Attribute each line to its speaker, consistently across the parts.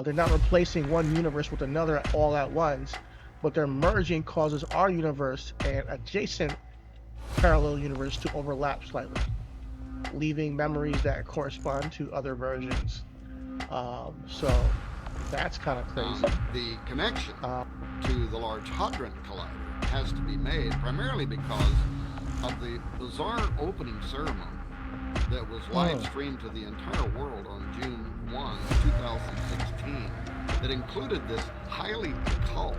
Speaker 1: They're not replacing one universe with another all at once, but their merging causes our universe and adjacent parallel universe to overlap slightly, leaving memories that correspond to other versions. So that's kind of crazy.
Speaker 2: The connection
Speaker 1: Uh,
Speaker 2: to the Large Hadron Collider has to be made primarily because of the bizarre opening ceremony that was live
Speaker 1: mm,
Speaker 2: streamed to the entire world on June 1, 2016, that included this highly occult,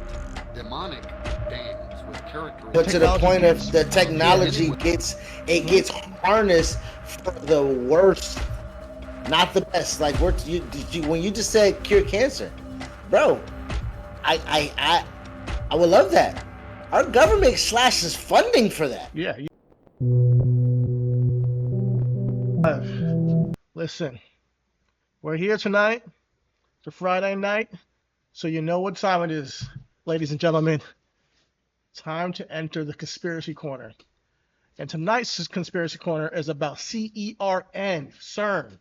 Speaker 2: demonic dance with
Speaker 1: the
Speaker 2: characteristic
Speaker 3: But to the
Speaker 1: technology
Speaker 3: point of
Speaker 1: gets,
Speaker 3: the
Speaker 1: yeah,
Speaker 3: technology
Speaker 2: many.
Speaker 1: mm,
Speaker 3: gets harnessed for the worst, not the best. Like when you just said cure cancer, bro. I I I I would love that. Our government slashes funding for that.
Speaker 1: yeah. Listen, we're here tonight. It's a Friday night, so you know what time it is, ladies and gentlemen. Time to enter the conspiracy corner. And tonight's conspiracy corner is about CERN,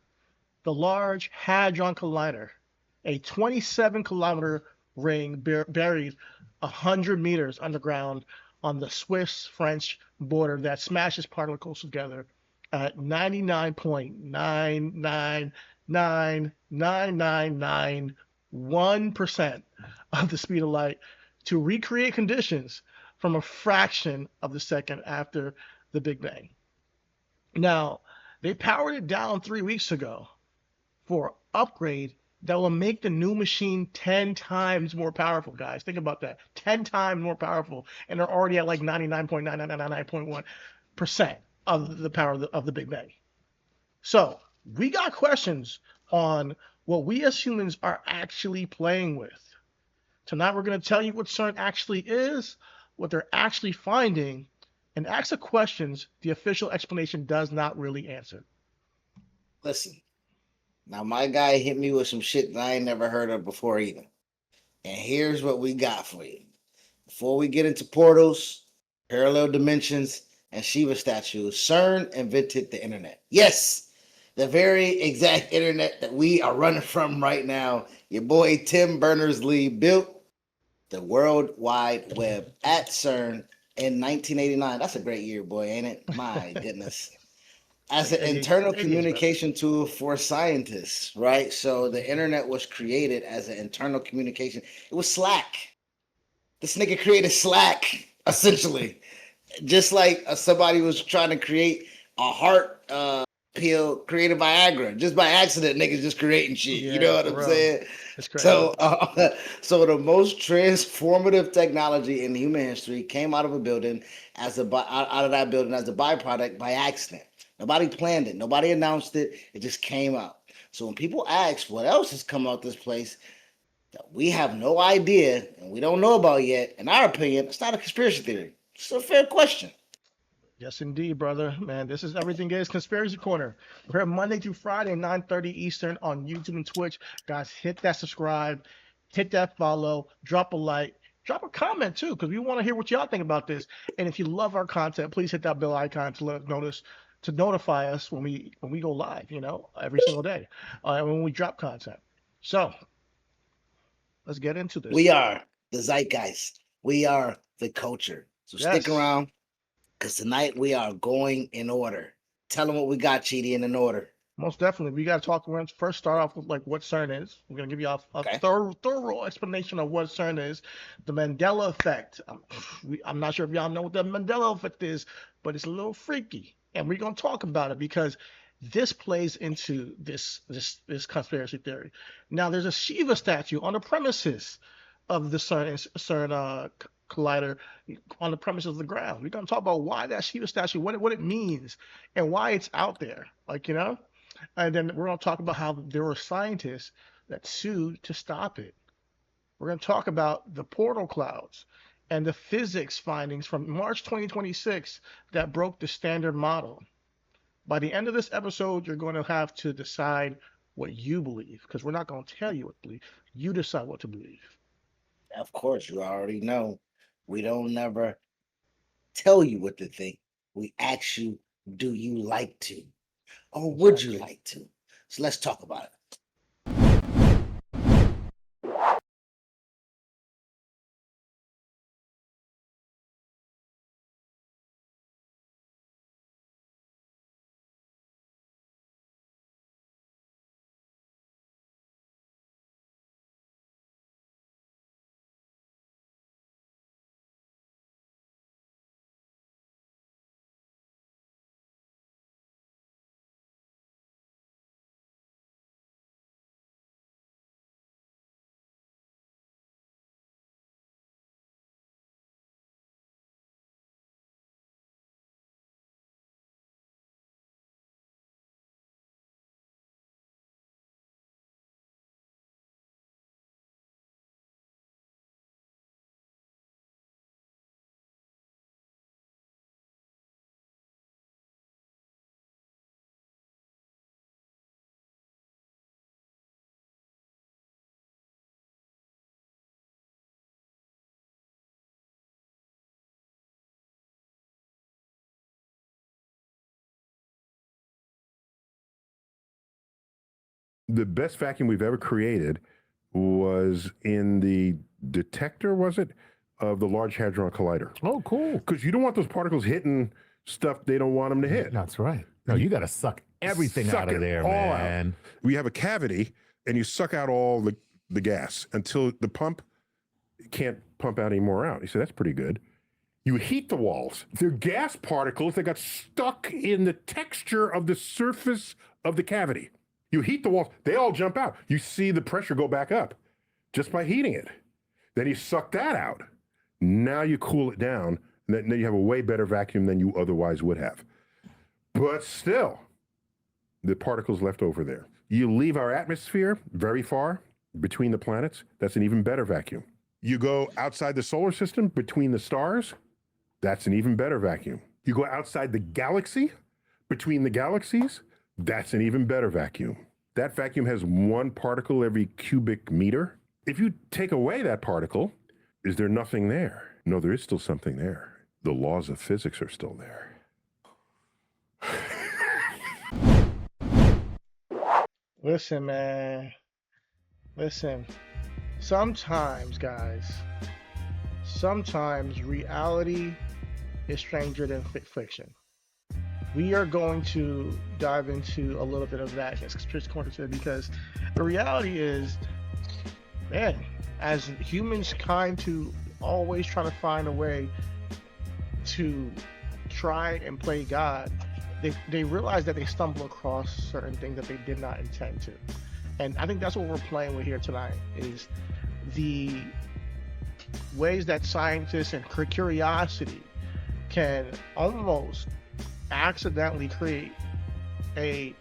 Speaker 1: the Large Hadron Collider, a 27-kilometer ring buried 100 meters underground on the Swiss-French border that smashes particles together at 99.9999991% of the speed of light to recreate conditions from a fraction of the second after the Big Bang. Now, they powered it down 3 weeks ago for upgrade that will make the new machine 10 times more powerful, guys. Think about that. 10 times more powerful. And they're already at like 99.99999.1% of the power of the Big Bang. So we got questions on what we as humans are actually playing with. Tonight we're going to tell you what CERN actually is, what they're actually finding, and ask the questions the official explanation does not really answer.
Speaker 3: Listen, now my guy hit me with some shit that I ain't never heard of before either. And here's what we got for you. Before we get into portals, parallel dimensions, and Shiva statues, CERN invented the internet. Yes, the very exact internet that we are running from right now. Your boy Tim Berners-Lee built the World Wide Web at CERN in 1989. That's a great year, boy, ain't it? My goodness.
Speaker 1: It's
Speaker 3: As
Speaker 1: like
Speaker 3: an internal
Speaker 1: 80s, brother.
Speaker 3: communication tool for scientists, right? So the internet was created as an internal communication. It was Slack. This nigga created Slack, essentially. Just like somebody was trying to create a heart pill, created Viagra. Just by accident, niggas just creating shit. You
Speaker 1: Yeah,
Speaker 3: know what
Speaker 1: for
Speaker 3: I'm
Speaker 1: real.
Speaker 3: saying?
Speaker 1: It's crazy.
Speaker 3: So the most transformative technology in human history came out of a building out of that building as a byproduct by accident. Nobody planned it. Nobody announced it. It just came out. So when people ask what else has come out this place that we have no idea and we don't know about yet, in our opinion, it's not a conspiracy theory. It's a fair question.
Speaker 1: Yes, indeed, brother. Man, this is Everything Is Conspiracy Corner. We're here Monday through Friday, 9:30 Eastern on YouTube and Twitch. Guys, hit that subscribe, hit that follow, drop a like, drop a comment too, because we want to hear what y'all think about this. And if you love our content, please hit that bell icon to let notice to notify us when we go live, every single day, and when we drop content. So let's get into
Speaker 3: We
Speaker 1: this.
Speaker 3: are the zeitgeist. We are the culture. So stick
Speaker 1: Yes.
Speaker 3: around because tonight we are going in order. Tell them what we got, Chidi, in an order.
Speaker 1: Most definitely. We got to talk. We're going to first start off with like what CERN is. We're going to give you a
Speaker 3: Okay.
Speaker 1: thorough explanation of what CERN is. The Mandela effect. I'm not sure if y'all know what the Mandela effect is, but it's a little freaky. And we're going to talk about it because this plays into this conspiracy theory. Now, there's a Shiva statue on the premises of the CERN collider on the premises of the ground. We're going to talk about why that Shiva statue, what it means, and why it's out there. And then we're going to talk about how there were scientists that sued to stop it. We're going to talk about the portal clouds and the physics findings from March 2026 that broke the standard model. By the end of this episode, you're going to have to decide what you believe because we're not going to tell you what to believe. You decide what to believe.
Speaker 3: Of course, you already know we don't never tell you what to think. We ask you, do you like to? Or would you
Speaker 1: Exactly.
Speaker 3: like to? So let's talk about it.
Speaker 4: The best vacuum we've ever created was in the detector, was it, of the Large Hadron Collider.
Speaker 5: Oh, cool.
Speaker 4: Because you don't want those particles hitting stuff they don't want them to hit.
Speaker 5: That's right. No, you got to suck everything
Speaker 4: Suck
Speaker 5: out of
Speaker 4: it
Speaker 5: there,
Speaker 4: all
Speaker 5: man.
Speaker 4: out. We have a cavity, and you suck out all the gas until the pump can't pump out any more out. You say, that's pretty good. You heat the walls. They're gas particles that got stuck in the texture of the surface of the cavity. You heat the walls, they all jump out. You see the pressure go back up just by heating it. Then you suck that out. Now you cool it down, and then you have a way better vacuum than you otherwise would have. But still, the particles left over there. You leave our atmosphere very far between the planets, that's an even better vacuum. You go outside the solar system between the stars, that's an even better vacuum. You go outside the galaxy between the galaxies, that's an even better vacuum. That vacuum has one particle every cubic meter. If you take away that particle, is there nothing there? No, there is still something there. The laws of physics are still there.
Speaker 1: Listen, man. Listen. Sometimes, guys, sometimes reality is stranger than fiction. We are going to dive into a little bit of that, as Chris said, because the reality is, man, as humans kind to always try to find a way to try and play God, they realize that they stumble across certain things that they did not intend to. And I think that's what we're playing with here tonight, is the ways that scientists and curiosity can almost accidentally create a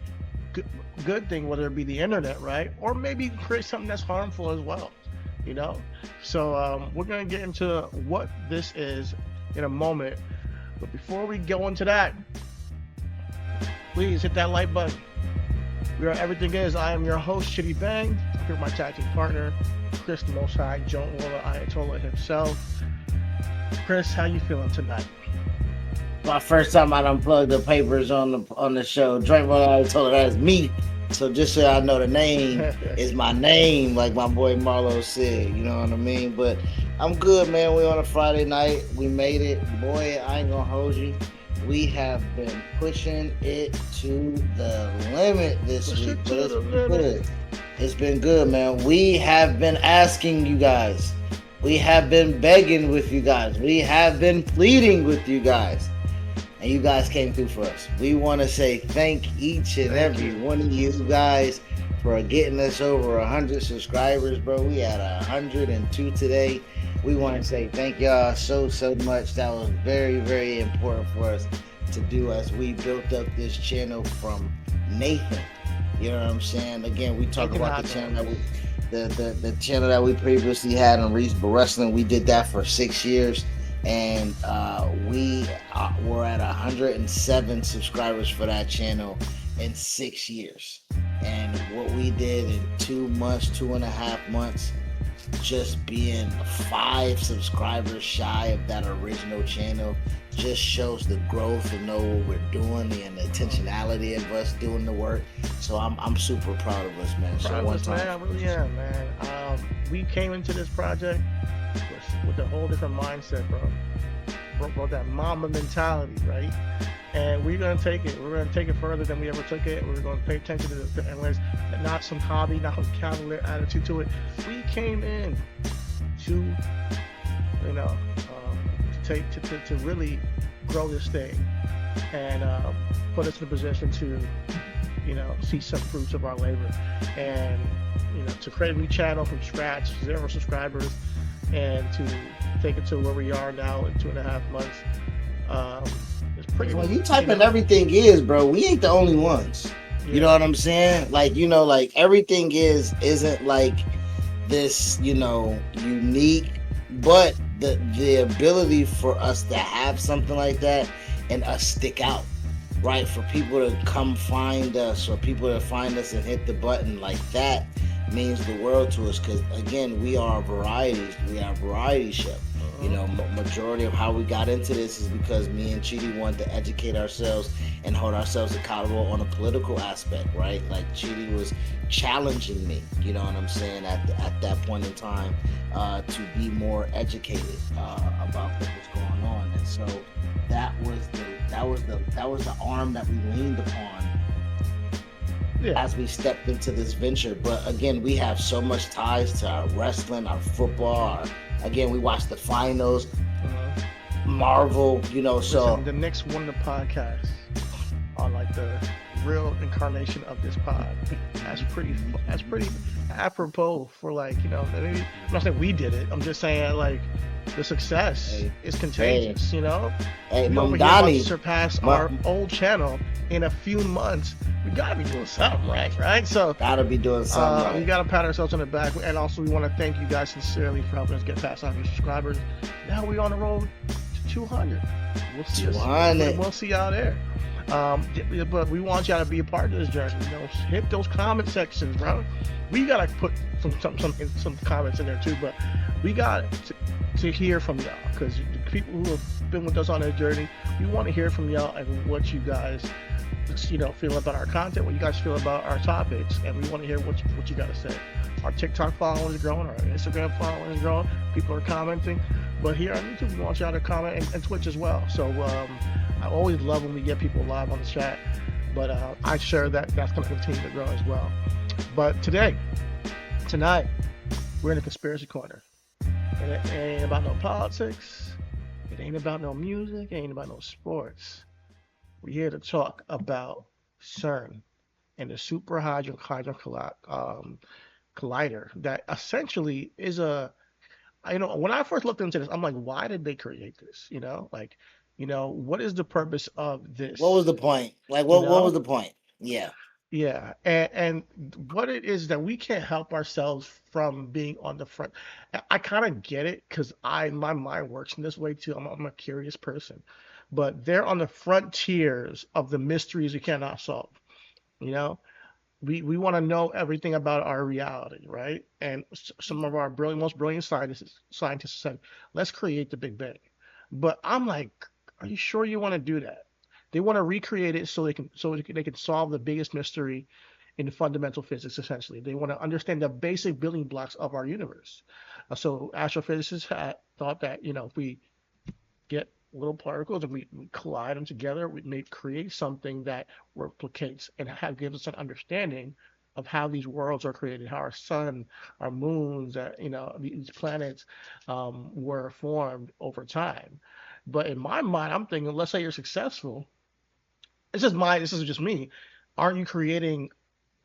Speaker 1: good thing, whether it be the internet, right? Or maybe create something that's harmful as well, you know? So we're gonna get into what this is in a moment. But before we go into that, please hit that like button. We are Everything Is. I am your host, Chidi Bang. I'm here with my tag team partner, Chris the Most High, Joan Willa, Ayatollah himself. Chris, how you feeling tonight?
Speaker 3: My first time I unplugged the papers on the show. Drink what I told her that's me. So just so I know the name is my name, like my boy Marlo said. You know what I mean? But I'm good, man. We on a Friday night. We made it. Boy, I ain't gonna hold you. We have been pushing it to the limit this week, but it's been good. It's been good, man. We have been asking you guys. We have been begging with you guys. We have been pleading with you guys. And you guys came through for us. We want to say thank each and every one of you guys for getting us over 100 subscribers, bro. We had 102 today. We want to say thank y'all so much. That was very, very important for us to do as we built up this channel from Nathan. You know what I'm saying? Again, we talk about the channel that the channel that we previously had on Reasonable Wrestling. We did that for 6 years, and we were at 107 subscribers for that channel in 6 years. And what we did in 2 months, 2.5 months, just being 5 subscribers shy of that original channel just shows the growth and know what we're doing and the intentionality of us doing the work. So I'm super proud of us, man.
Speaker 1: Man, I really am, man. We came into this project with a whole different mindset, bro, that mama mentality, right? And we're gonna take it. We're gonna take it further than we ever took it. We're gonna pay attention to the analytics, not some hobby, not some cavalier attitude to it. We came in to, you know, to really grow this thing and put us in a position to, you know, see some fruits of our labor, and you know, to create a new channel from scratch, 0 subscribers, and to take it to where we are now in 2.5 months. It's pretty.
Speaker 3: When you type in Everything Is, bro, we ain't the only ones. Yeah. You know what I'm saying? Like, you know, like Everything isn't like this, you know, unique, but the ability for us to have something like that and us stick out, right? For people to come find us, or people to find us and hit the button like that means the world to us because again, we are a variety show. You know, majority of how we got into this is because me and Chidi wanted to educate ourselves and hold ourselves accountable on a political aspect, right? Like Chidi was challenging me, you know what I'm saying, at that point in time, to be more educated about what was going on, and so that was the arm that we leaned upon as we stepped into this venture. But again, we have so much ties to our wrestling, our football. Again, we watch the finals, Marvel, you know. So
Speaker 1: the next one of the podcasts are like the real incarnation of this pod. That's pretty apropos for, like, you know. Maybe, I'm not saying we did it. I'm just saying, like, the success is contagious. You know,
Speaker 3: hey,
Speaker 1: we over here about to surpass our old channel in a few months. We gotta be doing something right? So
Speaker 3: gotta be doing something right.
Speaker 1: We gotta pat ourselves on the back, and also we want to thank you guys sincerely for helping us get past 100 subscribers. Now we're on the road to 200. We'll see 200. We'll see y'all there. But we want y'all to be a part of this journey. You know, hit those comment sections, bro. We gotta put some comments in there too, but we got to hear from y'all, because the people who have been with us on this journey, we want to hear from y'all and what you guys, you know, feel about our content, what you guys feel about our topics, and we want to hear what you got to say. Our TikTok following is growing, our Instagram following is growing, people are commenting, but here on YouTube, we want y'all to comment and Twitch as well. So I always love when we get people live on the chat, but I'm sure that's going to continue to grow as well. But tonight, we're in the conspiracy corner. And it ain't about no politics, it ain't about no music, it ain't about no sports. We're here to talk about CERN and the Super Hadron Collider that essentially is you know, when I first looked into this, I'm like, why did they create this? You know, like, you know, what is the purpose of this?
Speaker 3: What was the point? Like, what was the point? Yeah.
Speaker 1: Yeah, and what it is that we can't help ourselves from being on the front. I kind of get it, because my mind works in this way too. I'm a curious person, but they're on the frontiers of the mysteries we cannot solve. You know, we want to know everything about our reality, right? And some of our most brilliant scientists said, let's create the Big Bang. But I'm like, are you sure you want to do that? They want to recreate it so they can solve the biggest mystery in fundamental physics. Essentially, they want to understand the basic building blocks of our universe. So astrophysicists thought that, you know, if we get little particles and we collide them together, we may create something that replicates and gives us an understanding of how these worlds are created, how our sun, our moons, you know, these planets were formed over time. But in my mind, I'm thinking, let's say you're successful. This is just me. Aren't you creating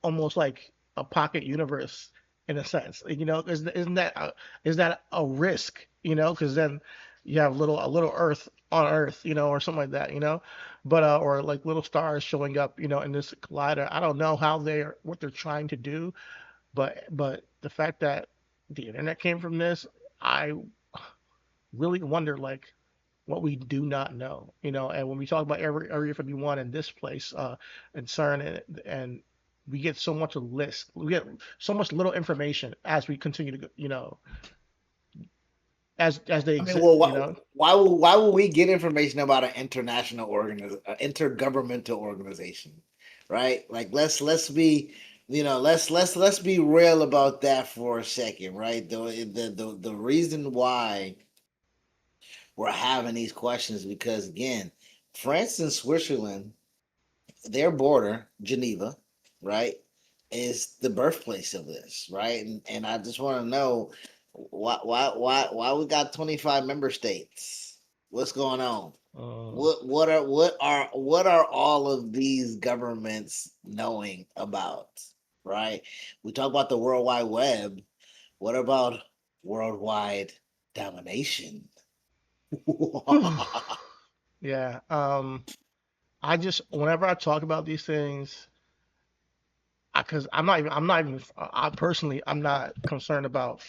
Speaker 1: almost like a pocket universe in a sense? You know, is that a risk? You know, because then you have a little Earth on Earth, you know, or something like that, you know, but or like little stars showing up, you know, in this collider. I don't know what they're trying to do, but the fact that the internet came from this, I really wonder, like, what we do not know, you know. And when we talk about Area 51 in this place, and CERN, and we get so much we get so much little information as we continue to, you know, as they exist.
Speaker 3: Well,
Speaker 1: you know?
Speaker 3: why would we get information about an intergovernmental organization, right? Like, let's be, you know, let's be real about that for a second, right? The reason why we're having these questions because, again, France and Switzerland, their border, Geneva, right, is the birthplace of this, right? And I just want to know why we got 25 member states? What's going on? What are all of these governments knowing about, right? We talk about the World Wide Web. What about worldwide domination?
Speaker 1: Yeah. Whenever I talk about these things, because I'm not even personally, I'm not concerned about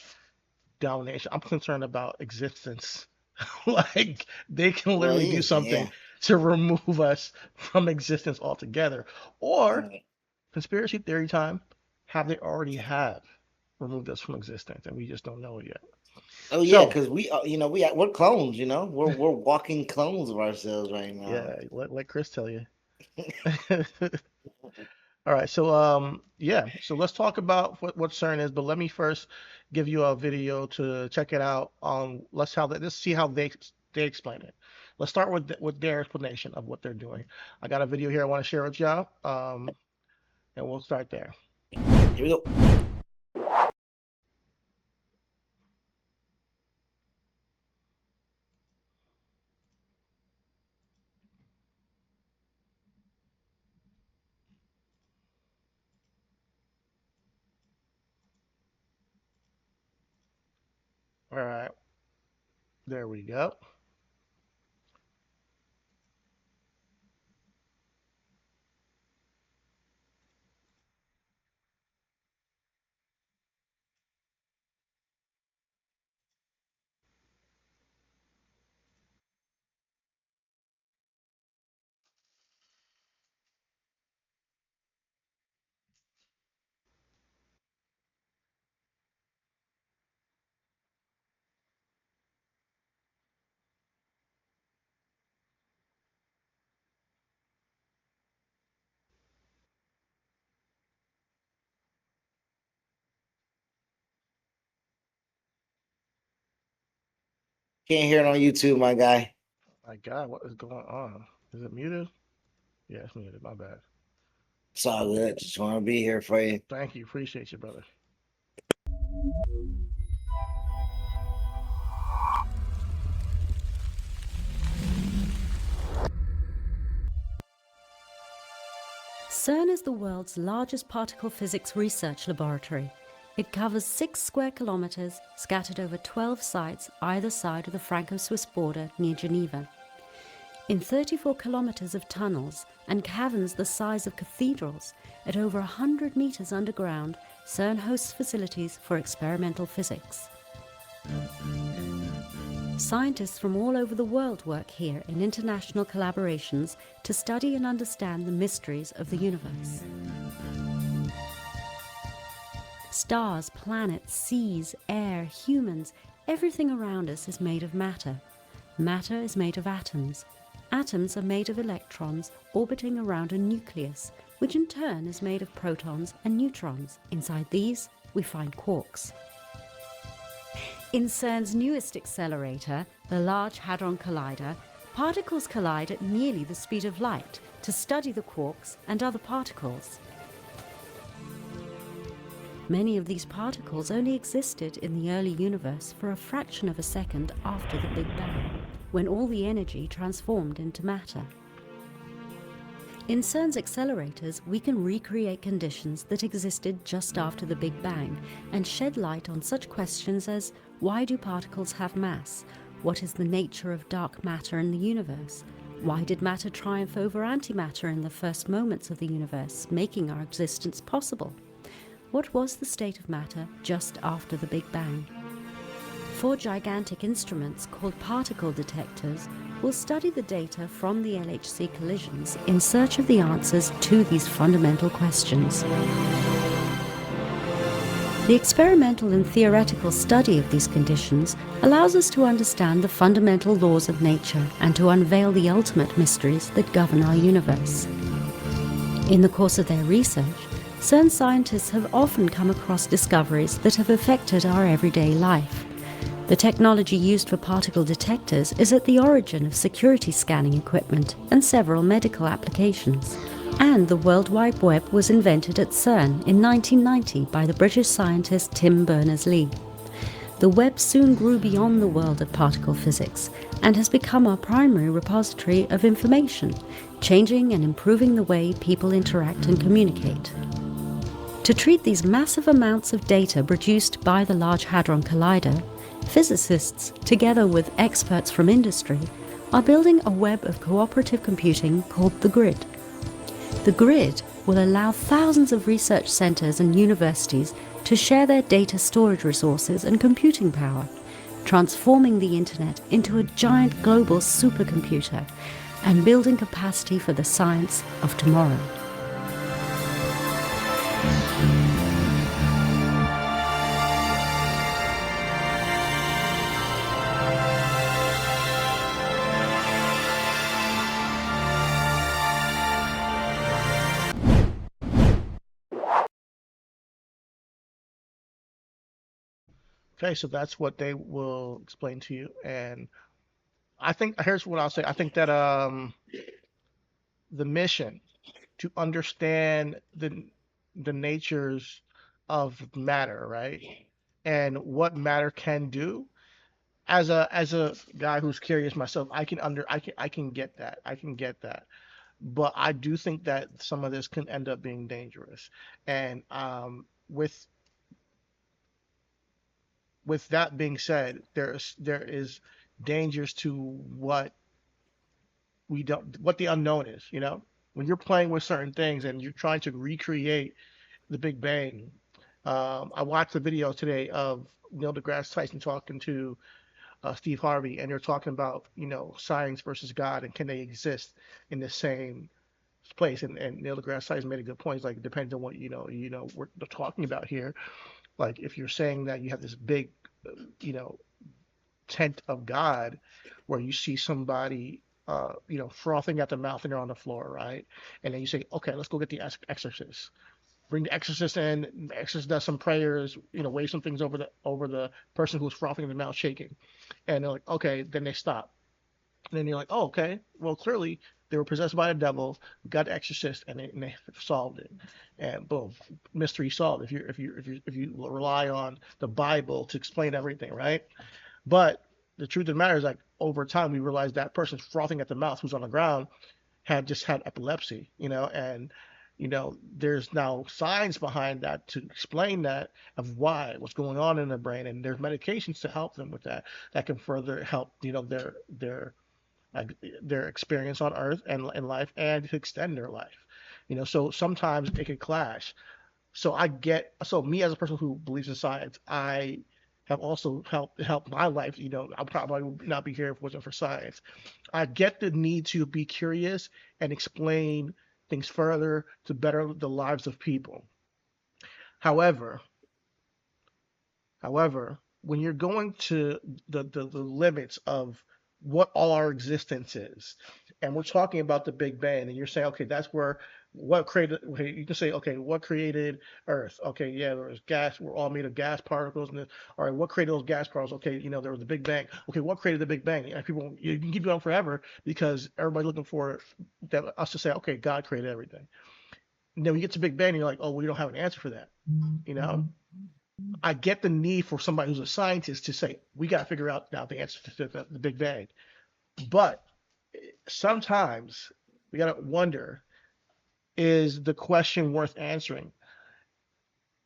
Speaker 1: domination. I'm concerned about existence. Like, they can literally do something to remove us from existence altogether. Or conspiracy theory time, have they already have? removed us from existence, and we just don't know it yet.
Speaker 3: Oh yeah,
Speaker 1: So,
Speaker 3: because we're clones. We're walking clones of ourselves right now.
Speaker 1: yeah, let Chris tell you. All right, so yeah, so let's talk about what CERN is, but let me first give you a video to check it out. Let's see how they explain it. Let's start with their explanation of what they're doing. I got a video here I want to share with y'all, and we'll start there.
Speaker 3: Here we go.
Speaker 1: All right, there we go.
Speaker 3: Can't hear it on YouTube, my guy.
Speaker 1: My God, what is going on? Is it muted? Yeah, it's muted. My bad.
Speaker 3: It's all good. Just want to be here for you.
Speaker 1: Thank you. Appreciate you, brother.
Speaker 6: CERN is the world's largest particle physics research laboratory. It covers 6 square kilometers, scattered over 12 sites either side of the Franco-Swiss border near Geneva. In 34 kilometers of tunnels and caverns the size of cathedrals, at over 100 meters underground, CERN hosts facilities for experimental physics. Scientists from all over the world work here in international collaborations to study and understand the mysteries of the universe. Stars, planets, seas, air, humans, everything around us is made of matter. Matter is made of atoms. Atoms are made of electrons orbiting around a nucleus, which in turn is made of protons and neutrons. Inside these, we find quarks. In CERN's newest accelerator, the Large Hadron Collider, particles collide at nearly the speed of light to study the quarks and other particles. Many of these particles only existed in the early universe for a fraction of a second after the Big Bang, when all the energy transformed into matter. In CERN's accelerators, we can recreate conditions that existed just after the Big Bang and shed light on such questions as, why do particles have mass? What is the nature of dark matter in the universe? Why did matter triumph over antimatter in the first moments of the universe, making our existence possible? What was the state of matter just after the Big Bang? 4 gigantic instruments called particle detectors will study the data from the LHC collisions in search of the answers to these fundamental questions. The experimental and theoretical study of these conditions allows us to understand the fundamental laws of nature and to unveil the ultimate mysteries that govern our universe. In the course of their research, CERN scientists have often come across discoveries that have affected our everyday life. The technology used for particle detectors is at the origin of security scanning equipment and several medical applications. And the World Wide Web was invented at CERN in 1990 by the British scientist Tim Berners-Lee. The web soon grew beyond the world of particle physics and has become our primary repository of information, changing and improving the way people interact and communicate. To treat these massive amounts of data produced by the Large Hadron Collider, physicists, together with experts from industry, are building a web of cooperative computing called the Grid. The Grid will allow thousands of research centers and universities to share their data storage resources and computing power, transforming the internet into a giant global supercomputer and building capacity for the science of tomorrow.
Speaker 1: Okay, so that's what they will explain to you. And I think here's what I'll say. I think that the mission to understand the natures of matter, right? And what matter can do. As a guy who's curious myself, I can get that. I can get that. But I do think that some of this can end up being dangerous. And with that being said, there is dangers to what the unknown is, when you're playing with certain things and you're trying to recreate the Big Bang. I watched a video today of Neil deGrasse Tyson talking to Steve Harvey, and they're talking about science versus God, and can they exist in the same place? And Neil deGrasse Tyson made a good point. It's like it depends on what we're talking about here. Like if you're saying that you have this big, you know, tent of God, where you see somebody, frothing at the mouth and they're on the floor, right? And then you say, okay, let's go get the exorcist. Bring the exorcist in. The exorcist does some prayers, wave some things over the person who's frothing in the mouth, shaking, and they're like, okay. Then they stop, and then you're like, oh, okay. Well, clearly they were possessed by the devil. Got the exorcist, and they solved it, and boom, mystery solved. If you rely on the Bible to explain everything, right? But the truth of the matter is, like, over time, we realized that person frothing at the mouth who's on the ground had just had epilepsy, and there's now science behind that to explain that, of what's going on in the brain, and there's medications to help them with that can further help, their experience on Earth and life, and to extend their life. So sometimes it could clash. So me as a person who believes in science, I have also helped my life. I probably would not be here if it wasn't for science. I get the need to be curious and explain things further to better the lives of people. However, when you're going to the limits of what all our existence is, and we're talking about the Big Bang, and you're saying, okay, that's where what created. Okay, you can say, okay, what created Earth? Okay, yeah, there was gas. We're all made of gas particles, and all right, what created those gas particles? Okay, there was the Big Bang. Okay, what created the Big Bang? And people, you can keep going forever because everybody's looking for us to say, okay, God created everything. And then when you get to Big Bang, and you're like, oh, we don't have an answer for that. I get the need for somebody who's a scientist to say, we got to figure out now the answer to the Big Bang. But sometimes we got to wonder, is the question worth answering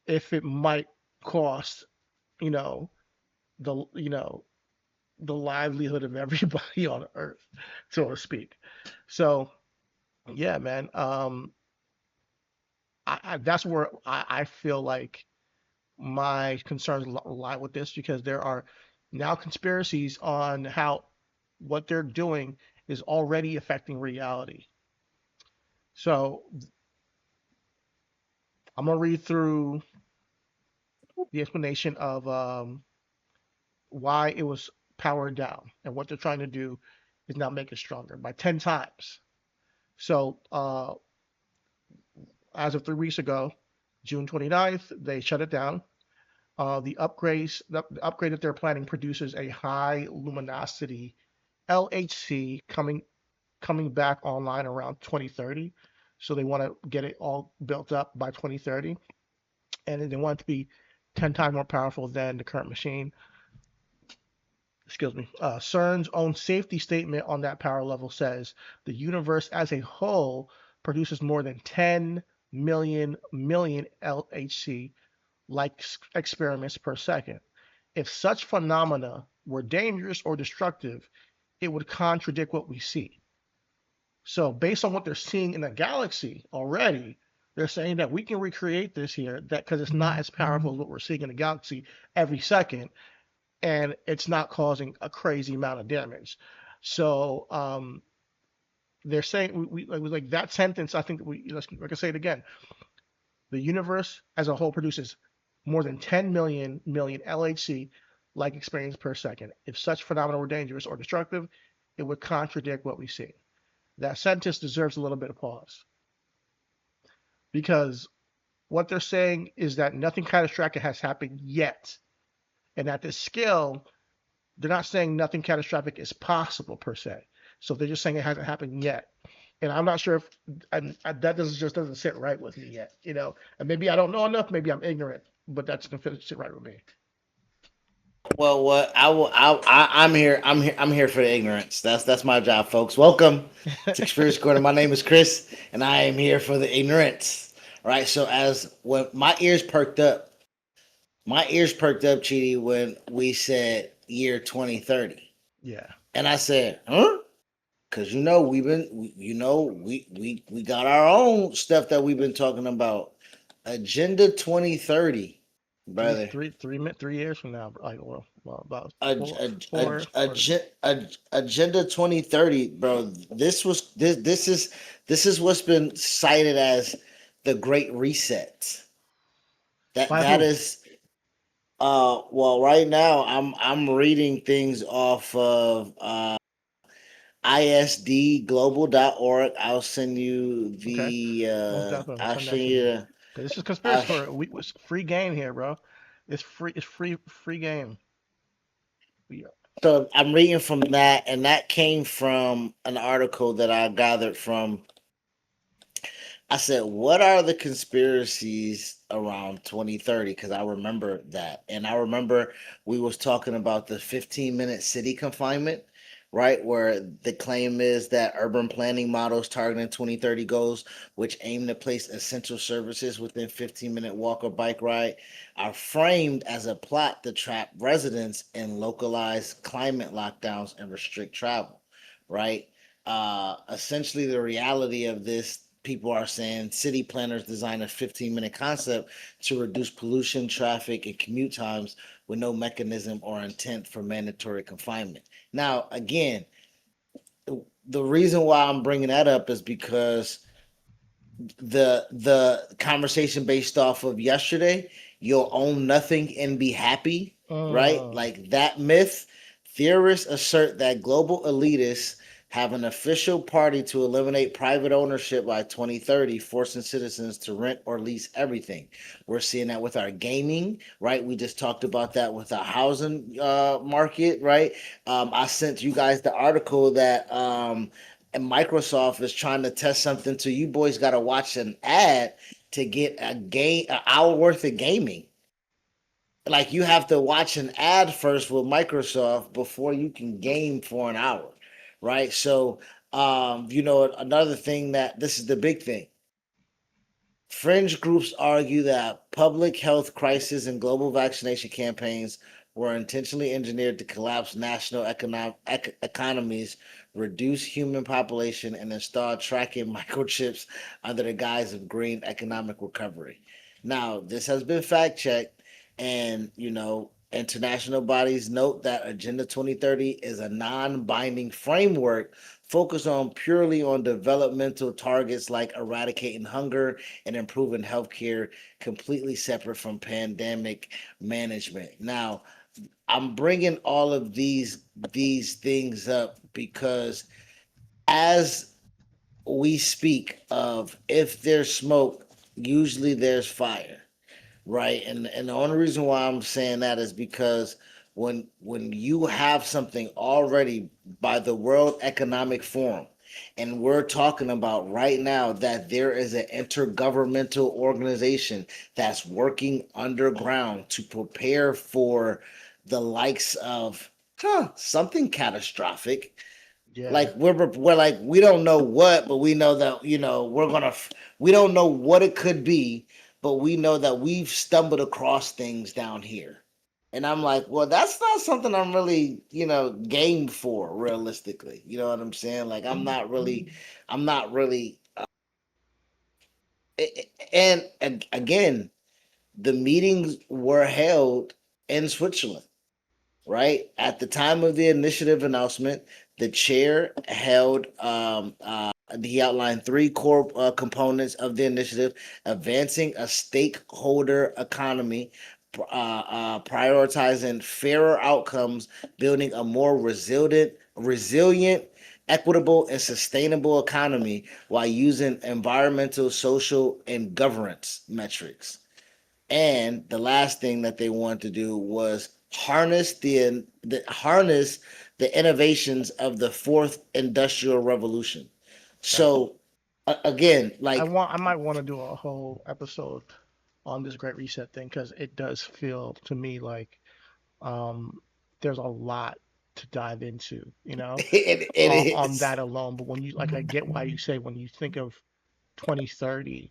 Speaker 1: if it might cost, the, the livelihood of everybody on Earth, so to speak. So, yeah, man. That's where I feel like my concerns lie with this, because there are now conspiracies on how what they're doing is already affecting reality. So I'm gonna read through the explanation of why it was powered down, and what they're trying to do is now make it stronger by 10 times. So as of 3 weeks ago, June 29th, they shut it down. The upgrade that they're planning produces a high luminosity LHC coming back online around 2030. So they want to get it all built up by 2030, and they want it to be 10 times more powerful than the current machine. Excuse me. CERN's own safety statement on that power level says the universe as a whole produces more than 10 million LHC like experiments per second. If such phenomena were dangerous or destructive, it would contradict what we see. So based on what they're seeing in the galaxy already, they're saying that we can recreate this here, that because it's not as powerful as what we're seeing in the galaxy every second, and it's not causing a crazy amount of damage. So they're saying we like that sentence. I think let's say it again. The universe as a whole produces more than 10 million LHC like experience per second. If such phenomena were dangerous or destructive, it would contradict what we see. That sentence deserves a little bit of pause, because what they're saying is that nothing catastrophic has happened yet. And at this scale, they're not saying nothing catastrophic is possible per se. So they're just saying it hasn't happened yet. And I'm not sure if that doesn't sit right with me yet. And maybe I don't know enough. Maybe I'm ignorant, but that's gonna sit right with me.
Speaker 3: Well, what I will, I'm here. I'm here for the ignorance. That's my job, folks. Welcome to Conspiracy Corner. My name is Chris, and I am here for the ignorance. All right. So as when my ears perked up, Chidi, when we said year 2030,
Speaker 1: Yeah.
Speaker 3: and I said, huh? Because we got our own stuff that we've been talking about. Agenda 2030, brother.
Speaker 1: 3 years from now, like about
Speaker 3: Ag-
Speaker 1: four,
Speaker 3: ag-
Speaker 1: four,
Speaker 3: ag-
Speaker 1: four.
Speaker 3: Agenda 2030, bro. This is what's been cited as the Great Reset. That
Speaker 1: By
Speaker 3: that
Speaker 1: who?
Speaker 3: is well, right now I'm reading things off of isdglobal.org. I'll send you
Speaker 1: Okay. Most definitely
Speaker 3: I'll
Speaker 1: send that
Speaker 3: send
Speaker 1: to me.
Speaker 3: you
Speaker 1: 'Cause this is
Speaker 3: uh,
Speaker 1: conspiracy corner. It's free game here, bro. It's free. It's free game. Yeah.
Speaker 3: so I'm reading from that, and that came from an article that I gathered from. I said, what are the conspiracies around 2030? Because I remember that. And I remember we was talking about the 15-minute city confinement, right? Where the claim is that urban planning models targeting 2030 goals, which aim to place essential services within 15-minute walk or bike ride, are framed as a plot to trap residents in localized climate lockdowns and restrict travel, right? Essentially, the reality of this, people are saying city planners design a 15-minute concept to reduce pollution, traffic, and commute times with no mechanism or intent for mandatory confinement. Now, again, the reason why I'm bringing that up is because the conversation based off of yesterday, you'll own nothing and be happy, right?
Speaker 1: Mm,
Speaker 3: Like that myth, theorists assert that global elitists have an official party to eliminate private ownership by 2030, forcing citizens to rent or lease everything. We're seeing that with our gaming, right? We just talked about that with our housing market, right? I sent you guys the article that and Microsoft is trying to test something, so you boys got to watch an ad to get an hour worth of gaming. Like you have to watch an ad first with Microsoft before you can game for an hour, right? So, another thing, that this is the big thing. Fringe groups argue that public health crisis and global vaccination campaigns were intentionally engineered to collapse national economies, reduce human population, and install tracking microchips under the guise of green economic recovery. Now, this has been fact checked, and international bodies note that Agenda 2030 is a non-binding framework focused on purely on developmental targets like eradicating hunger and improving healthcare, completely separate from pandemic management. Now, I'm bringing all of these things up because as we speak of, if there's smoke, usually there's fire, right? And the only reason why I'm saying that is because when you have something already by the World Economic Forum, and we're talking about right now that there is an intergovernmental organization that's working underground to prepare for the likes of something catastrophic.
Speaker 1: yeah.
Speaker 3: Like we're like, we don't know what, but we know that we don't know what it could be, but we know that we've stumbled across things down here. And I'm like, well, that's not something I'm really, game for realistically. You know what I'm saying? Like I'm not really and again, the meetings were held in Switzerland, right? At the time of the initiative announcement, the chair held, he outlined three core components of the initiative: advancing a stakeholder economy, prioritizing fairer outcomes, building a more resilient, equitable, and sustainable economy while using environmental, social, and governance metrics. And the last thing that they wanted to do was harness the innovations of the fourth industrial revolution. So again, like
Speaker 1: I might want to do a whole episode on this Great Reset thing because it does feel to me like um, there's a lot to dive into,
Speaker 3: it
Speaker 1: on
Speaker 3: is.
Speaker 1: that alone. But when you like, I get why you say when you think of 2030,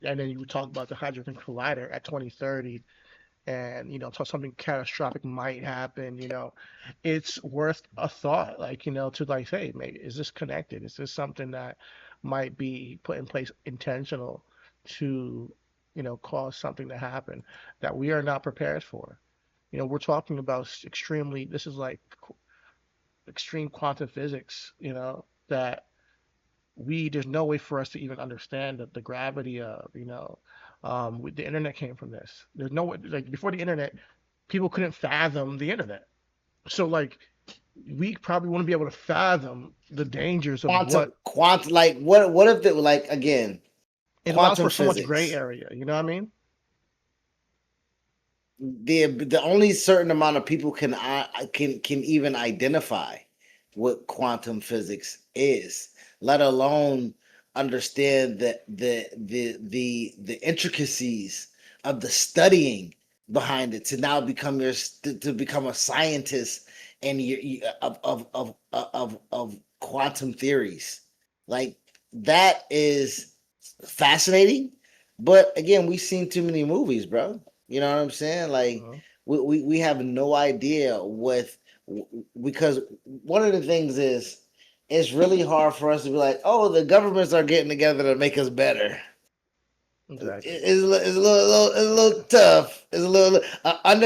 Speaker 1: and then you talk about the Hydrogen Collider at 2030, and something catastrophic might happen. It's worth a thought, like to like, hey, maybe is this connected? Is this something that might be put in place intentional to cause something to happen that we are not prepared for? We're talking about extremely, this is like extreme quantum physics, that there's no way for us to even understand the gravity of, the internet came from this. There's no way, like before the internet, people couldn't fathom the internet. So like we probably wouldn't be able to fathom the dangers of what
Speaker 3: Quantum, like what if it like again,
Speaker 1: it allows
Speaker 3: quantum
Speaker 1: for so much gray
Speaker 3: physics.
Speaker 1: area, you know what I mean?
Speaker 3: The only certain amount of people can even identify what quantum physics is, let alone understand the intricacies of the studying behind it to now become to become a scientist and of quantum theories. Like that is fascinating. But again, we've seen too many movies, bro. You know what I'm saying? Like
Speaker 1: Uh-huh.
Speaker 3: we have no idea because one of the things is it's really hard for us to be like, oh, the governments are getting together to make us better.
Speaker 1: Exactly.
Speaker 3: It's a little tough. It's a little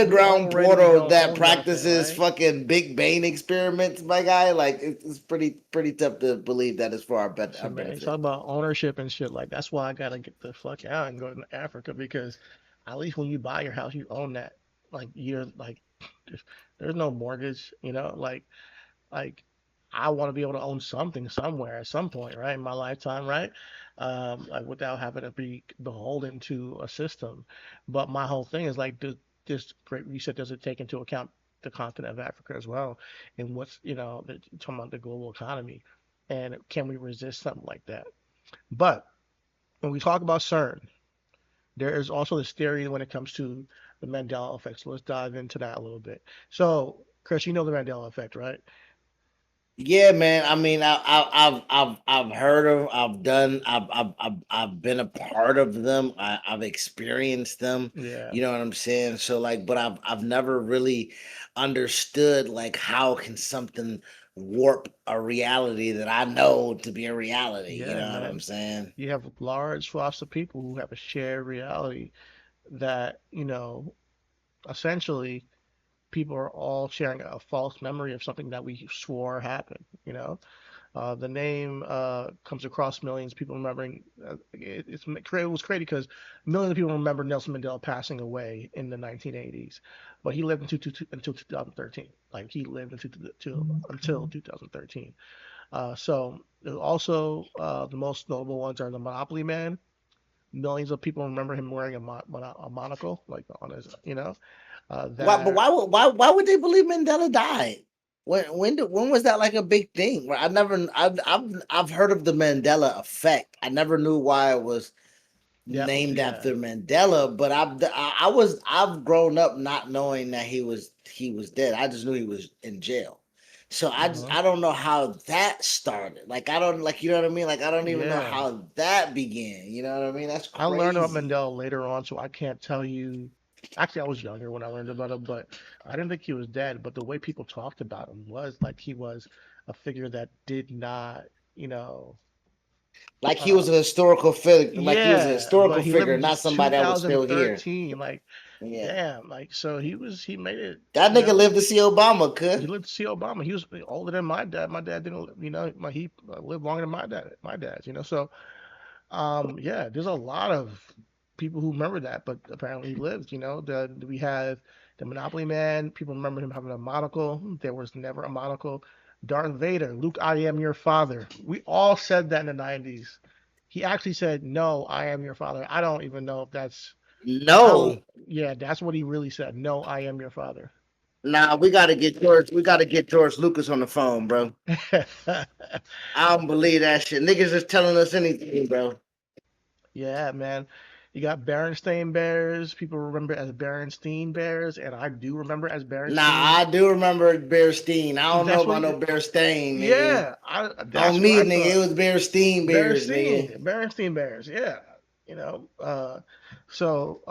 Speaker 1: We
Speaker 3: underground
Speaker 1: already
Speaker 3: portal
Speaker 1: don't
Speaker 3: that
Speaker 1: own nothing,
Speaker 3: practices
Speaker 1: right?
Speaker 3: fucking Big Bang experiments, my guy. Like it's pretty tough to believe that is for our
Speaker 1: So man, you talk
Speaker 3: benefit.
Speaker 1: about ownership and shit. Like that's why I gotta get the fuck out and go to Africa because at least when you buy your house, you own that. Like you're like, there's, there's no mortgage. Like I want to be able to own something somewhere at some point, right, in my lifetime, right? Like without having to be beholden to a system. But my whole thing is like, this Great Reset doesn't take into account the continent of Africa as well, and what's talking about the global economy, and can we resist something like that? But when we talk about CERN, there is also this theory when it comes to the Mandela effect. So let's dive into that a little bit. So, Chris, you know the Mandela effect, right?
Speaker 3: Yeah, man. I mean, I've heard of, I've done, I've been a part of them. I've experienced them.
Speaker 1: Yeah.
Speaker 3: You know what I'm saying? So like, but I've never really understood like how can something warp a reality that I know to be a reality. You
Speaker 1: Yeah,
Speaker 3: know what I'm
Speaker 1: man.
Speaker 3: saying?
Speaker 1: You have large swaths of people who have a shared reality that, essentially people are all sharing a false memory of something that we swore happened. The name comes across millions of people remembering. It was crazy because millions of people remember Nelson Mandela passing away in the 1980s, but he lived until 2013. Like he lived until 2013. So there's also the most notable ones are the Monopoly Man. Millions of people remember him wearing a monocle, like on his,
Speaker 3: Why? But
Speaker 1: that.
Speaker 3: why would they believe Mandela died? When was that like a big thing? Where I've heard of the Mandela effect. I never knew why it was
Speaker 1: Yeah,
Speaker 3: named
Speaker 1: yeah.
Speaker 3: after Mandela, but I've grown up not knowing that he was dead. I just knew he was in jail. So
Speaker 1: Uh-huh.
Speaker 3: I don't know how that started. Like I don't like you know what I mean. Like I don't even know
Speaker 1: Yeah.
Speaker 3: how that began. You know what I mean? That's
Speaker 1: I learned about
Speaker 3: crazy.
Speaker 1: Mandela later on, so I can't tell you. Actually, I was younger when I learned about him, but I didn't think he was dead. But the way people talked about him was like he was a figure that did not, you know,
Speaker 3: Like he
Speaker 1: uh,
Speaker 3: was a historical figure. Like he was a
Speaker 1: yeah.
Speaker 3: historical
Speaker 1: But he lived
Speaker 3: figure,
Speaker 1: into
Speaker 3: not somebody that was still here.
Speaker 1: 2013. Like,
Speaker 3: Yeah,
Speaker 1: damn. Like, so he made it.
Speaker 3: that nigga lived to see Obama.
Speaker 1: He
Speaker 3: Could
Speaker 1: lived to see Obama. He was older than my dad. My dad didn't, he lived longer than my dad. My dad's, So, yeah, there's a lot of people who remember that, but apparently he lived. We had the Monopoly Man. People remember him having a monocle. There was never a monocle. Darth Vader, Luke, I am your father. We all said that in the 90s. He actually said, "No, I am your father." I don't even know if that's. I don't.
Speaker 3: no.
Speaker 1: Yeah, that's what he really said. No, I am your father.
Speaker 3: Nah, we gotta get George. We gotta get George Lucas on the phone, bro. I don't believe that shit. Niggas is telling us anything, bro.
Speaker 1: Yeah, man. You got Berenstain Bears. People remember as Berenstein Bears, and I do remember as
Speaker 3: Nah,
Speaker 1: Berenstein.
Speaker 3: I do remember Bearstein. I don't know
Speaker 1: That's
Speaker 3: about
Speaker 1: what.
Speaker 3: no Bearstain, nigga.
Speaker 1: Yeah, that's
Speaker 3: On
Speaker 1: what
Speaker 3: me,
Speaker 1: I
Speaker 3: nigga, it
Speaker 1: thought.
Speaker 3: was Bearstein Bears, nigga.
Speaker 1: Berenstein Bears. Yeah, you know. So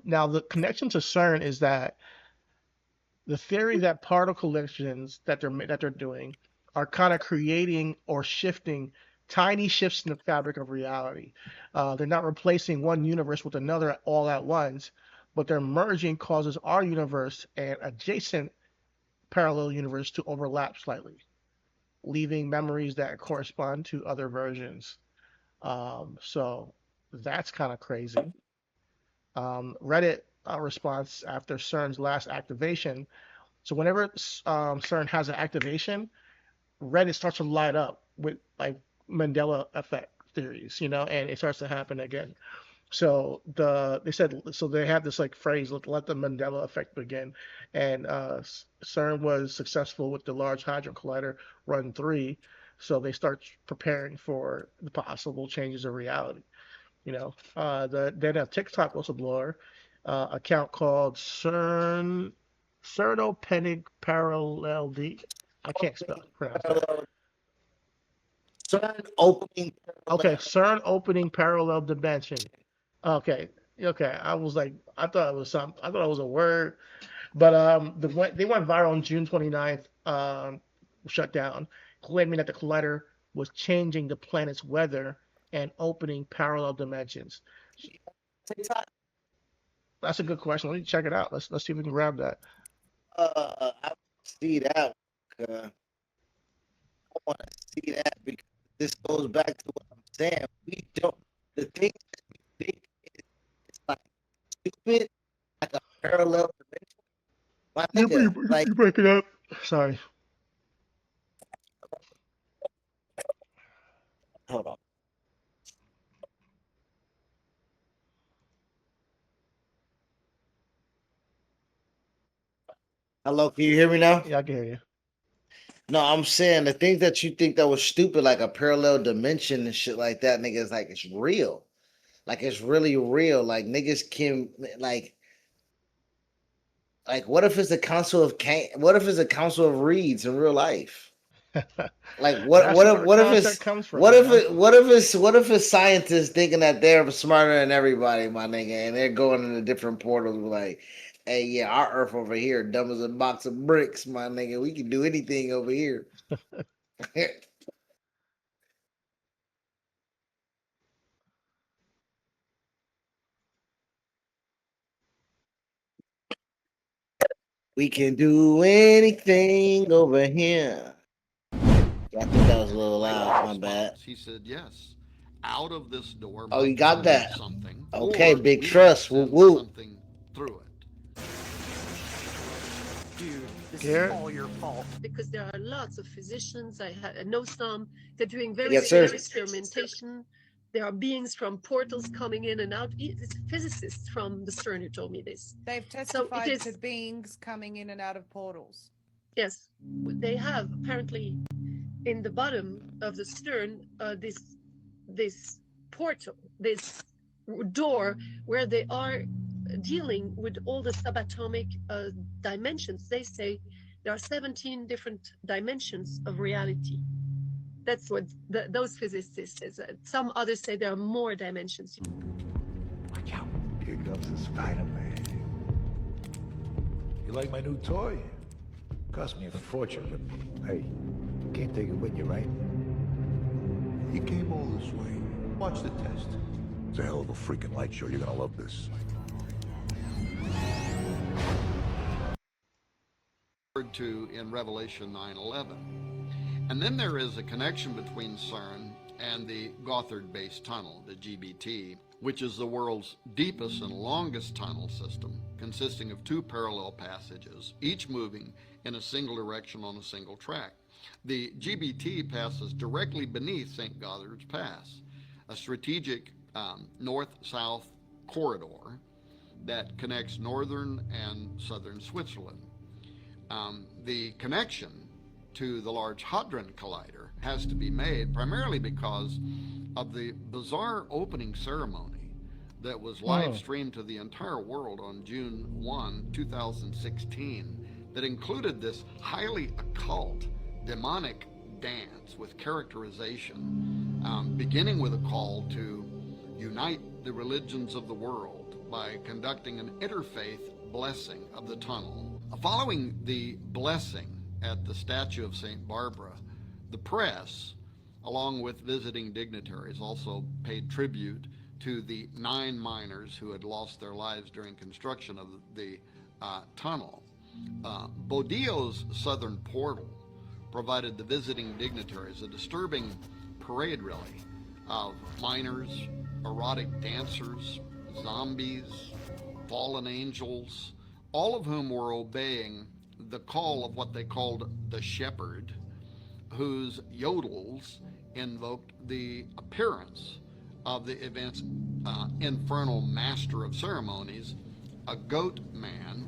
Speaker 1: now the connection to CERN is that the theory that particle collisions that they're doing are kind of creating or shifting tiny shifts in the fabric of reality. They're not replacing one universe with another all at once, but their merging causes our universe and adjacent parallel universe to overlap slightly, leaving memories that correspond to other versions. So that's kind of crazy. Reddit response after CERN's last activation. So whenever CERN has an activation, Reddit starts to light up with like Mandela effect theories, and it starts to happen again. So they said so they have this like phrase, let the Mandela effect begin, and CERN was successful with the Large Hadron Collider Run 3, so they start preparing for the possible changes of reality. Then a TikTok whistleblower account called Cernopenic Parallel D. I can't pronounce that.
Speaker 3: CERN opening
Speaker 1: Okay,
Speaker 3: parallel.
Speaker 1: CERN opening parallel dimension. Okay, okay. I was like, I thought it was something. I thought it was a word, but they went viral on June 29th. Shut down, claiming that the collider was changing the planet's weather and opening parallel dimensions.
Speaker 3: TikTok.
Speaker 1: That's a good question. Let me check it out. Let's see if we can grab that.
Speaker 3: I see that. I want to see that because this goes back to what I'm saying. We don't. The thing that we think is like stupid, like a parallel dimension. My nigga, like,
Speaker 1: You break it up. Sorry.
Speaker 3: hold on. Hello, can you hear me now?
Speaker 1: Yeah, I can hear you.
Speaker 3: No, I'm saying the things that you think that was stupid, like a parallel dimension and shit like that, nigga, is like it's real. Like it's really real. Like niggas can like what if it's a council of what if it's a council of reeds in real life? Like
Speaker 1: That's where the concept comes from, man.
Speaker 3: what if it's scientists thinking that they're smarter than everybody, my nigga, and they're going into different portals like, hey, yeah, our Earth over here, dumb as a box of bricks, my nigga. We can do anything over here. We can do anything over here. I think that was a little loud. My bad.
Speaker 2: He said, yes, out of this door
Speaker 3: Oh, you
Speaker 2: must
Speaker 3: got
Speaker 2: come
Speaker 3: that.
Speaker 2: something.
Speaker 3: Okay,
Speaker 2: or
Speaker 3: big
Speaker 2: we
Speaker 3: trust.
Speaker 2: must
Speaker 3: Woo
Speaker 2: send
Speaker 3: woo.
Speaker 2: something through it.
Speaker 7: Dude, this
Speaker 1: Garrett?
Speaker 7: is all your fault.
Speaker 8: Because there are lots of physicians. I know some. They're doing very
Speaker 3: Yes, sir.
Speaker 8: serious experimentation. There are beings from portals coming in and out. It's physicists from the CERN who told me this.
Speaker 9: They've
Speaker 8: So it
Speaker 9: testified
Speaker 8: is,
Speaker 9: to beings coming in and out of portals.
Speaker 8: yes, they have apparently in the bottom of the CERN this portal, this door where they are dealing with all the subatomic dimensions. They say there are 17 different dimensions of reality. That's what those physicists say. Some others say there are more dimensions.
Speaker 7: Watch out. Here comes the Spider-Man. You like my new toy? Cost me a fortune, but hey, you can't take it with you, right?
Speaker 10: He came all this way. Watch the test.
Speaker 7: It's a hell of a freaking light show. You're gonna love this.
Speaker 2: Referred to in Revelation 9:11. And then there is a connection between CERN and the Gothard Base Tunnel, the GBT, which is the world's deepest and longest tunnel system, consisting of two parallel passages, each moving in a single direction on a single track. The GBT passes directly beneath St. Gothard's Pass, a strategic north-south corridor that connects northern and southern Switzerland. The connection to the Large Hadron Collider has to be made primarily because of the bizarre opening ceremony that was live streamed to the entire world on June 1, 2016, that included this highly occult, demonic dance with characterization, beginning with a call to unite the religions of the world by conducting an interfaith blessing of the tunnel. Following the blessing at the statue of St. Barbara, the press, along with visiting dignitaries, also paid tribute to the 9 miners who had lost their lives during construction of the tunnel. Bodillo's southern portal provided the visiting dignitaries a disturbing parade, really, of miners, erotic dancers, zombies, fallen angels, all of whom were obeying the call of what they called the shepherd, whose yodels invoked the appearance of the event's infernal master of ceremonies, a goat man,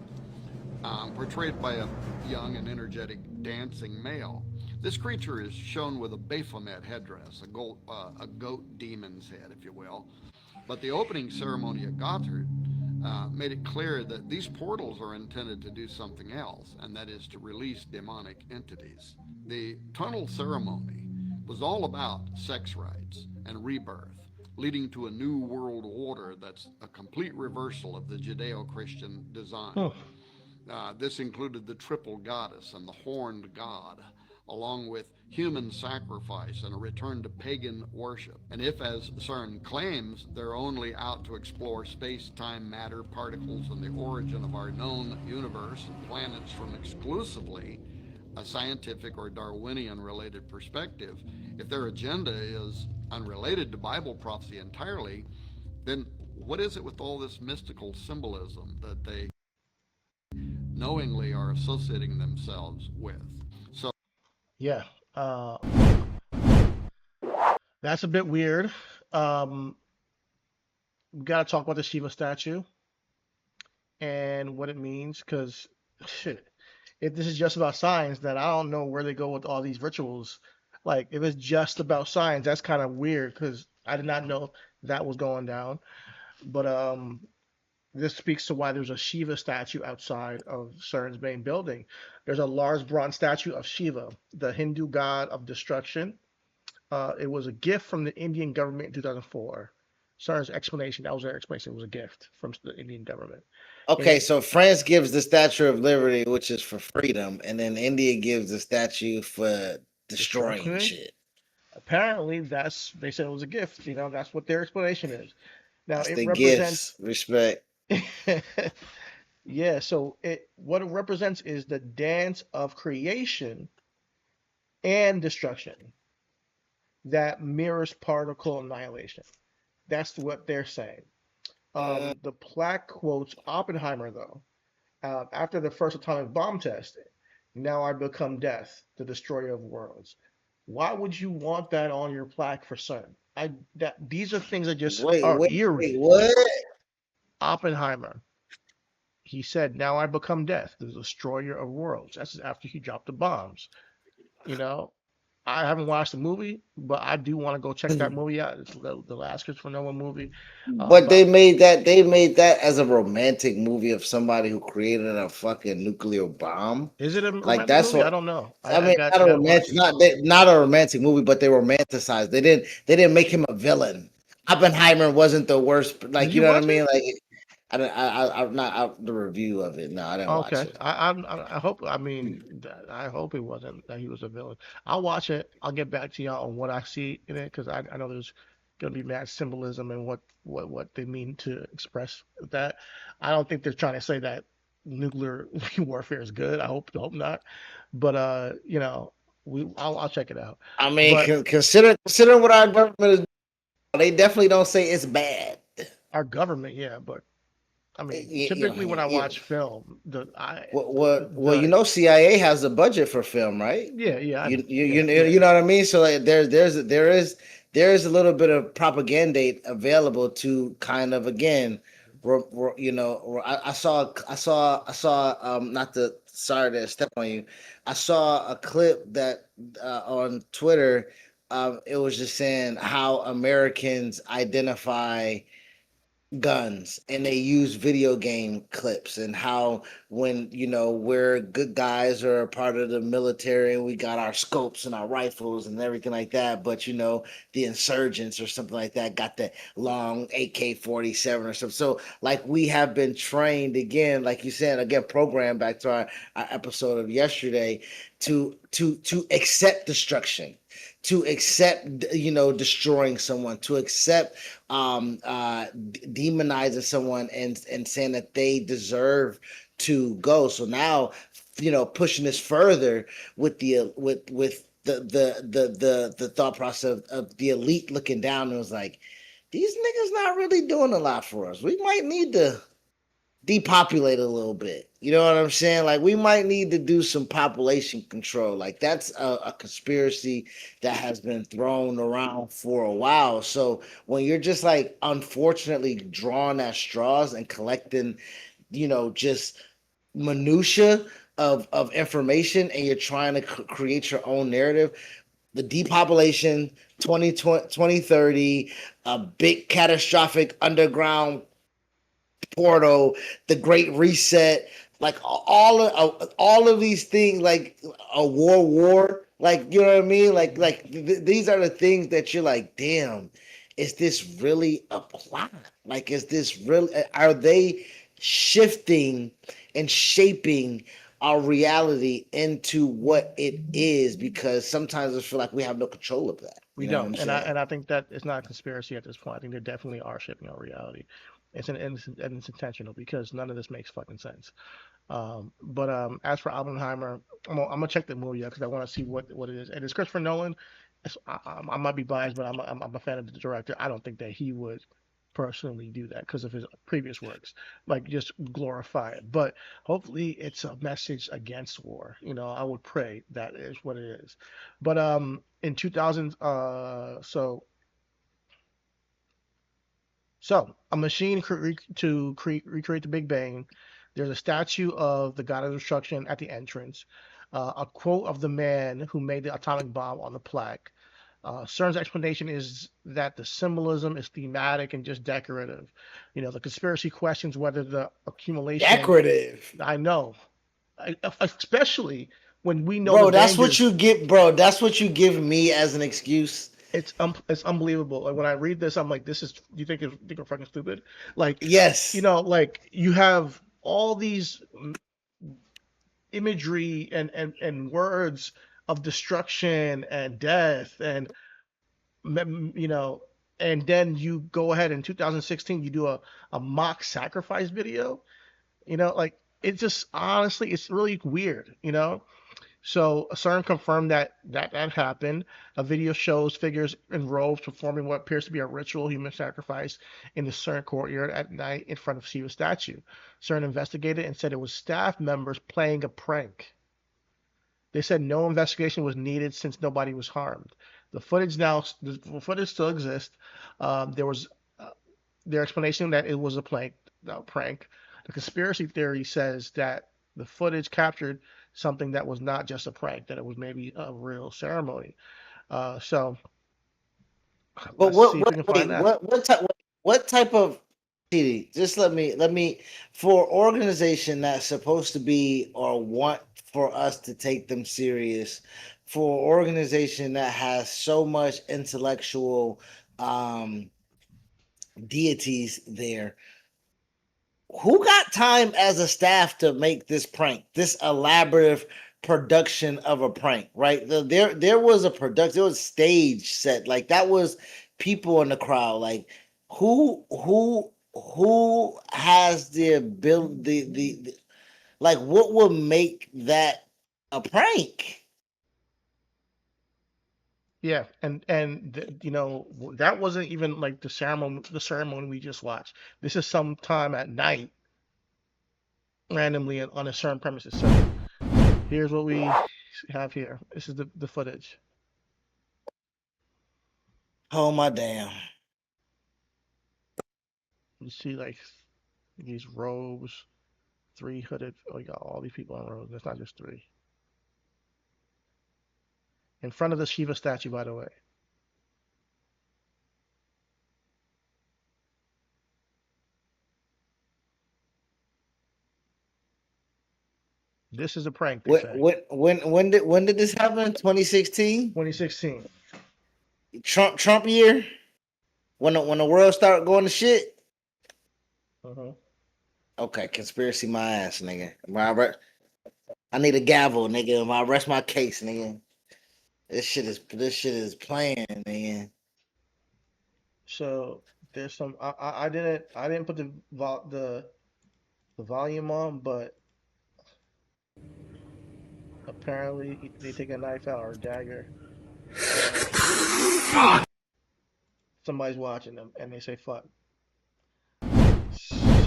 Speaker 2: portrayed by a young and energetic dancing male. This creature is shown with a Baphomet headdress, a goat demon's head, if you will. But the opening ceremony at Gotthard made it clear that these portals are intended to do something else, and that is to release demonic entities. The tunnel ceremony was all about sex rights and rebirth, leading to a new world order that's a complete reversal of the Judeo-Christian design. This included the triple goddess and the horned god, along with human sacrifice and a return to pagan worship. And if, as CERN claims, they're only out to explore space-time matter, particles, and the origin of our known universe and planets from exclusively a scientific or Darwinian-related perspective, if their agenda is unrelated to Bible prophecy entirely, then what is it with all this mystical symbolism that they knowingly are associating themselves with? So,
Speaker 1: Yeah, that's a bit weird. We got to talk about the Shiva statue and what it means, because shit, if this is just about science, then I don't know where they go with all these rituals. Like, if it's just about science, that's kind of weird, because I did not know that was going down. But this speaks to why there's a Shiva statue outside of CERN's main building. There's a large bronze statue of Shiva, the Hindu god of destruction. It was a gift from the Indian government in 2004. CERN's explanation, that was their explanation, it was a gift from the Indian government.
Speaker 3: Okay, so France gives the Statue of Liberty, which is for freedom, and then India gives the statue for destroying shit.
Speaker 1: Apparently, they said it was a gift. You know, that's what their explanation is. Now,
Speaker 3: That's
Speaker 1: it
Speaker 3: the
Speaker 1: represents
Speaker 3: gifts, respect.
Speaker 1: Yeah, so what it represents is the dance of creation and destruction that mirrors particle annihilation. That's what they're saying. The plaque quotes Oppenheimer, though. After the first atomic bomb test, now I become death, the destroyer of worlds. Why would you want that on your plaque for CERN? These are things that just are eerie.
Speaker 3: What?
Speaker 1: Oppenheimer. He said, now I become death, the destroyer of worlds. That's after he dropped the bombs. You know, I haven't watched the movie, but I do want to go check that movie out. It's the last Christopher Nolan movie.
Speaker 3: But they made that as a romantic movie of somebody who created a fucking nuclear bomb.
Speaker 1: Is it a
Speaker 3: like
Speaker 1: romantic
Speaker 3: that's
Speaker 1: movie?
Speaker 3: what
Speaker 1: I don't know.
Speaker 3: not a romantic movie, but they romanticized. They didn't make him a villain. Oppenheimer wasn't the worst. Like,
Speaker 1: Did
Speaker 3: you
Speaker 1: you
Speaker 3: know what I
Speaker 1: watch
Speaker 3: mean? Like, I'm not out the review of it. No, I didn't watch
Speaker 1: Okay.
Speaker 3: it.
Speaker 1: I hope. I mean, I hope it wasn't that he was a villain. I'll watch it. I'll get back to y'all on what I see in it, because I know there's gonna be mad symbolism and what they mean to express that. I don't think they're trying to say that nuclear warfare is good. I hope not. But you know, I'll check it out.
Speaker 3: I mean,
Speaker 1: But
Speaker 3: consider what our government is. They definitely don't say it's bad.
Speaker 1: our government, yeah. But I mean, typically when I watch film,
Speaker 3: you know, CIA has a budget for film, right?
Speaker 1: Yeah. I know.
Speaker 3: You know what I mean. So like, there is a little bit of propaganda available to kind of, again, you know. I saw not to sorry to step on you. I saw a clip that on Twitter. It was just saying how Americans identify guns, and they use video game clips, and how when we're good guys or a part of the military and we got our scopes and our rifles and everything like that, but the insurgents or something like that got the long AK-47 or something. So like we have been trained again, like you said, again programmed back to our episode of yesterday to accept destruction, to accept destroying someone, to accept demonizing someone and saying that they deserve to go. So now pushing this further with the thought process of the elite looking down, and was like, these niggas not really doing a lot for us. We might need to depopulate a little bit. You know what I'm saying? Like we might need to do some population control. Like that's a conspiracy that has been thrown around for a while. So when you're just like unfortunately drawing at straws and collecting, just minutia of information, and you're trying to create your own narrative, the depopulation 2030, a big catastrophic underground portal, the Great Reset, like all of these things, like a war, like you know what I mean, like these are the things that you're like, damn, is this really a plot? Like, is this really? Are they shifting and shaping our reality into what it is? Because sometimes I feel like we have no control of that.
Speaker 1: We
Speaker 3: You know what
Speaker 1: don't,
Speaker 3: I'm saying?
Speaker 1: and I think that it's not a conspiracy at this point. I think they definitely are shaping our reality. And it's intentional because none of this makes fucking sense. But as for Oppenheimer, I'm gonna check the movie out because I want to see what it is. And it's Christopher Nolan. I might be biased, but I'm a fan of the director. I don't think that he would personally do that because of his previous works, like just glorify it. But hopefully, it's a message against war. I would pray that is what it is. But in 2000, so a machine recreate the Big Bang. There's a statue of the God of Destruction at the entrance. A quote of the man who made the atomic bomb on the plaque. CERN's explanation is that the symbolism is thematic and just decorative. The conspiracy questions whether the accumulation.
Speaker 3: Decorative.
Speaker 1: I know, especially when we know
Speaker 3: Bro,
Speaker 1: the
Speaker 3: that's what
Speaker 1: dangers.
Speaker 3: you get, bro. That's what you give me as an excuse.
Speaker 1: It's unbelievable. Like when I read this, I'm like, this is. You think we're fucking stupid? Like,
Speaker 3: Yes.
Speaker 1: like you have all these imagery and words of destruction and death and you know, and then you go ahead in 2016, you do a mock sacrifice video. Like it just honestly, it's really weird. So CERN confirmed that happened. A video shows figures in robes performing what appears to be a ritual human sacrifice in the CERN courtyard at night in front of Shiva's statue. CERN investigated and said it was staff members playing a prank. They said no investigation was needed since nobody was harmed. The footage still exists. There was their explanation that it was a prank. The conspiracy theory says that the footage captured something that was not just a prank, that it was maybe a real ceremony. So
Speaker 3: But
Speaker 1: let's see if we can find
Speaker 3: wait,
Speaker 1: that.
Speaker 3: what type of TD? Just let me for organization that's supposed to be or want for us to take them serious, for organization that has so much intellectual um deities there. Who got time as a staff to make this prank, this elaborate production of a prank, right? There was a production, there was stage set, like that was people in the crowd, like who has the ability, like what would make that a prank?
Speaker 1: Yeah, and that wasn't even like the ceremony we just watched. This is sometime at night, randomly on a certain premises. So here's what we have here. This is the footage.
Speaker 3: Oh my damn.
Speaker 1: You see like these robes. Three hooded. Oh, you got all these people on road. That's not just three. In front of the Shiva statue, by the way. This is a prank, they say.
Speaker 3: When did this happen? 2016?
Speaker 1: 2016.
Speaker 3: Trump year? When the world started going to shit?
Speaker 1: Uh-huh.
Speaker 3: Okay, conspiracy my ass, nigga. I need a gavel, nigga. I rest my case, nigga. This shit is playing, nigga.
Speaker 1: So there's some. I didn't put the volume on, but apparently they take a knife out or a dagger, and somebody's watching them, and they say fuck.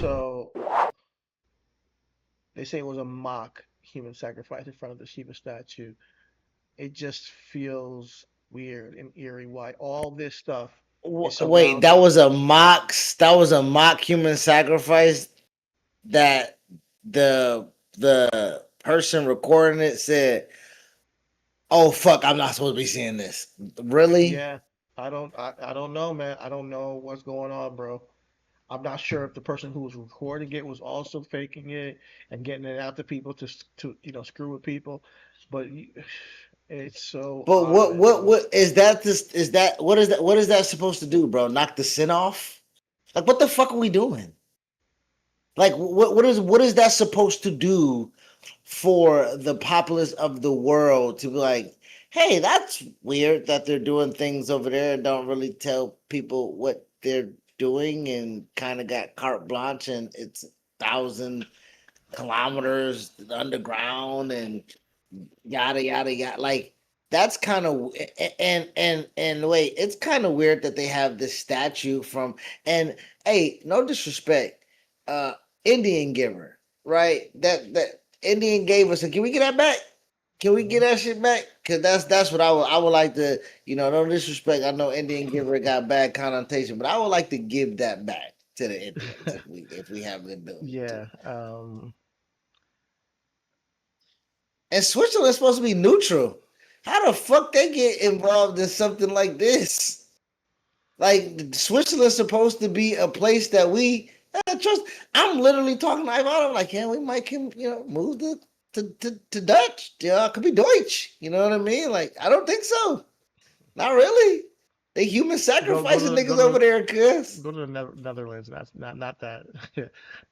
Speaker 1: So they say it was a mock human sacrifice in front of the Shiva statue. It just feels weird and eerie. Why all this stuff is
Speaker 3: Wait, that was a mock human sacrifice that the person recording it said, "Oh fuck, I'm not supposed to be seeing this." Really?
Speaker 1: Yeah, I don't know, man. I don't know what's going on, bro. I'm not sure if the person who was recording it was also faking it and getting it out to people to screw with people, but it's so
Speaker 3: But
Speaker 1: odd, man.
Speaker 3: what is that? What is that supposed to do, bro? Knock the sin off? Like what the fuck are we doing? Like what is that supposed to do for the populace of the world to be like, hey, that's weird that they're doing things over there and don't really tell people what they're doing and kind of got carte blanche and it's 1,000 kilometers underground and yada yada yada. Like that's kind of and wait, it's kind of weird that they have this statue from and hey, no disrespect, uh, Indian giver, right? That Indian gave us. Can we get that back? Can we get that shit back? Cause that's what I would like to. No disrespect. I know Indian giver got bad connotation, but I would like to give that back to the Indians if we have the ability
Speaker 1: Yeah,
Speaker 3: to. And Switzerland's supposed to be neutral. How the fuck they get involved in something like this? Like Switzerland's supposed to be a place that we trust. I'm literally talking to Ivan. I'm like, yeah, we might can move to Dutch. Yeah, it could be Deutsch. You know what I mean? Like, I don't think so. Not really. They human sacrificing niggas over there, cuz.
Speaker 1: Go to the Netherlands. That's not that.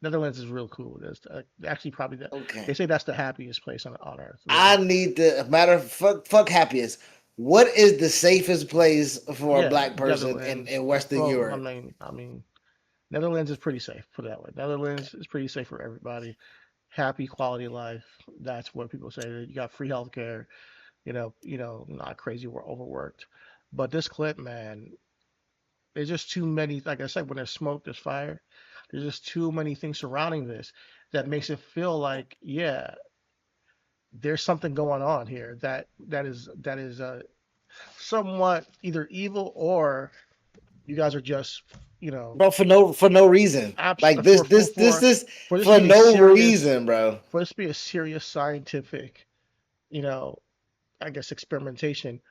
Speaker 1: Netherlands is real cool. There's actually probably
Speaker 3: Okay.
Speaker 1: They say that's the happiest place on earth. Really.
Speaker 3: I need the fuck happiest. What is the safest place for a black person in Western Europe?
Speaker 1: I mean, Netherlands is pretty safe. Put it that way. Netherlands is pretty safe for everybody. Happy quality of life. That's what people say. You got free healthcare. Not crazy or overworked. But this clip, man, there's just too many. Like I said, when there's smoke, there's fire. There's just too many things surrounding this that makes it feel like, yeah, there's something going on here that is somewhat either evil or you guys are just
Speaker 3: bro, for no reason. Like this for no reason, bro.
Speaker 1: For this to be a serious scientific, I guess experimentation.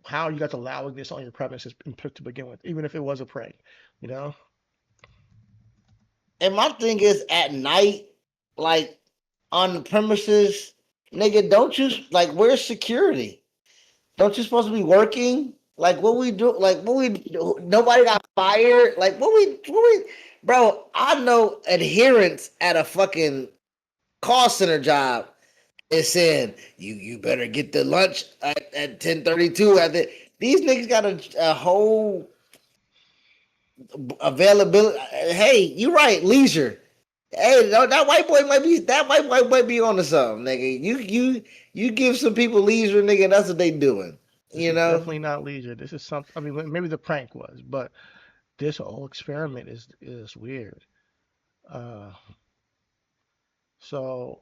Speaker 1: How are you guys allowing this on your premises to begin with, even if it was a prank,
Speaker 3: And my thing is, at night, like on the premises, nigga, don't you like where's security? Don't you supposed to be working? Like what we do? Like what we do? Nobody got fired. Like what we? Bro, I know adherents at a fucking call center job is saying you better get the lunch at 10:32. These niggas got a whole availability. Hey, you right, leisure. Hey, that white boy might be on to something, nigga. You give some people leisure, nigga, and that's what they doing.
Speaker 1: Definitely not leisure. This is something. I mean, maybe the prank was, but this whole experiment is weird. So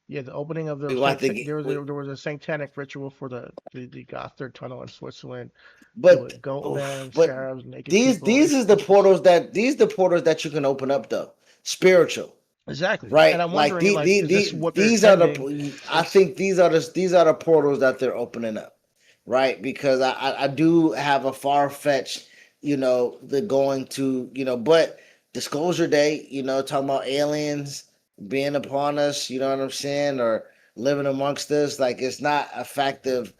Speaker 1: Yeah, the opening of the
Speaker 3: We want to get,
Speaker 1: there was a satanic ritual for the Gotthard tunnel in Switzerland. There were
Speaker 3: but
Speaker 1: goat men,
Speaker 3: but
Speaker 1: scarabs, naked
Speaker 3: these
Speaker 1: people.
Speaker 3: these is the portals that you can open up though. Spiritual.
Speaker 1: Exactly. And
Speaker 3: Right,
Speaker 1: I'm
Speaker 3: like
Speaker 1: wondering, like, is this what they're
Speaker 3: these are
Speaker 1: intending?
Speaker 3: the. I think these are the portals that they're opening up, right? Because I do have a far fetched, the going to, but Disclosure Day, talking about aliens being upon us, you know what I'm saying, or living amongst us. Like it's not a fact of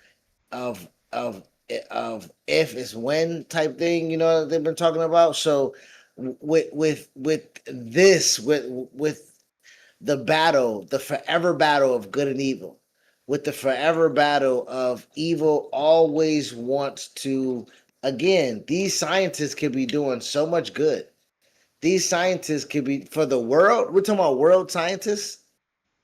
Speaker 3: of if it's when type thing, that they've been talking about. So with this with the battle, the forever battle of good and evil, with the forever battle of evil always wants to, again, these scientists could be doing so much good. These scientists could be for the world. We're talking about world scientists.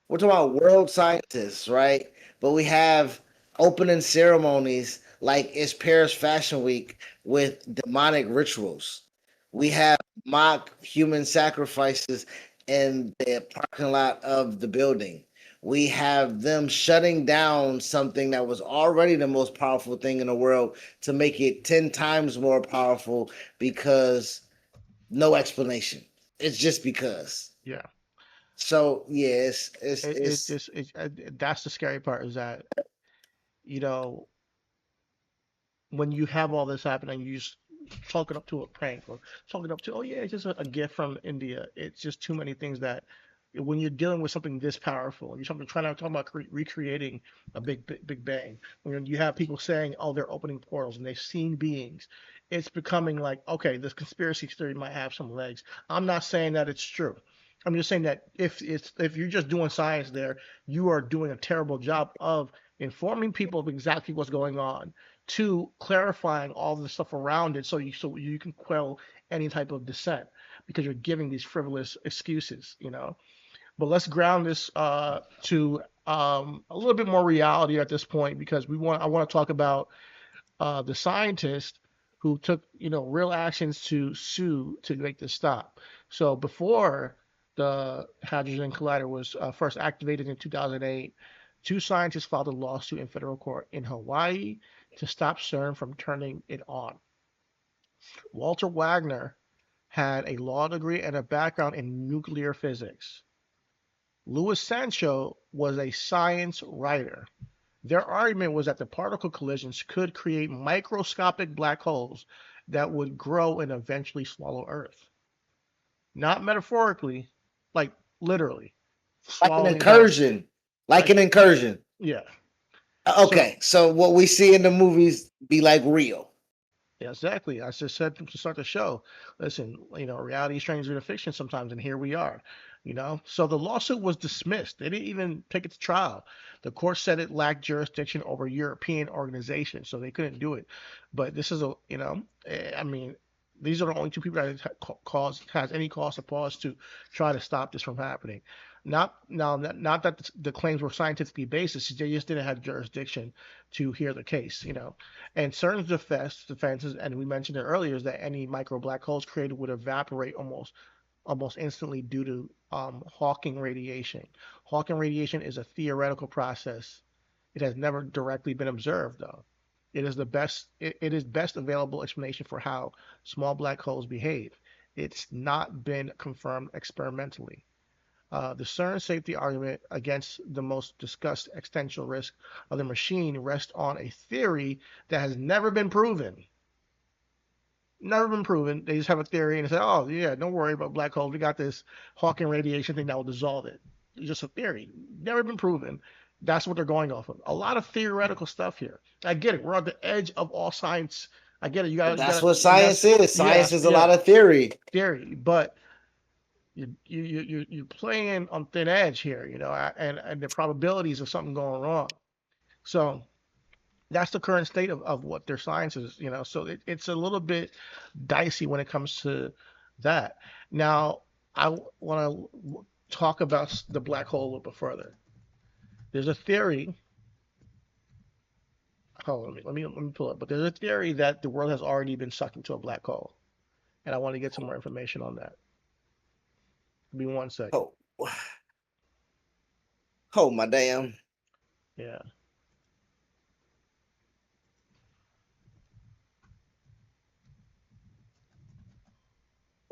Speaker 3: We're talking about world scientists, right? But we have opening ceremonies like it's Paris Fashion Week with demonic rituals. We have mock human sacrifices in the parking lot of the building. We have them shutting down something that was already the most powerful thing in the world to make it 10 times more powerful because no explanation. It's just because.
Speaker 1: Yeah.
Speaker 3: So yes,
Speaker 1: That's the scary part is that, you know, when you have all this happening, you just chalk it up to a prank or chalk it up to, oh yeah, it's just a gift from India. It's just too many things that when you're dealing with something this powerful, you're trying to talk about recreating a big bang. When you have people saying, oh, they're opening portals and they've seen beings, it's becoming like, okay, this conspiracy theory might have some legs. I'm not saying that it's true. I'm just saying that if you're just doing science there, you are doing a terrible job of informing people of exactly what's going on, to clarifying all the stuff around it so you can quell any type of dissent because you're giving these frivolous excuses, you know. But let's ground this to a little bit more reality at this point because I want to talk about the scientist who took real actions to sue to make this stop. So before the Hadron Collider was first activated in 2008, two scientists filed a lawsuit in federal court in Hawaii to stop CERN from turning it on. Walter Wagner had a law degree and a background in nuclear physics. Louis Sancho was a science writer. Their argument was that the particle collisions could create microscopic black holes that would grow and eventually swallow Earth. Not metaphorically, like literally.
Speaker 3: like an
Speaker 1: Swallowing it down.
Speaker 3: incursion. Like an incursion.
Speaker 1: Yeah.
Speaker 3: Okay, so what we see in the movies be like real.
Speaker 1: Yeah, exactly. I just said to start the show. Listen, reality is stranger than fiction sometimes, and here we are. So the lawsuit was dismissed. They didn't even take it to trial. The court said it lacked jurisdiction over European organizations, so they couldn't do it. But this is I mean, these are the only two people that has any cause or pause to try to stop this from happening. Not that the claims were scientifically based. They just didn't have jurisdiction to hear the case. And CERN's defenses, and we mentioned it earlier, is that any micro black holes created would evaporate almost instantly due to Hawking radiation. Hawking radiation is a theoretical process. It has never directly been observed, though. It is best available explanation for how small black holes behave. It's not been confirmed experimentally. The CERN safety argument against the most discussed existential risk of the machine rests on a theory that has never been proven. Never been proven. They just have a theory and they say, oh, yeah, don't worry about black holes. We got this Hawking radiation thing that will dissolve it. It's just a theory. Never been proven. That's what they're going off of. A lot of theoretical stuff here. I get it. We're on the edge of all science. I get it.
Speaker 3: That's what science is. Science is a lot of theory.
Speaker 1: But you're playing on thin edge here, and the probabilities of something going wrong. So that's the current state of what their science is, So it's a little bit dicey when it comes to that. Now, I want to talk about the black hole a little bit further. There's a theory. Hold on, let me pull it. But there's a theory that the world has already been sucked into a black hole, and I want to get some more information on that. Give me 1 second.
Speaker 3: Oh. Hold my damn.
Speaker 1: Yeah.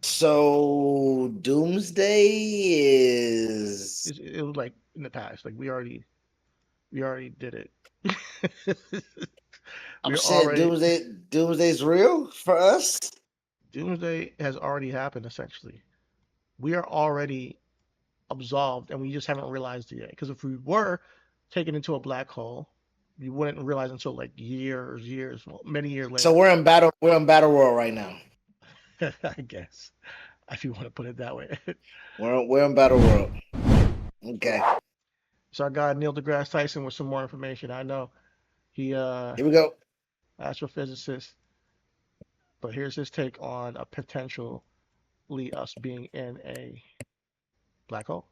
Speaker 3: So doomsday is
Speaker 1: It was like in the past. Like we already did it.
Speaker 3: I'm
Speaker 1: We're
Speaker 3: saying
Speaker 1: already
Speaker 3: doomsday's real for us.
Speaker 1: doomsday has already happened essentially. We are already absolved and we just haven't realized it yet. Because if we were taken into a black hole, you wouldn't realize until like years, well, many years
Speaker 3: So
Speaker 1: later.
Speaker 3: we're in battle world right now.
Speaker 1: I guess, if you want to put it that way.
Speaker 3: We're in battle world. Okay.
Speaker 1: So our guy Neil deGrasse Tyson with some more information. I know he
Speaker 3: Here we go.
Speaker 1: astrophysicist, but here's his take on a potentially us being in a black hole.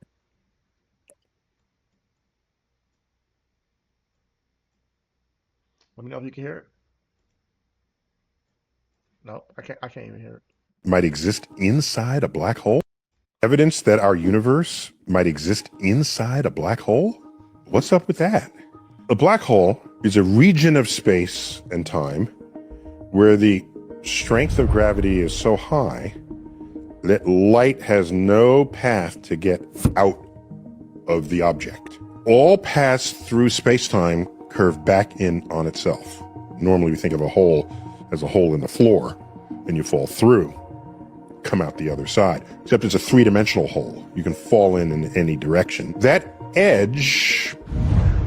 Speaker 1: Let me know if you can hear it. No, I can't even hear it.
Speaker 4: Might exist inside a black hole? Evidence that our universe might exist inside a black hole? What's up with that? A black hole is a region of space and time where the strength of gravity is so high that light has no path to get out of the object. All paths through space-time curve back in on itself. Normally we think of a hole as a hole in the floor, and you fall through, come out the other side. Except it's a three-dimensional hole. You can fall in any direction. That edge,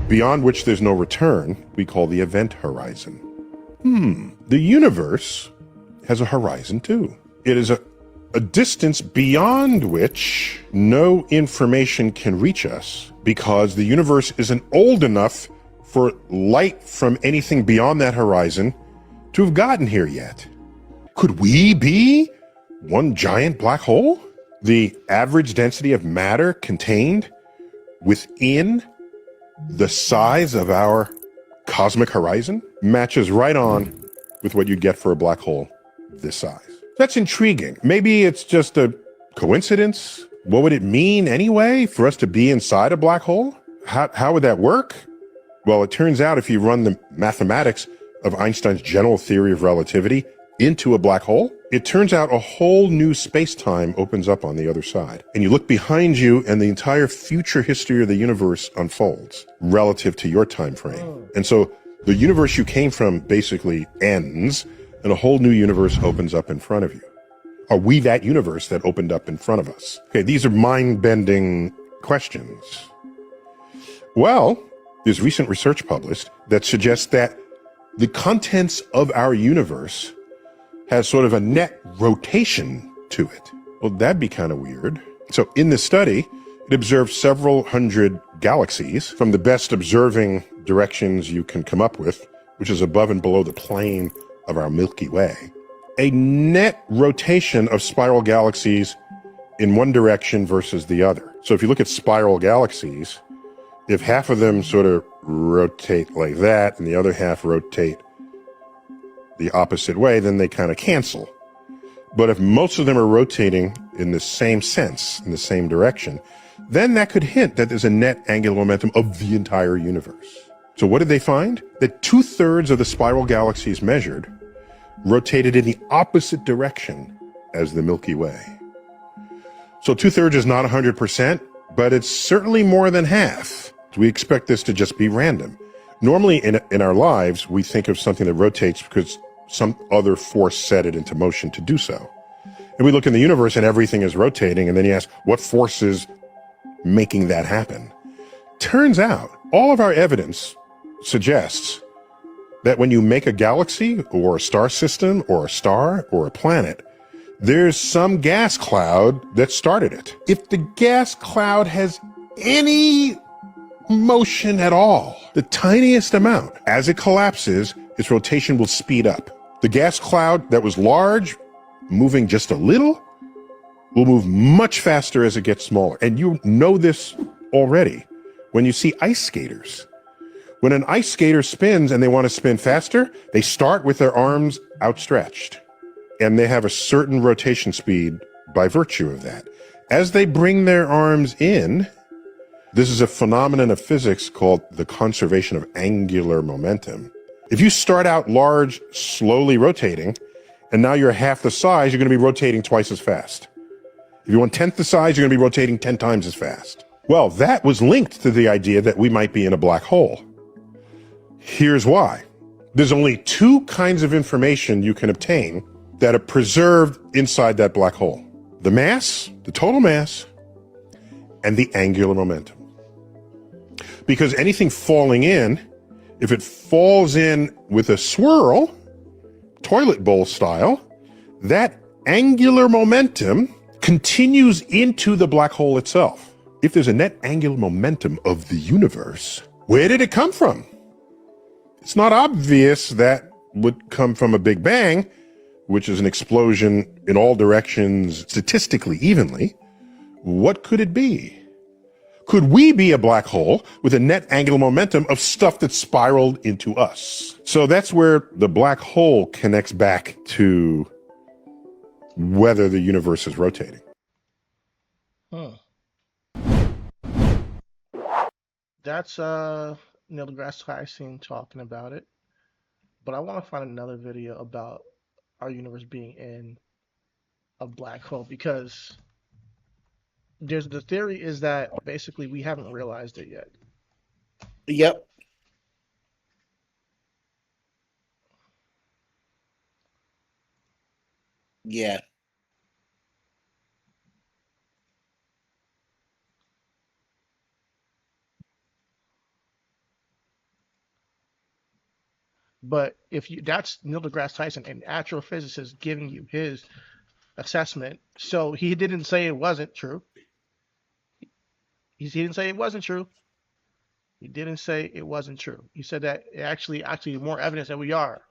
Speaker 4: beyond which there's no return, we call the event horizon. The universe has a horizon too. It is a distance beyond which no information can reach us because the universe isn't old enough for light from anything beyond that horizon to have gotten here yet. Could we be one giant black hole? The average density of matter contained within the size of our cosmic horizon matches right on with what you'd get for a black hole this size. That's intriguing. Maybe it's just a coincidence. What would it mean anyway for us to be inside a black hole? How would that work? Well, it turns out if you run the mathematics of Einstein's general theory of relativity into a black hole, it turns out a whole new space-time opens up on the other side. And you look behind you and the entire future history of the universe unfolds relative to your time frame. And so the universe you came from basically ends and a whole new universe opens up in front of you. Are we that universe that opened up in front of us? Okay, these are mind-bending questions. Well, there's recent research published that suggests that the contents of our universe has sort of a net rotation to it. Well, that'd be kind of weird. So in this study, it observed several hundred galaxies from the best observing directions you can come up with, which is above and below the plane of our Milky Way. A net rotation of spiral galaxies in one direction versus the other. So if you look at spiral galaxies, if half of them sort of rotate like that and the other half rotate the opposite way, then they kind of cancel. But if most of them are rotating in the same sense, in the same direction, then that could hint that there's a net angular momentum of the entire universe. So what did they find? That 2/3 of the spiral galaxies measured rotated in the opposite direction as the Milky Way. So 2/3 is not 100%, but it's certainly more than half. We expect this to just be random. Normally in our lives, we think of something that rotates because some other force set it into motion to do so. And we look in the universe and everything is rotating, and then you ask, what force is making that happen? Turns out, all of our evidence suggests that when you make a galaxy or a star system or a star or a planet, there's some gas cloud that started it. If the gas cloud has any motion at all, the tiniest amount, as it collapses, its rotation will speed up. The gas cloud that was large, moving just a little, will move much faster as it gets smaller. And you know this already when you see ice skaters. When an ice skater spins and they want to spin faster, they start with their arms outstretched. And they have a certain rotation speed by virtue of that. As they bring their arms in, This is a phenomenon of physics called the conservation of angular momentum. If you start out large, slowly rotating, and now you're half the size, you're going to be rotating twice as fast. If you want 10th the size, you're going to be rotating 10 times as fast. Well, that was linked to the idea that we might be in a black hole. Here's why. There's only two kinds of information you can obtain that are preserved inside that black hole. The mass, the total mass, and the angular momentum. Because anything falling in, if it falls in with a swirl, toilet bowl style, that angular momentum continues into the black hole itself. If there's a net angular momentum of the universe, where did it come from? It's not obvious that would come from a Big Bang, which is an explosion in all directions statistically evenly. What could it be? Could we be a black hole with a net angular momentum of stuff that spiraled into us? So that's where the black hole connects back to whether the universe is rotating.
Speaker 1: That's Neil deGrasse Tyson talking about it. But I want to find another video about our universe being in a black hole, because the theory is that basically we haven't realized it yet.
Speaker 3: Yep. Yeah.
Speaker 1: But if you, that's Neil deGrasse Tyson, an actual physicist, giving you his assessment. So he didn't say it wasn't true. He didn't say it wasn't true. He didn't say it wasn't true. He said that actually more evidence that we are.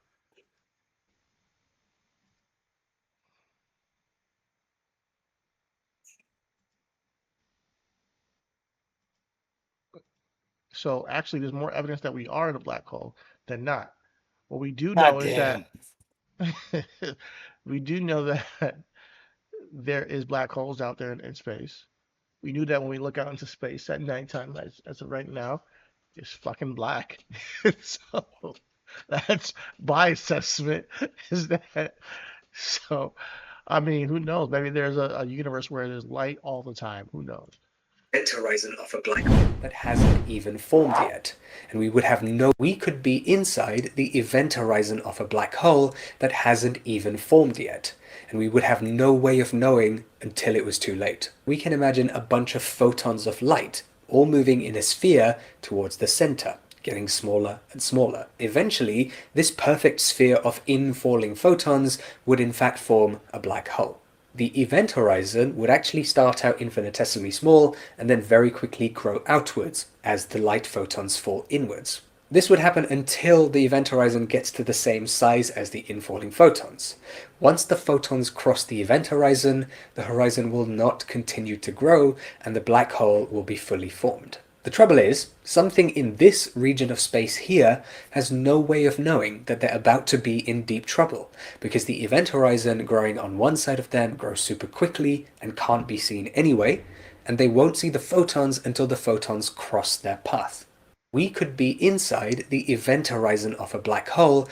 Speaker 1: So actually, there's more evidence that we are in a black hole than not. What we do know is that we do know that there is black holes out there in space. We knew that when we look out into space at nighttime, as of right now, it's fucking black. So that's my assessment. Is that so? I mean, who knows? Maybe there's a universe where there's light all the time. Who knows?
Speaker 11: Event horizon of a black hole that hasn't even formed yet, and we could be inside the event horizon of a black hole that hasn't even formed yet, and we would have no way of knowing until it was too late. We can imagine a bunch of photons of light all moving in a sphere towards the center, getting smaller and smaller. Eventually, this perfect sphere of infalling photons would in fact form a black hole. The event horizon would actually start out infinitesimally small and then very quickly grow outwards as the light photons fall inwards. This would happen until the event horizon gets to the same size as the infalling photons. Once the photons cross the event horizon, the horizon will not continue to grow and the black hole will be fully formed. The trouble is, something in this region of space here has no way of knowing that they're about to be in deep trouble, because the event horizon growing on one side of them grows super quickly and can't be seen anyway, and they won't see the photons until the photons cross their path. We could be inside the event horizon of a black hole.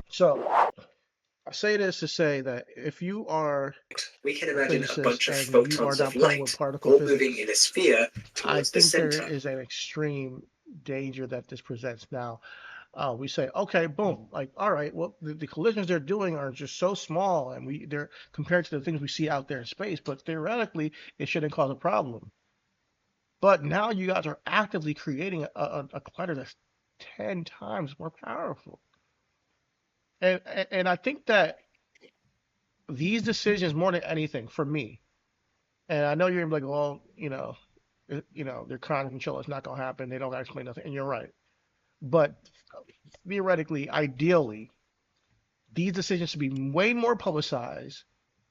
Speaker 1: So, I say this to say that if you are
Speaker 11: we can imagine a bunch of
Speaker 1: and
Speaker 11: photons of light all moving in a sphere towards the center.
Speaker 1: I think there is an extreme danger that this presents. Now, we say, okay, boom, like, all right, well, the collisions they're doing are just so small, and they're compared to the things we see out there in space, but theoretically, it shouldn't cause a problem. But now you guys are actively creating a collider that's 10 times more powerful. And I think that these decisions, more than anything, for me, and I know you're gonna be like, well, they're trying to control. It's not gonna happen. They don't gotta explain nothing, and you're right. But theoretically, ideally, these decisions should be way more publicized,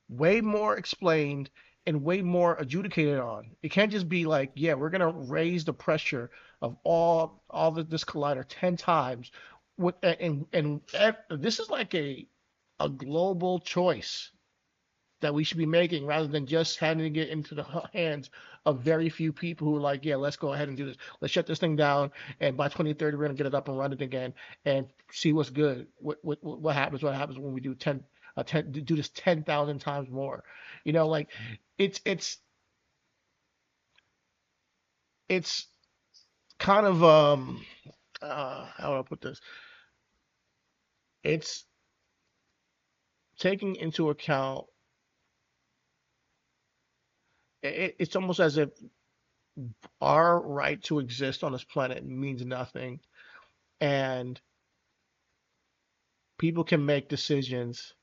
Speaker 1: way more explained, and way more adjudicated on. It can't just be like, yeah, we're gonna raise the pressure of all this collider 10 times. And this is like a global choice that we should be making rather than just handing it into the hands of very few people who are like, yeah, let's go ahead and do this. Let's shut this thing down, and by 2030 we're gonna get it up and running again and see what's good. What happens? What happens when we do 10 do this 10,000 times more? You know, like it's it's it's kind of how do I put this? It's taking into account. It's almost as if our right to exist on this planet means nothing, and people can make decisions.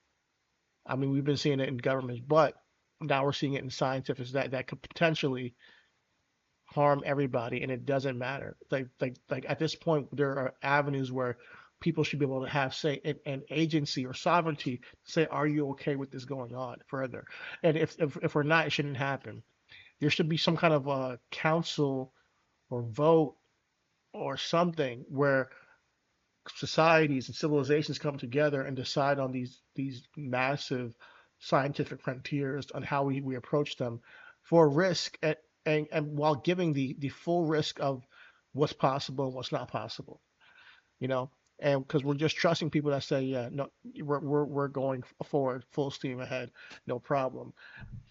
Speaker 1: I mean, we've been seeing it in governments, but now we're seeing it in scientific that could potentially harm everybody, and it doesn't matter. Like at this point, there are avenues where people should be able to have say an agency or sovereignty to say, are you okay with this going on further? And if we're not, it shouldn't happen. There should be some kind of a council or vote or something where societies and civilizations come together and decide on these massive scientific frontiers on how we approach them for risk and while giving the full risk of what's possible and what's not possible, you know, and because we're just trusting people that say, yeah, no, we're going forward full steam ahead, no problem.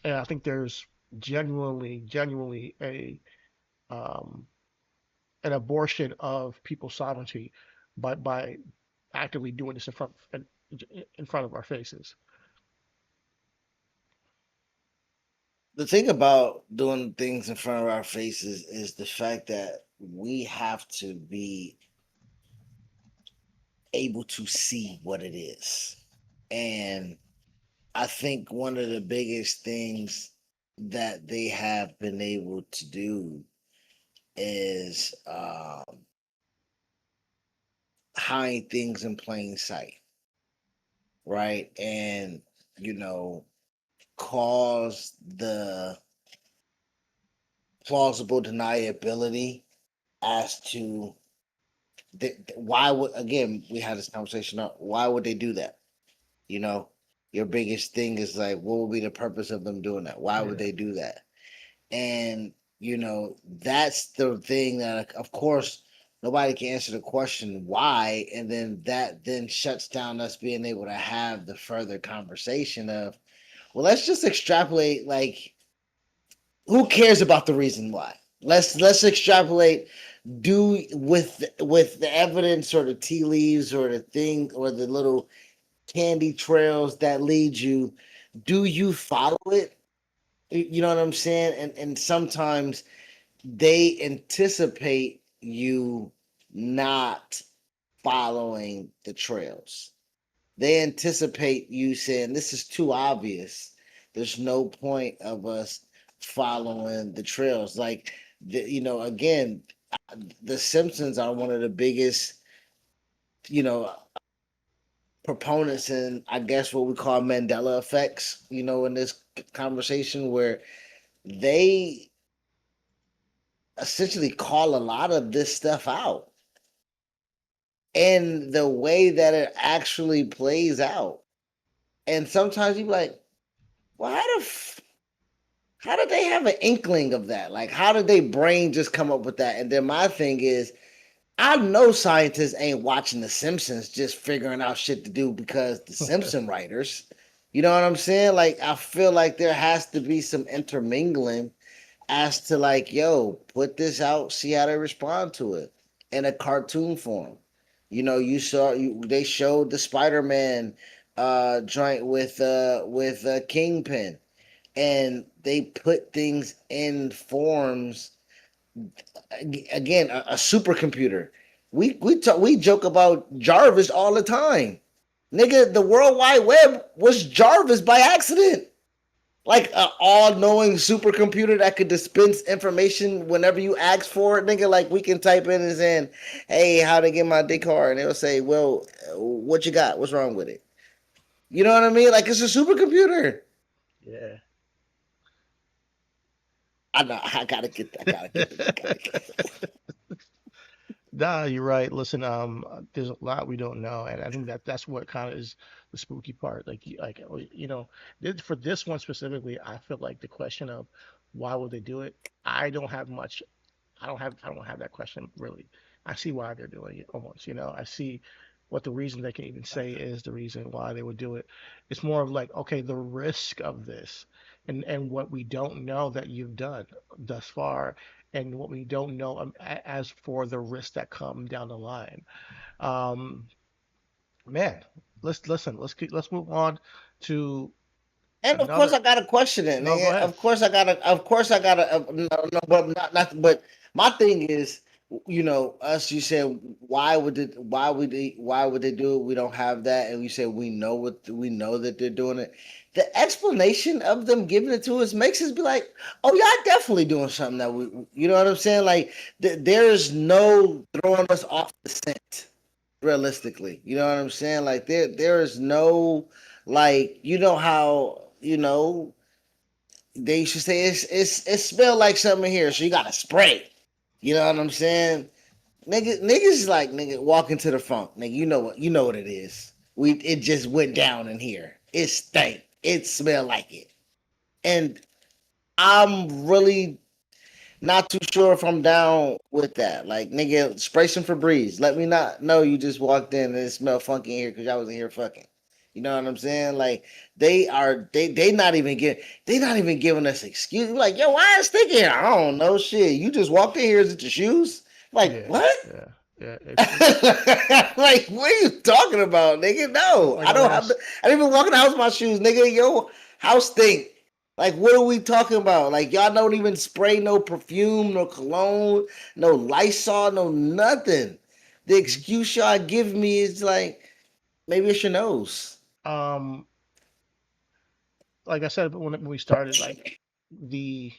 Speaker 1: And I think there's genuinely um, an abortion of people's sovereignty by actively doing this in front of our faces.
Speaker 3: The thing about doing things in front of our faces is the fact that we have to be able to see what it is. And I think one of the biggest things that they have been able to do is hide things in plain sight, right? And, you know, cause the plausible deniability as to why would, again, we had this conversation up, why would they do that? You know, your biggest thing is like, what would be the purpose of them doing that? Why would they do that? And, you know, that's the thing that, of course, nobody can answer the question why. And then that then shuts down us being able to have the further conversation of, well, let's just extrapolate, like, who cares about the reason why? Let's extrapolate. Do with the evidence or the tea leaves or the thing or the little candy trails that lead you, do you follow it? You know what I'm saying? And sometimes they anticipate you not following the trails. They anticipate you saying, this is too obvious. There's no point of us following the trails. Like, you know, again, the Simpsons are one of the biggest, you know, proponents in, I guess, what we call Mandela effects, you know, in this conversation where they essentially call a lot of this stuff out and the way that it actually plays out. And sometimes you're like, well, how did they have an inkling of that? Like, how did their brain just come up with that? And then my thing is, I know scientists ain't watching The Simpsons just figuring out shit to do because the Simpson writers, you know what I'm saying? Like, I feel like there has to be some intermingling as to like, yo, put this out, see how they respond to it in a cartoon form. You know, they showed the Spider-Man joint with Kingpin, and they put things in forms. Again, a supercomputer. We joke about Jarvis all the time. Nigga, the World Wide Web was Jarvis by accident. Like an all-knowing supercomputer that could dispense information whenever you ask for it, nigga. Like, we can type in and saying, hey, how to get my dick hard? And it'll say, well, what you got? What's wrong with it? You know what I mean? Like, it's a supercomputer.
Speaker 1: Yeah.
Speaker 3: I know. I gotta get that.
Speaker 1: Nah, you're right. Listen, there's a lot we don't know, and I think that's what kind of is the spooky part. Like, for this one specifically, I feel like the question of why would they do it? I don't have much. I don't have that question really. I see why they're doing it almost. I see what the reason they can even say is the reason why they would do it. It's more of like, okay, the risk of this, and what we don't know that you've done thus far, and what we don't know as for the risks that come down the line. Um, Man, let's listen. Let's move on to
Speaker 3: And of course,
Speaker 1: another.
Speaker 3: I got to question it,
Speaker 1: No, go
Speaker 3: nigga.
Speaker 1: ahead.
Speaker 3: Of course, I gotta. Of course, I gotta. No, no, but not. But my thing is, us. You said why would it? Why would they? Why would they do it? We don't have that, and we said we know that they're doing it. The explanation of them giving it to us makes us be like, oh, y'all definitely doing something that we. You know what I'm saying? Like there is no throwing us off the scent. Realistically, you know what I'm saying? Like there is no like how they used to say it smell like something here, so you gotta spray. You know what I'm saying? Niggas like walk into the funk. Nigga, you know what it is. It just went down in here. It stank. It smelled like it. And I'm really not too sure if I'm down with that. Like, nigga, spray some Febreze. Let me not know you just walked in and it smelled funky in here because y'all was in here fucking. You know what I'm saying? Like they not even giving us excuse. Like, yo, why is stinking here? I don't know shit. You just walked in here, is it your shoes? Like,
Speaker 1: Yeah,
Speaker 3: what?
Speaker 1: yeah, yeah. It's
Speaker 3: Like, what are you talking about, nigga? No,
Speaker 1: like
Speaker 3: I
Speaker 1: a
Speaker 3: don't have
Speaker 1: loss.
Speaker 3: the, I didn't even walk in the house with my shoes, nigga. Yo, house stink. Like, what are we talking about? Like, y'all don't even spray no perfume, no cologne, no Lysol, no nothing. The
Speaker 1: Mhm.
Speaker 3: excuse y'all give me is like, maybe it's your nose.
Speaker 1: Um, like I said when we started, like the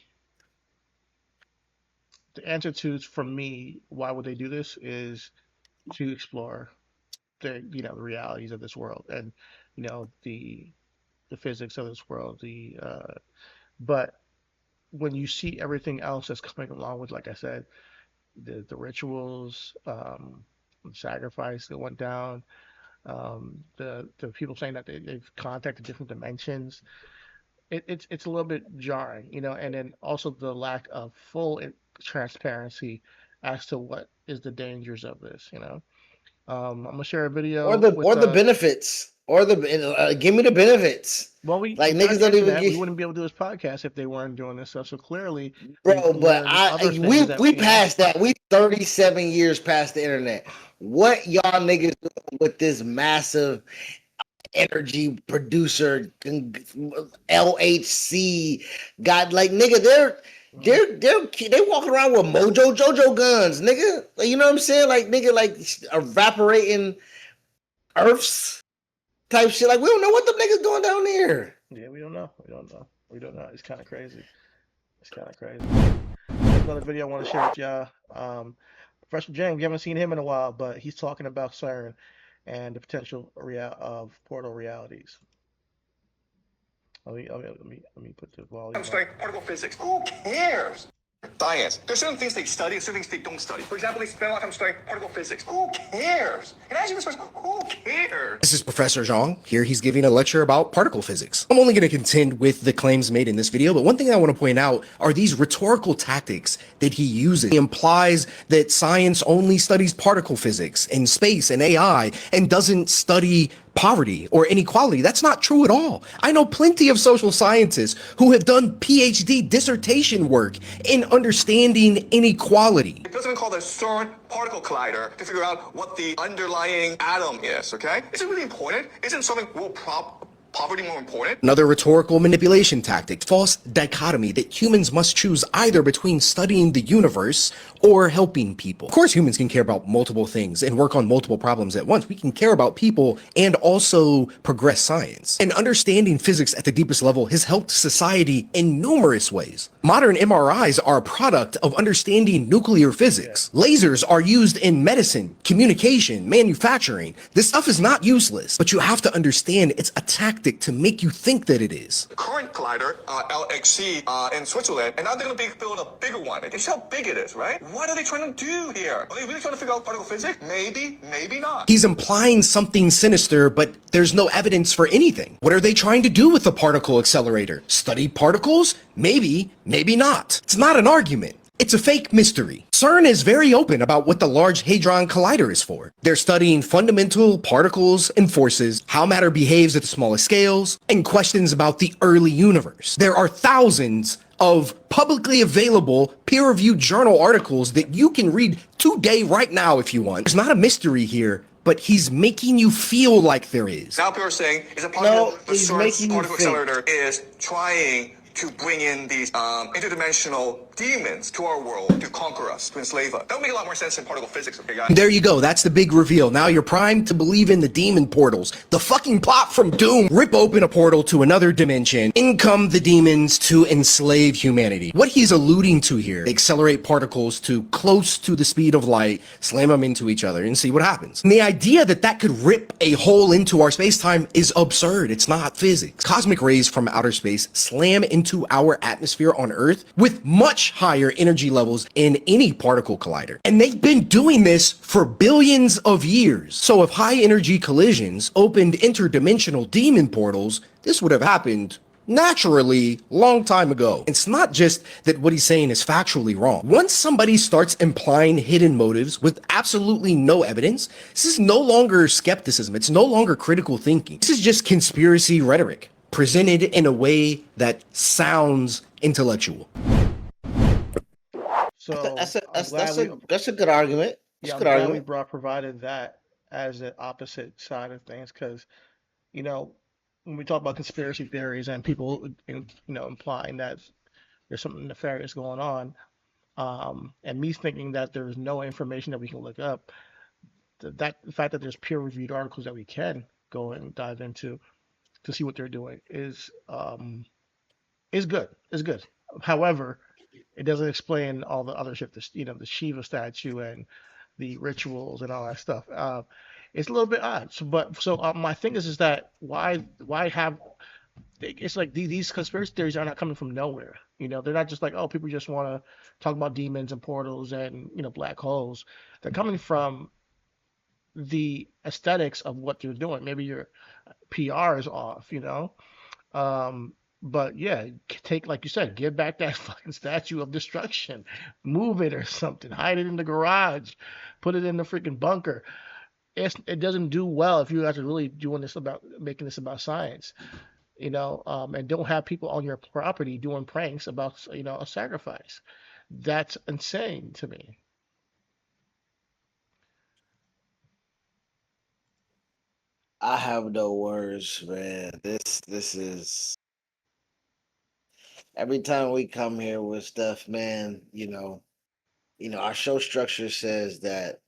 Speaker 1: the answer to for me, why would they do this is to explore the realities of this world and the physics of this world. But when you see everything else that's coming along with, like I said, the rituals, the sacrifice that went down, the people saying that they've contacted different dimensions. It's a little bit jarring, and then also the lack of full transparency as to what is the dangers of this. I'm gonna share a
Speaker 3: Or
Speaker 1: video
Speaker 3: the
Speaker 1: with
Speaker 3: or the benefits. Or give me the benefits.
Speaker 1: well,
Speaker 3: Like,
Speaker 1: we got
Speaker 3: niggas
Speaker 1: the
Speaker 3: don't even
Speaker 1: internet.
Speaker 3: give.
Speaker 1: We wouldn't be able to do this podcast if they weren't doing this stuff. So clearly, we've
Speaker 3: Bro, but
Speaker 1: learned other
Speaker 3: we
Speaker 1: things that
Speaker 3: we passed that. We 37 years past the internet. What y'all niggas doing with this massive energy producer LHC got, like, nigga,
Speaker 1: Mhm.
Speaker 3: they walking around with Mojo Jojo guns, nigga. Like, you know what I'm saying? Like, nigga, like evaporating earths type shit. Like, we don't know what the niggas doing down there.
Speaker 1: Yeah, we don't know. We don't know. We don't know. It's kind of crazy. It's kind of crazy. There's another video I want to share with y'all. Professor James, we haven't seen him in a while, but he's talking about CERN and the potential of portal realities. Let me put the volume
Speaker 12: I'm
Speaker 1: up.
Speaker 12: studying particle physics. Who cares? Science. There's certain things they study and certain things they don't study. For example, they spend a lot of time studying particle physics. Who cares? And as you this question, who cares?
Speaker 13: This is Professor Zhang. Here he's giving a lecture about particle physics. I'm only going to contend with the claims made in this video, but one thing I want to point out are these rhetorical tactics that he uses. He implies that science only studies particle physics and space and AI and doesn't study poverty or inequality. That's not true at all. I know plenty of social scientists who have done PhD dissertation work in understanding inequality.
Speaker 12: It doesn't call the CERN particle collider to figure out what the underlying atom is, okay? Is it really important? Isn't solving world poverty more important?
Speaker 13: Another rhetorical manipulation tactic, false dichotomy that humans must choose either between studying the universe or helping people. Of course, humans can care about multiple things and work on multiple problems at once. We can care about people and also progress science. And understanding physics at the deepest level has helped society in numerous ways. Modern MRIs are a product of understanding nuclear physics. Lasers are used in medicine, communication, manufacturing. This stuff is not useless, but you have to understand it's a tactic tactic to make you think that it is.
Speaker 12: The current collider, LHC, in Switzerland, and now they're going to build a bigger one. You see how big it is, right? What are they trying to do here? Are they really trying to figure out particle physics? Maybe, maybe not.
Speaker 13: He's implying something sinister, but there's no evidence for anything. What are they trying to do with the particle accelerator? Study particles? Maybe, maybe not. It's not an argument. It's a fake mystery. CERN is very open about what the Large Hadron Collider is for. They're studying fundamental particles and forces, how matter behaves at the smallest scales, and questions about the early universe. There are thousands of publicly available peer-reviewed journal articles that you can read today right now if you want. There's not a mystery here, but he's making you feel like there is.
Speaker 12: Now people are saying, is it possible the CERN particle accelerator is trying to bring in these interdimensional demons to our world to conquer us, to enslave us? That would make a lot more sense in particle physics, okay, guys?
Speaker 13: There you go. That's the big reveal. Now you're primed to believe in the demon portals. The fucking plot from Doom. Rip open a portal to another dimension. In come the demons to enslave humanity. What he's alluding to here, accelerate particles to close to the speed of light, slam them into each other, and see what happens. And the idea that that could rip a hole into our space-time is absurd. It's not physics. Cosmic rays from outer space slam into our atmosphere on Earth with much higher energy levels in any particle collider. And they've been doing this for billions of years. So if high energy collisions opened interdimensional demon portals, this would have happened naturally long time ago. It's not just that what he's saying is factually wrong. Once somebody starts implying hidden motives with absolutely no evidence, this is no longer skepticism. It's no longer critical thinking. This is just conspiracy rhetoric presented in a way that sounds intellectual.
Speaker 1: So
Speaker 3: that's a good argument.
Speaker 1: Yeah,
Speaker 3: That's a
Speaker 1: I'm
Speaker 3: good
Speaker 1: glad
Speaker 3: argument.
Speaker 1: we provided that as the opposite side of things, because you know when we talk about conspiracy theories and people implying that there's something nefarious going on, and me thinking that there's no information that we can look up, the fact that there's peer-reviewed articles that we can go and dive into to see what they're doing is good. Is good. However, it doesn't explain all the other shit, the Shiva statue and the rituals and all that stuff. It's a little bit odd. So my thing is that why have it's like these conspiracy theories are not coming from nowhere. They're not just like, oh, people just want to talk about demons and portals and black holes. They're coming from the aesthetics of what they're doing. Maybe your PR is off, but yeah, take, like you said, give back that fucking statue of destruction, move it or something, hide it in the garage, put it in the freaking bunker. It doesn't do well if you guys are really making this about science, and don't have people on your property doing pranks about a sacrifice. That's insane to me.
Speaker 3: I have no words, man. This is every time we come here with stuff, man, our show structure says that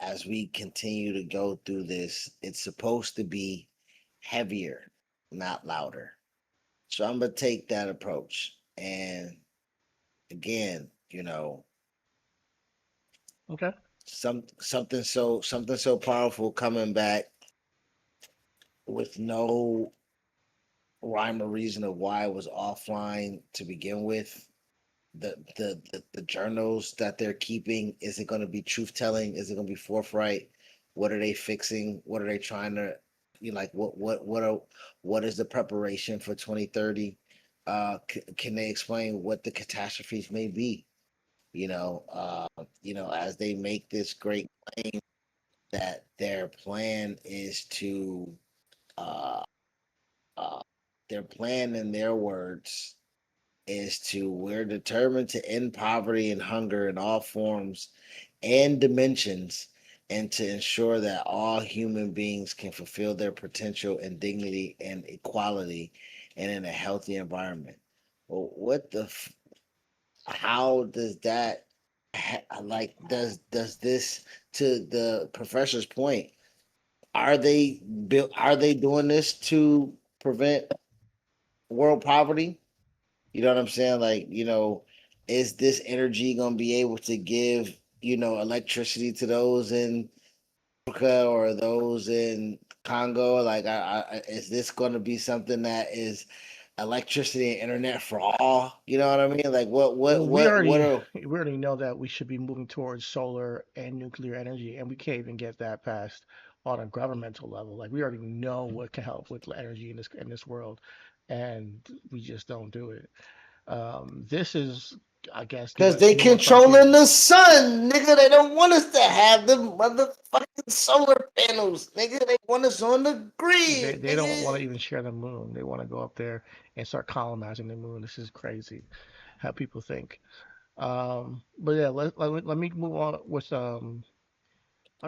Speaker 3: as we continue to go through this, it's supposed to be heavier, not louder. So I'm gonna take that approach. And again,
Speaker 1: Okay.
Speaker 3: something so powerful coming back with no rhyme or reason of why it was offline to begin with. The journals that they're keeping, is it going to be truth telling? Is it going to be forthright? What are they fixing? What are they trying to what is the preparation for 2030? Can they explain what the catastrophes may be? As they make this great claim that their plan is to their plan, in their words, is we're determined to end poverty and hunger in all forms and dimensions, and to ensure that all human beings can fulfill their potential and dignity and equality and in a healthy environment. Well, how does that, does this, to the professor's point, are they doing this to prevent world poverty? You know what I'm saying? Is this energy going to be able to give, electricity to those in Africa or those in Congo? Like, is this going to be something that is electricity and internet for all? You know what I mean? Like,
Speaker 1: Well, we
Speaker 3: are
Speaker 1: already know that we should be moving towards solar and nuclear energy, and we can't even get that passed on a governmental level. Like we already know what can help with energy in this world, and we just don't do it. This is, I guess,
Speaker 3: because
Speaker 1: the
Speaker 3: they
Speaker 1: newer
Speaker 3: controlling
Speaker 1: frontier.
Speaker 3: the sun, nigga. They don't want us to have the motherfucking solar panels, nigga. They want us on the grid,
Speaker 1: They don't want
Speaker 3: nigga.
Speaker 1: to even share the moon. They want to go up there and start colonizing the moon. This is crazy how people think. But yeah, let me move on with our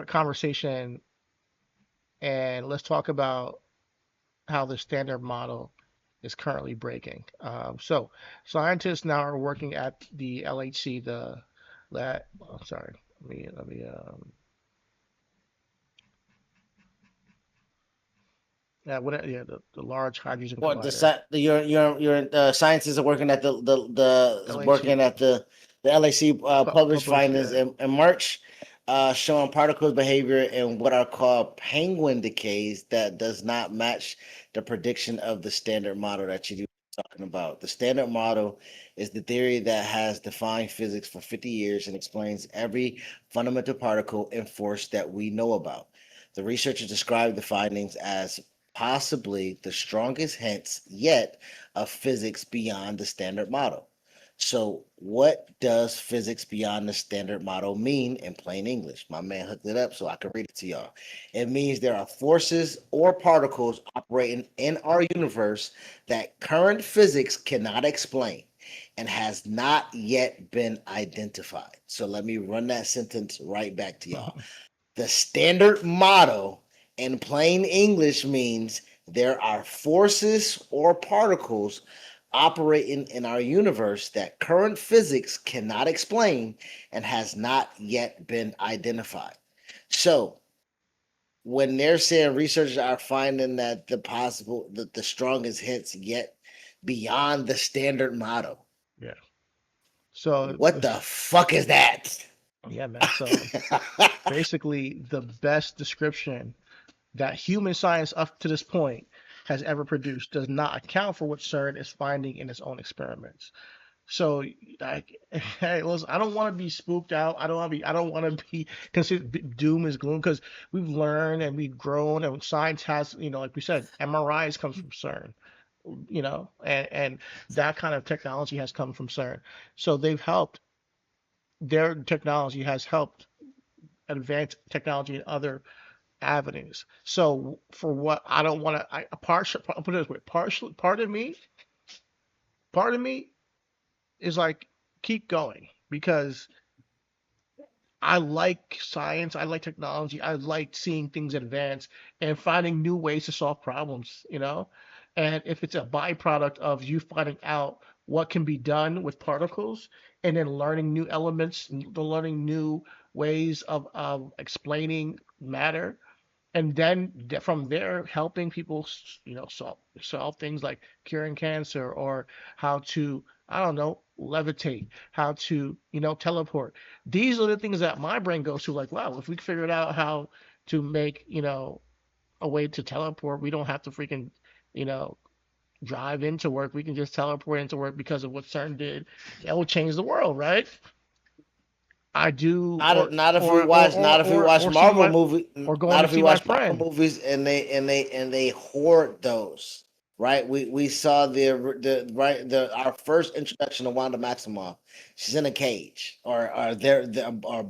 Speaker 1: conversation, and let's talk about how the standard model is currently breaking. So scientists now are working at the LHC, sorry, let me yeah, the Large Hadron
Speaker 3: What
Speaker 1: Collider,
Speaker 3: your scientists are working at the is
Speaker 1: LHC,
Speaker 3: working at the LAC published
Speaker 1: published,
Speaker 3: findings in March, showing particles behavior in what are called penguin decays that does not match the prediction of the standard model that you were talking about. The standard model is the theory that has defined physics for 50 years and explains every fundamental particle and force that we know about. The researchers described the findings as possibly the strongest hints yet of physics beyond the standard model. So, what does physics beyond the standard model mean in plain English? My man hooked it up so I can read it to y'all. It means there are forces or particles operating in our universe that current physics cannot explain and has not yet been identified. So, let me run that sentence right back to y'all. The standard model in plain English means there are forces or particles operating in our universe that current physics cannot explain and has not yet been identified. So, when they're saying researchers are finding that the strongest hints yet beyond the standard model,
Speaker 1: yeah. So
Speaker 3: what the fuck is that?
Speaker 1: yeah, man. So basically, the best description that human science up to this point has ever produced does not account for what CERN is finding in its own experiments. So, like, hey, listen, I don't want to be spooked out. I don't want to be considered doom is gloom because we've learned and we've grown and science has, like we said, MRIs comes from CERN, and that kind of technology has come from CERN. So their technology has helped advance technology in other avenues. So for what I don't want to, I'll put it this way, part of me is like, keep going because I like science, I like technology, I like seeing things advance and finding new ways to solve problems. And if it's a byproduct of you finding out what can be done with particles and then learning new elements, learning new ways of explaining matter, and then from there helping people solve things like curing cancer or how to, I don't know, levitate, how to teleport. These are the things that my brain goes to, like, wow, if we figured out how to make a way to teleport, we don't have to freaking you know drive into work, we can just teleport into work because of what CERN did. That will change the world, right? I do.
Speaker 3: Not if we
Speaker 1: or
Speaker 3: watch
Speaker 1: or see
Speaker 3: Marvel
Speaker 1: my
Speaker 3: movie,
Speaker 1: or going
Speaker 3: not
Speaker 1: to
Speaker 3: if we
Speaker 1: see my
Speaker 3: watch Marvel
Speaker 1: friend.
Speaker 3: movies and they hoard those, right? We saw the right the our first introduction to Wanda Maximoff. She's in a cage or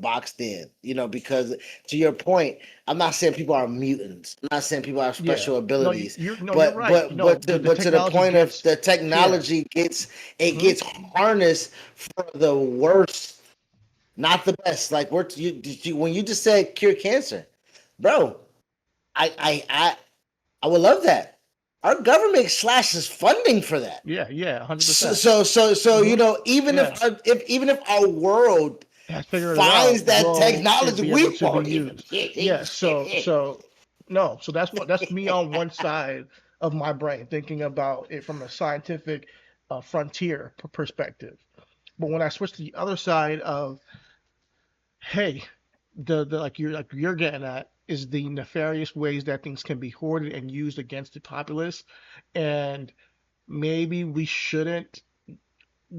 Speaker 3: boxed in, because to your point, I'm not saying people are mutants. I'm not saying people have
Speaker 1: Yeah.
Speaker 3: special
Speaker 1: No,
Speaker 3: abilities,
Speaker 1: you're
Speaker 3: but
Speaker 1: right. The
Speaker 3: to the
Speaker 1: technology
Speaker 3: point of
Speaker 1: gets,
Speaker 3: the
Speaker 1: yeah.
Speaker 3: technology
Speaker 1: Hmm.
Speaker 3: gets harnessed for the worst, not the best. Like when you just said cure cancer, bro. I I I I would love that. Our government slashes funding for that.
Speaker 1: Yeah, yeah,
Speaker 3: So
Speaker 1: 100%. Hmm.
Speaker 3: even
Speaker 1: Yeah,
Speaker 3: if our world
Speaker 1: has figured it
Speaker 3: finds
Speaker 1: out,
Speaker 3: that
Speaker 1: will it
Speaker 3: technology,
Speaker 1: be able
Speaker 3: we
Speaker 1: to be
Speaker 3: won't even
Speaker 1: used?
Speaker 3: get
Speaker 1: Yeah,
Speaker 3: it.
Speaker 1: no, so that's me on one side of my brain thinking about it from a scientific frontier perspective. But when I switch to the other side of, hey, the like you're getting at, is the nefarious ways that things can be hoarded and used against the populace. And maybe we shouldn't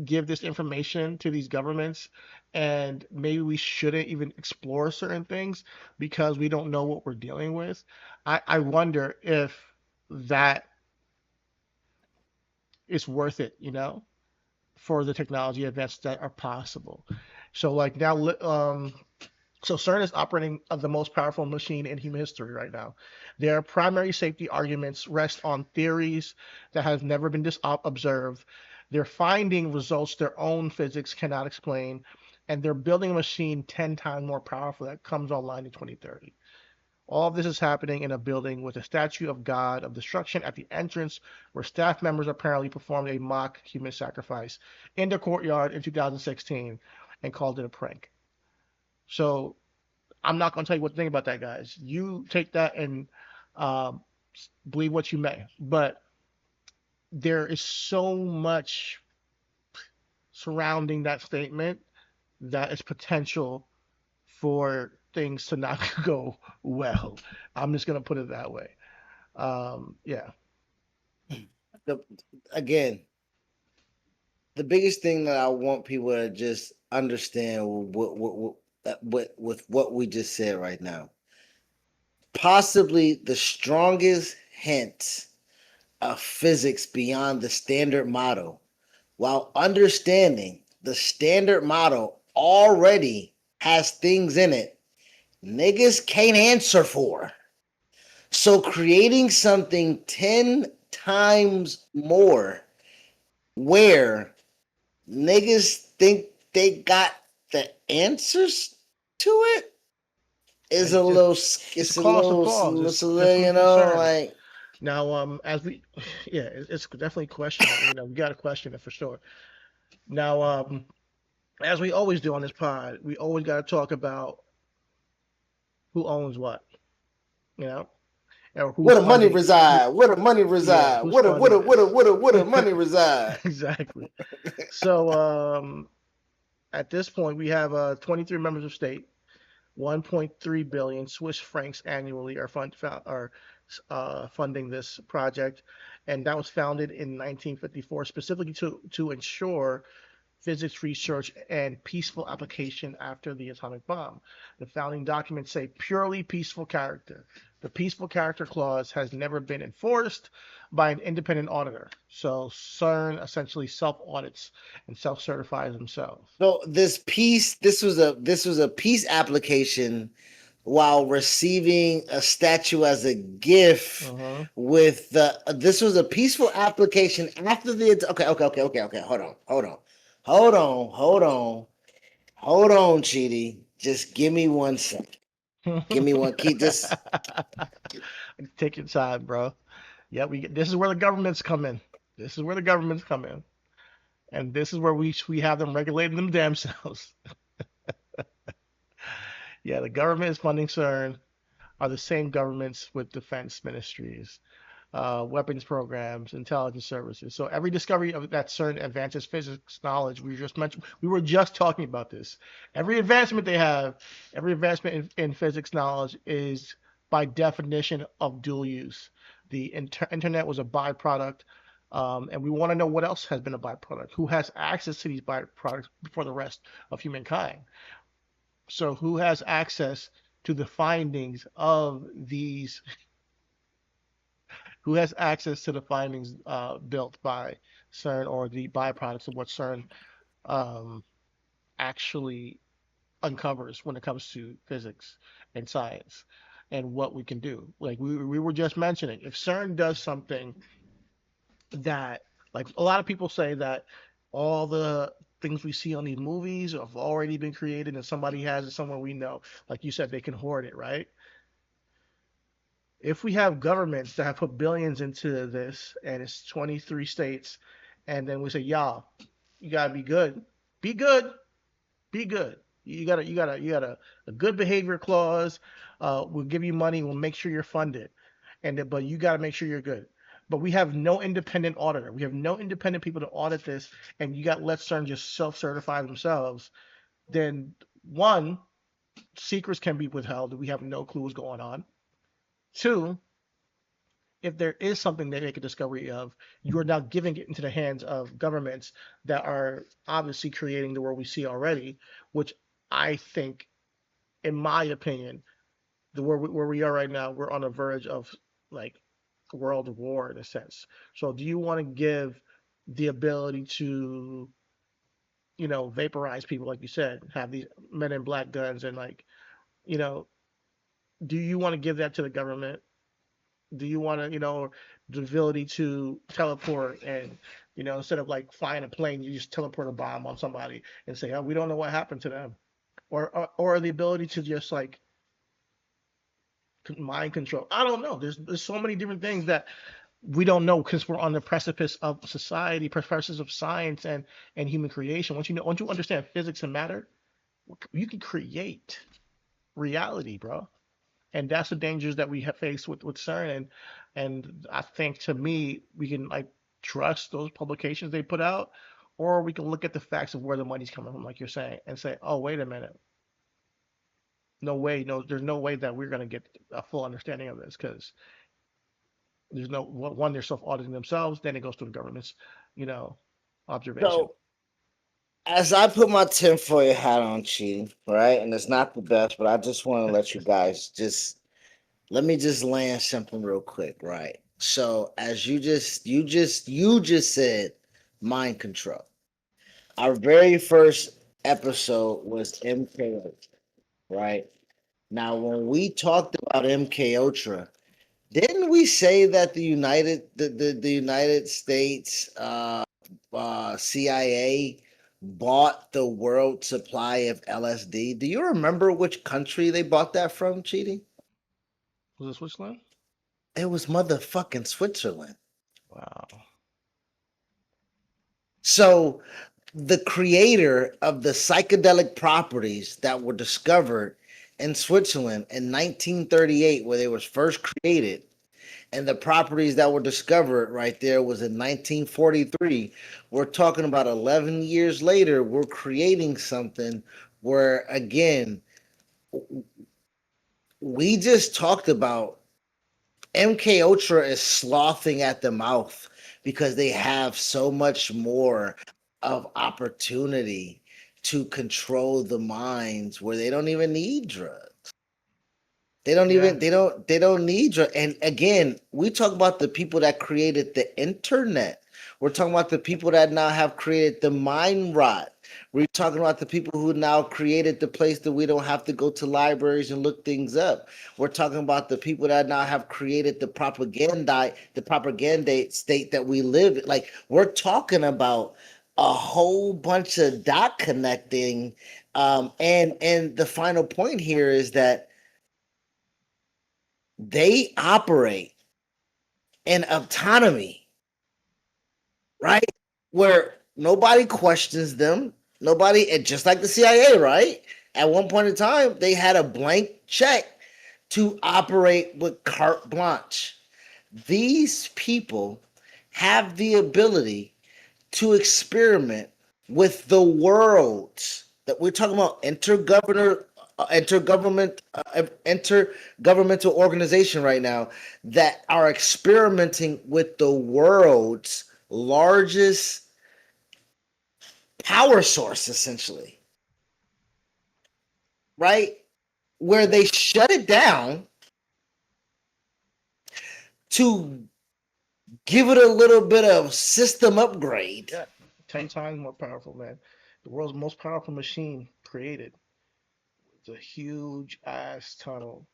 Speaker 1: give this information to these governments, and maybe we shouldn't even explore certain things because we don't know what we're dealing with. I wonder if that is worth it, for the technology advances that are possible. So like now, so CERN is operating the most powerful machine in human history right now. Their primary safety arguments rest on theories that have never been observed. Their finding results their own physics cannot explain, and they're building a machine 10 times more powerful that comes online in 2030. All of this is happening in a building with a statue of God of destruction at the entrance, where staff members apparently performed a mock human sacrifice in the courtyard in 2016 and called it a prank. So I'm not going to tell you what to think about that, guys. You take that and believe what you may. But there is so much surrounding that statement that is potential for things to not go well. I'm just going to put it that way. Yeah.
Speaker 3: Again, the biggest thing that I want people to just understand with what we just said right now, possibly the strongest hint of physics beyond the standard model, while understanding the standard model already has things in it niggas can't answer for. So creating something 10 times more where niggas think they got the answers to it is a little, it's a little, like.
Speaker 1: Now, it's definitely questionable. We got to question it for sure. Now, as we always do on this pod, we always got to talk about who owns what, or
Speaker 3: where the money reside? Where the money reside? Where the money reside?
Speaker 1: Exactly. So, at this point, we have 23 members of state, 1.3 billion Swiss francs annually are funding this project, and that was founded in 1954 specifically to ensure physics research and peaceful application after the atomic bomb. The founding documents say purely peaceful character. The peaceful character clause has never been enforced by an independent auditor. So CERN essentially self-audits and self-certifies themselves.
Speaker 3: So this was a peace application while receiving a statue as a gift with this was a peaceful application after the okay, hold on, Chidi. Just give me 1 second. Give me one. Keep this.
Speaker 1: Take your time, bro. Yeah, this is where the governments come in. And this is where we have them regulating them damn selves. Yeah, the government is funding CERN are the same governments with defense ministries, weapons programs, intelligence services. So every discovery of that CERN advances physics knowledge. We were just talking about this. Every advancement they have, every advancement in physics knowledge is by definition of dual use. The internet was a byproduct, and we want to know what else has been a byproduct. Who has access to these byproducts before the rest of humankind? So who has access to the findings of these? Who has access to the findings built by CERN, or the byproducts of what CERN actually uncovers when it comes to physics and science and what we can do? Like we were just mentioning, if CERN does something that, like a lot of people say that all the things we see on these movies have already been created and somebody has it somewhere we know. Like you said, they can hoard it, right? If we have governments that have put billions into this and it's 23 states, and then we say, y'all, you gotta be good. Be good. You got a good behavior clause. We'll give you money. We'll make sure you're funded, but you got to make sure you're good. But we have no independent auditor. We have no independent people to audit this, and you got let CERN just self-certify themselves. Then one, secrets can be withheld. We have no clue what's going on. Two, if there is something they make a discovery of, you are now giving it into the hands of governments that are obviously creating the world we see already, which I think, in my opinion, the where we are right now, we're on the verge of like world war in a sense. So do you want to give the ability to, vaporize people, like you said, have these men in black guns and like, you know, do you want to give that to the government? Do you want to, the ability to teleport and, instead of like flying a plane, you just teleport a bomb on somebody and say, oh, we don't know what happened to them, or the ability to just like mind control. I don't know. There's so many different things that we don't know because we're on the precipice of society, precipice of science and human creation. Once you understand physics and matter, you can create reality, bro. And that's the dangers that we have faced with CERN. And I think, to me, we can like trust those publications they put out, or we can look at the facts of where the money's coming from, like you're saying, and say, oh, wait a minute. No way, no, there's no way that we're gonna get a full understanding of this, because there's no one, they're self-auditing themselves, then it goes to the government's, observation.
Speaker 3: So, as I put my tinfoil hat on, Chidi, right? And it's not the best, but I just want to let you guys let me land something real quick, right? So, as you just said, mind control. Our very first episode was MK Ultra, right? Now, when we talked about MK Ultra, didn't we say that the United States CIA bought the world supply of LSD? Do you remember which country they bought that from, Chidi?
Speaker 1: Was it Switzerland?
Speaker 3: It was motherfucking Switzerland.
Speaker 1: Wow.
Speaker 3: So the creator of the psychedelic properties that were discovered in Switzerland in 1938, where they was first created, and the properties that were discovered right there was in 1943. We're talking about 11 years later, we're creating something where, again, we just talked about MK Ultra is slothing at the mouth because they have so much more of opportunity to control the minds where they don't even need drugs. They don't need drugs. And again, we talk about the people that created the internet. We're talking about the people that now have created the mind rot. We're talking about the people who now created the place that we don't have to go to libraries and look things up. We're talking about the people that now have created the propaganda state that we live in. Like, we're talking about a whole bunch of dot connecting. And the final point here is that they operate in autonomy, right? Where nobody questions them. Nobody, and just like the CIA, right? At one point in time, they had a blank check to operate with carte blanche. These people have the ability to experiment with the worlds that we're talking about, intergovernmental organization right now, that are experimenting with the world's largest power source, essentially, right? Where they shut it down to give it a little bit of system upgrade.
Speaker 1: Yeah, 10 times more powerful, man. The world's most powerful machine created. It's a huge ass tunnel.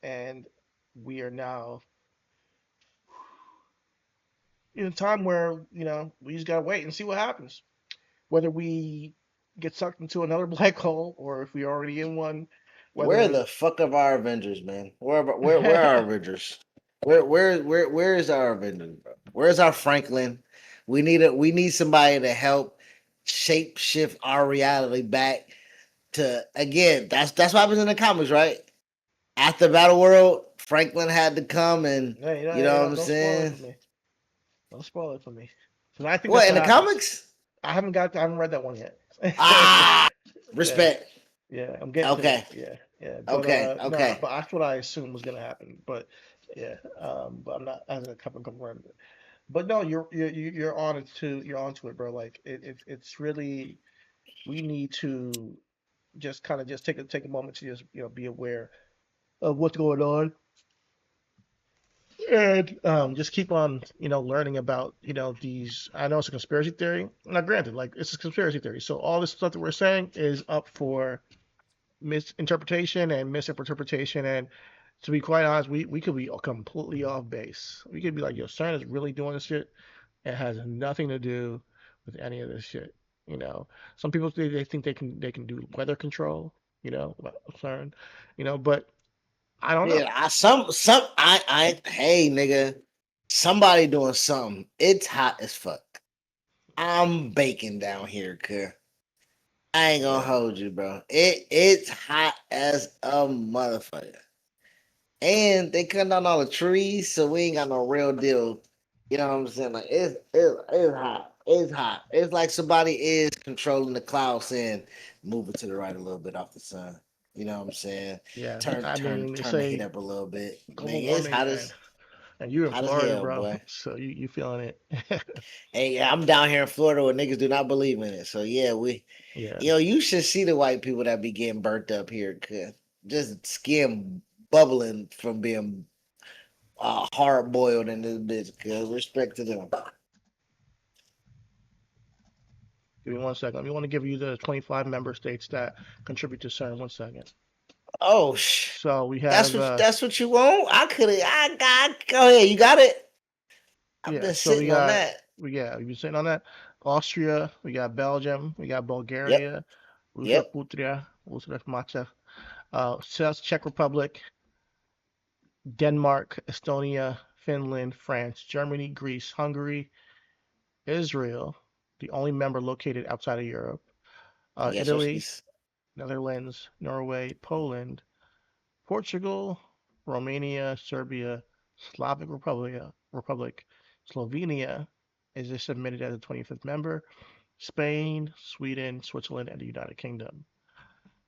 Speaker 1: And we are now in a time where, we just gotta wait and see what happens. Whether we get sucked into another black hole or if we're already in one.
Speaker 3: Where the fuck are our Avengers, man? Where are our Avengers? Where is our Avengers, bro? Where's our Franklin? We need somebody to help shape shift our reality back to, again, that's what happens in the comics, right? After Battle World, Franklin had to come and you know what I'm saying?
Speaker 1: Don't spoil it for me. So I think
Speaker 3: what in the comics?
Speaker 1: I haven't read that one yet.
Speaker 3: Respect.
Speaker 1: Yeah, I'm getting to
Speaker 3: Okay.
Speaker 1: that. Yeah, yeah. But
Speaker 3: Okay.
Speaker 1: no,
Speaker 3: Okay.
Speaker 1: but that's what I assumed was gonna happen. But yeah, but I'm not as a couple confirmed. But no, you're on it too. You're onto it, bro. Like it's really we need to just kind of just take a moment to just be aware of what's going on and just keep on learning about these. I know it's a conspiracy theory. Now, granted, like it's a conspiracy theory, so all this stuff that we're saying is up for misinterpretation and misinterpretation. And to be quite honest, we could be completely off base. We could be like, yo, CERN is really doing this shit. It has nothing to do with any of this shit. Some people they think they can do weather control. CERN. But I don't know.
Speaker 3: Yeah, hey nigga, somebody doing something. It's hot as fuck. I'm baking down here, cuz. I ain't gonna hold you, bro. It's hot as a motherfucker. And they cutting down all the trees, so we ain't got no real deal. You know what I'm saying? Like it's hot. It's hot. It's like somebody is controlling the clouds and move it to the right a little bit off the sun. You know what I'm saying?
Speaker 1: Yeah,
Speaker 3: Turn
Speaker 1: I
Speaker 3: turn
Speaker 1: mean, they
Speaker 3: turn the heat
Speaker 1: say
Speaker 3: up a little bit. Man,
Speaker 1: global
Speaker 3: it's
Speaker 1: warming, and you're in
Speaker 3: hot as
Speaker 1: Florida,
Speaker 3: hell,
Speaker 1: bro.
Speaker 3: boy.
Speaker 1: So you feeling it?
Speaker 3: Hey, I'm down here in Florida where niggas do not believe in it. So yeah,
Speaker 1: Yeah.
Speaker 3: you should see the white people that be getting burnt up here, cause just skin bubbling from being hard boiled in this bitch. Cause respect to them.
Speaker 1: Give me 1 second. We want to give you the 25 member states that contribute to CERN. 1 second.
Speaker 3: Oh,
Speaker 1: So we have
Speaker 3: that's what you want. I got. Go ahead. You got it. I've
Speaker 1: yeah.
Speaker 3: been
Speaker 1: So we
Speaker 3: sitting on
Speaker 1: got
Speaker 3: that.
Speaker 1: we've been sitting on that. Austria. We got Belgium. We got
Speaker 3: Yep.
Speaker 1: Bulgaria.
Speaker 3: Yep.
Speaker 1: Macha. Czech Republic, Denmark, Estonia, Finland, France, Germany, Greece, Hungary, Israel, the only member located outside of Europe,
Speaker 3: Yes,
Speaker 1: Italy,
Speaker 3: yes.
Speaker 1: Netherlands, Norway, Poland, Portugal, Romania, Serbia, Republic, Slovenia is just submitted as a 25th member, Spain, Sweden, Switzerland, and the United Kingdom.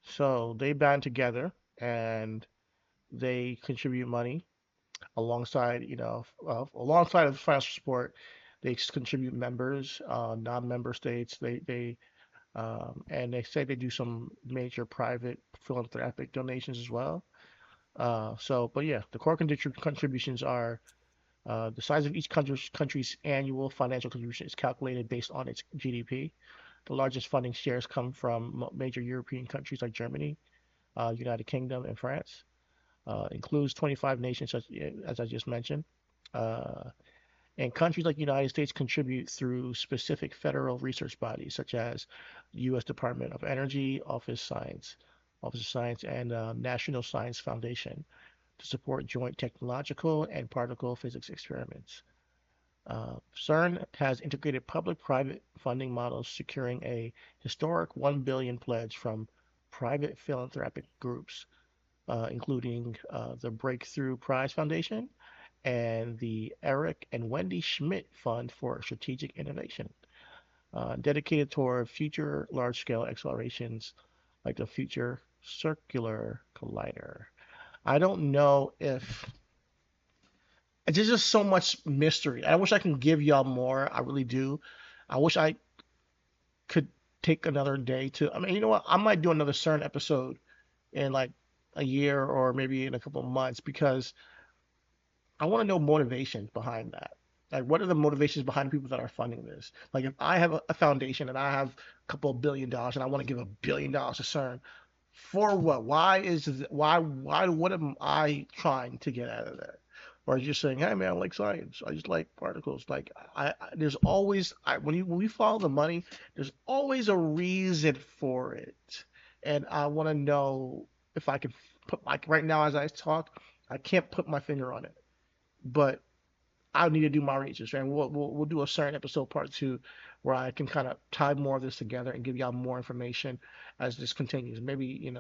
Speaker 1: So they band together and they contribute money alongside, alongside of financial support. They contribute members, non-member states. And they say they do some major private philanthropic donations as well. But yeah, the core contributions are the size of each country's annual financial contribution is calculated based on its GDP. The largest funding shares come from major European countries like Germany, United Kingdom, and France. Includes 25 nations, as I just mentioned. Uh, and countries like the United States contribute through specific federal research bodies such as the U.S. Department of Energy, Office of Science, and National Science Foundation to support joint technological and particle physics experiments. CERN has integrated public-private funding models, securing a historic 1 billion pledge from private philanthropic groups, including the Breakthrough Prize Foundation and the Eric and Wendy Schmidt Fund for Strategic Innovation, dedicated toward future large-scale accelerations like the Future Circular Collider. I don't know if there's just so much mystery. I wish I can give y'all more. I really do. I wish I could take another day to. I mean, you know what? I might do another CERN episode in like a year or maybe in a couple of months because I want to know motivations behind that. Like, what are the motivations behind the people that are funding this? Like, if I have a foundation and I have a couple of $1 billion and I want to give $1 billion to CERN, for what? Why? What am I trying to get out of that? Or just saying, hey man, I like science. I just like particles. Like, there's always when we follow the money, there's always a reason for it, and I want to know if I can put like right now as I talk, I can't put my finger on it, but I need to do my research, and we'll do a CERN episode part 2 where I can kind of tie more of this together and give y'all more information as this continues. Maybe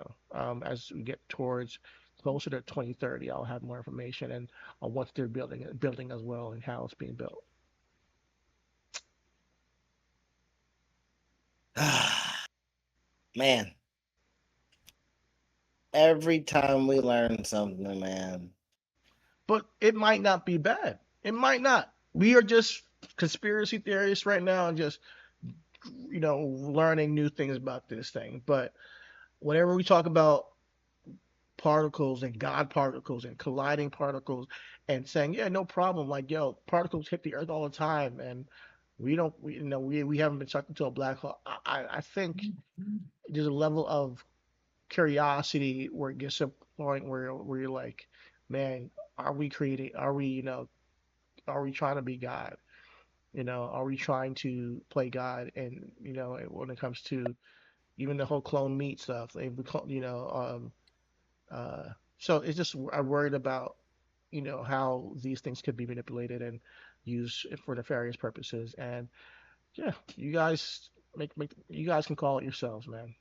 Speaker 1: as we get towards closer to 2030, I'll have more information and on what they're building as well and how it's being built.
Speaker 3: Man, Every time we learn something, man.
Speaker 1: But it might not be bad. It might not. We are just conspiracy theorists right now and just, learning new things about this thing. But whenever we talk about particles and God particles and colliding particles and saying, yeah, no problem, like, yo, particles hit the earth all the time and we haven't been sucked into a black hole. I think there's a level of curiosity where it gets to a point where you're like, man, are we trying to be God? Are we trying to play God? And when it comes to even the whole clone meat stuff, uh, so it's just I'm worried about how these things could be manipulated and used for nefarious purposes. And yeah, you guys you guys can call it yourselves, man.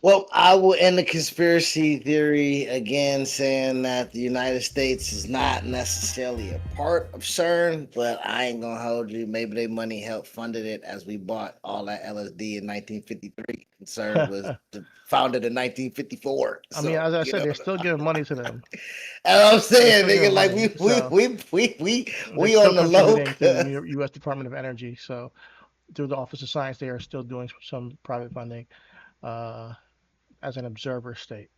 Speaker 3: Well, I will end the conspiracy theory again saying that the United States is not necessarily a part of CERN, but I ain't gonna hold you. Maybe their money helped funded it as we bought all that LSD in 1953. CERN was founded in 1954.
Speaker 1: I mean, as I said, they're still giving money to them.
Speaker 3: And I'm saying, nigga, like we on the low.
Speaker 1: To the U.S. Department of Energy, so through the Office of Science, they are still doing some private funding. As an observer state,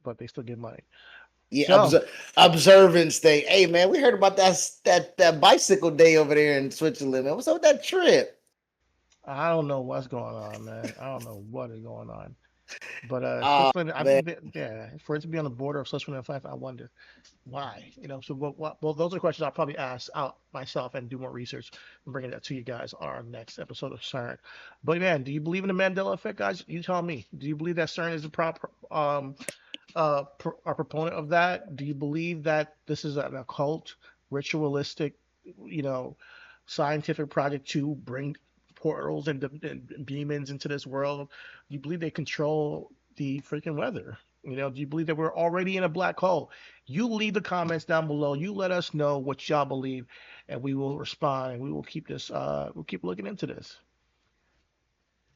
Speaker 1: but they still get money.
Speaker 3: Yeah, so, observing state. Hey man, we heard about that bicycle day over there in Switzerland. Man. What's up with that trip?
Speaker 1: I don't know what's going on, man. I don't know what is going on. But Switzerland, for it to be on the border of Switzerland and France, I wonder why. So well, those are questions I'll probably ask out myself and do more research and bring that to you guys on our next episode of CERN. But man, do you believe in the Mandela effect, guys? You tell me. Do you believe that CERN is a proper a proponent of that? Do you believe that this is an occult, ritualistic, scientific project to bring portals and demons into this world? Do you believe they control the freaking weather? Do you believe that we're already in a black hole? You leave the comments down below. You let us know what y'all believe, and we will respond. And we will keep this. We'll keep looking into this.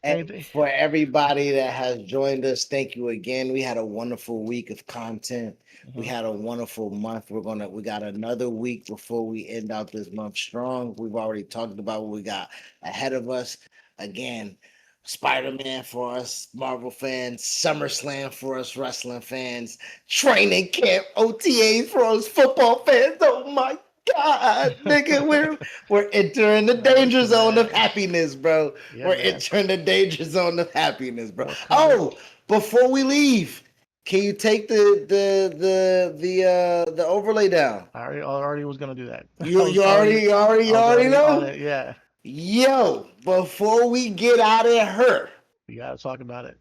Speaker 3: And for everybody that has joined us, thank you again. We had a wonderful week of content. We had a wonderful month. We got another week before we end out this month strong. We've already talked about what we got ahead of us. Again, Spider-Man for us Marvel fans, SummerSlam for us wrestling fans, training camp OTAs for us football fans. Oh my God, nigga, we're entering the danger zone of happiness, bro. Yeah, we're entering the danger zone of happiness, bro. Oh, before we leave, can you take the overlay down?
Speaker 1: I already was gonna do that.
Speaker 3: You already know?
Speaker 1: Yeah.
Speaker 3: Yo, before we get out of here,
Speaker 1: we gotta talk about it.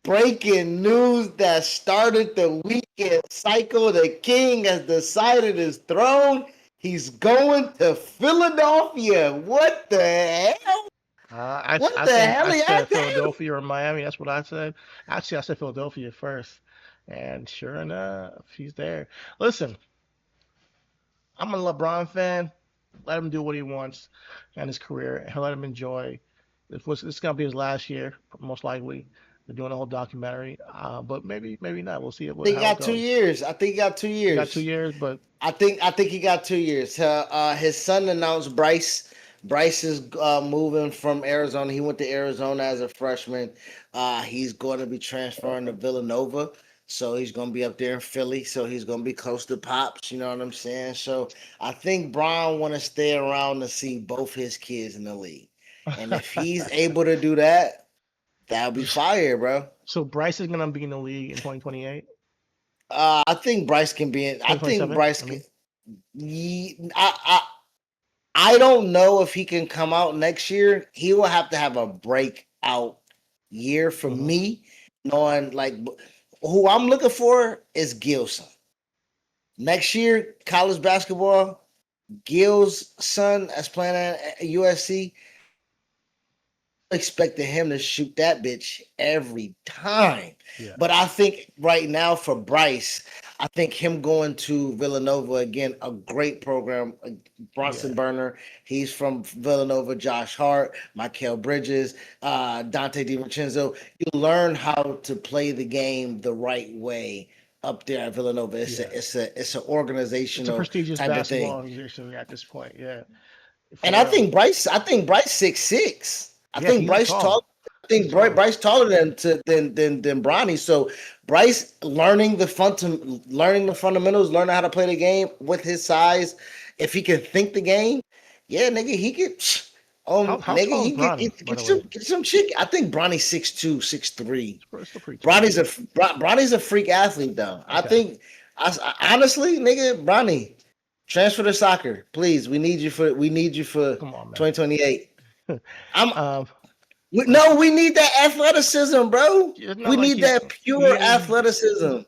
Speaker 3: Breaking news that started the weekend cycle. The king has decided his throne. He's going to Philadelphia. What the hell?
Speaker 1: I said Philadelphia or Miami. That's what I said. Actually, I said Philadelphia first. And sure enough, he's there. Listen, I'm a LeBron fan. Let him do what he wants in his career. And let him enjoy. This is going to be his last year, most likely. They're doing a whole documentary, but maybe not. We'll see.
Speaker 3: I think he got 2 years. I think he got 2 years.
Speaker 1: He got 2 years, but
Speaker 3: I think he got 2 years. His son announced Bryce. Bryce is moving from Arizona. He went to Arizona as a freshman. He's going to be transferring to Villanova, so he's going to be up there in Philly. So he's going to be close to Pops. You know what I'm saying? So I think Brian want to stay around to see both his kids in the league, and if he's able to do that. That'll be fire, bro.
Speaker 1: So Bryce is gonna be in the league in 2028.
Speaker 3: I think Bryce can be in. I think Bryce can. I don't know if he can come out next year. He will have to have a breakout year for me. Knowing like who I'm looking for is Gilson. Next year, college basketball. Gil's son is playing at USC. expecting him to shoot that bitch every time.
Speaker 1: Yeah.
Speaker 3: But I think right now for Bryce, I think him going to Villanova again, a great program. Bronson Burner, he's from Villanova. Josh Hart, Michael Bridges, Dante DiVincenzo. You learn how to play the game the right way up there at Villanova. It's an organizational,
Speaker 1: it's a prestigious
Speaker 3: type
Speaker 1: basketball
Speaker 3: of thing.
Speaker 1: organization at this point. Yeah.
Speaker 3: And I think Bryce 6'6". I
Speaker 1: Yeah,
Speaker 3: think
Speaker 1: he's
Speaker 3: Bryce
Speaker 1: tall.
Speaker 3: tall. I think Bryce taller than Bronny. So Bryce learning the fundamentals, learning how to play the game with his size. If he can think the game, yeah, nigga, he could.
Speaker 1: How tall is Bronny, by the way?
Speaker 3: Get some chick. I think Bronny's 6'2", 6'3".
Speaker 1: Still pretty tall.
Speaker 3: Bronny's a freak athlete though. I think honestly, nigga, Bronny, transfer to soccer, please. We need you for 2028. We need that athleticism, bro. We need that pure athleticism.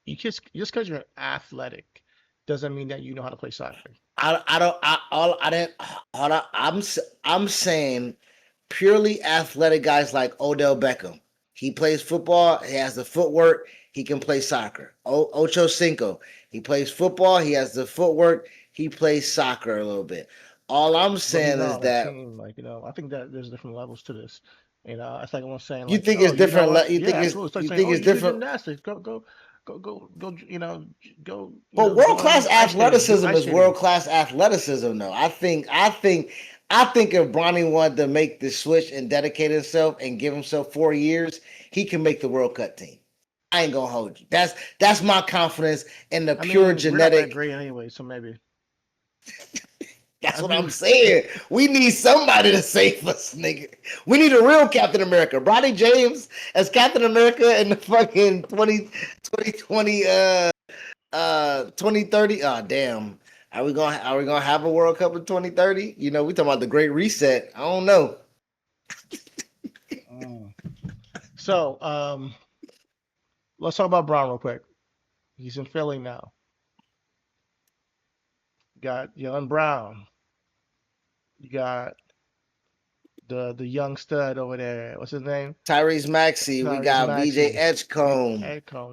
Speaker 1: You just because you're athletic doesn't mean that you know how to play soccer.
Speaker 3: I'm saying purely athletic guys like Odell Beckham. He plays football. He has the footwork. He can play soccer. Ocho Cinco. He plays football. He has the footwork. He plays soccer a little bit. All I'm saying is that,
Speaker 1: I think that there's different levels to this. It's like I'm saying.
Speaker 3: You think it's different? You think it's different?
Speaker 1: Gymnastics. Go.
Speaker 3: But world class athleticism is world class athleticism, though. I think if Bronny wanted to make the switch and dedicate himself and give himself 4 years, he can make the World Cup team. I ain't gonna hold you. That's my confidence in the pure genetic.
Speaker 1: We're not that great anyway, so maybe.
Speaker 3: That's what I'm saying. We need somebody to save us, nigga. We need a real Captain America. Bronny James as Captain America in the fucking 2020, 2030. Oh, damn. Are we gonna have a World Cup in 2030? We talking about the Great Reset. I don't know.
Speaker 1: So, let's talk about Brown real quick. He's in Philly now. Got Jalen Brown. You got the young stud over there. What's his name?
Speaker 3: Tyrese Maxey. We got BJ Edgecombe.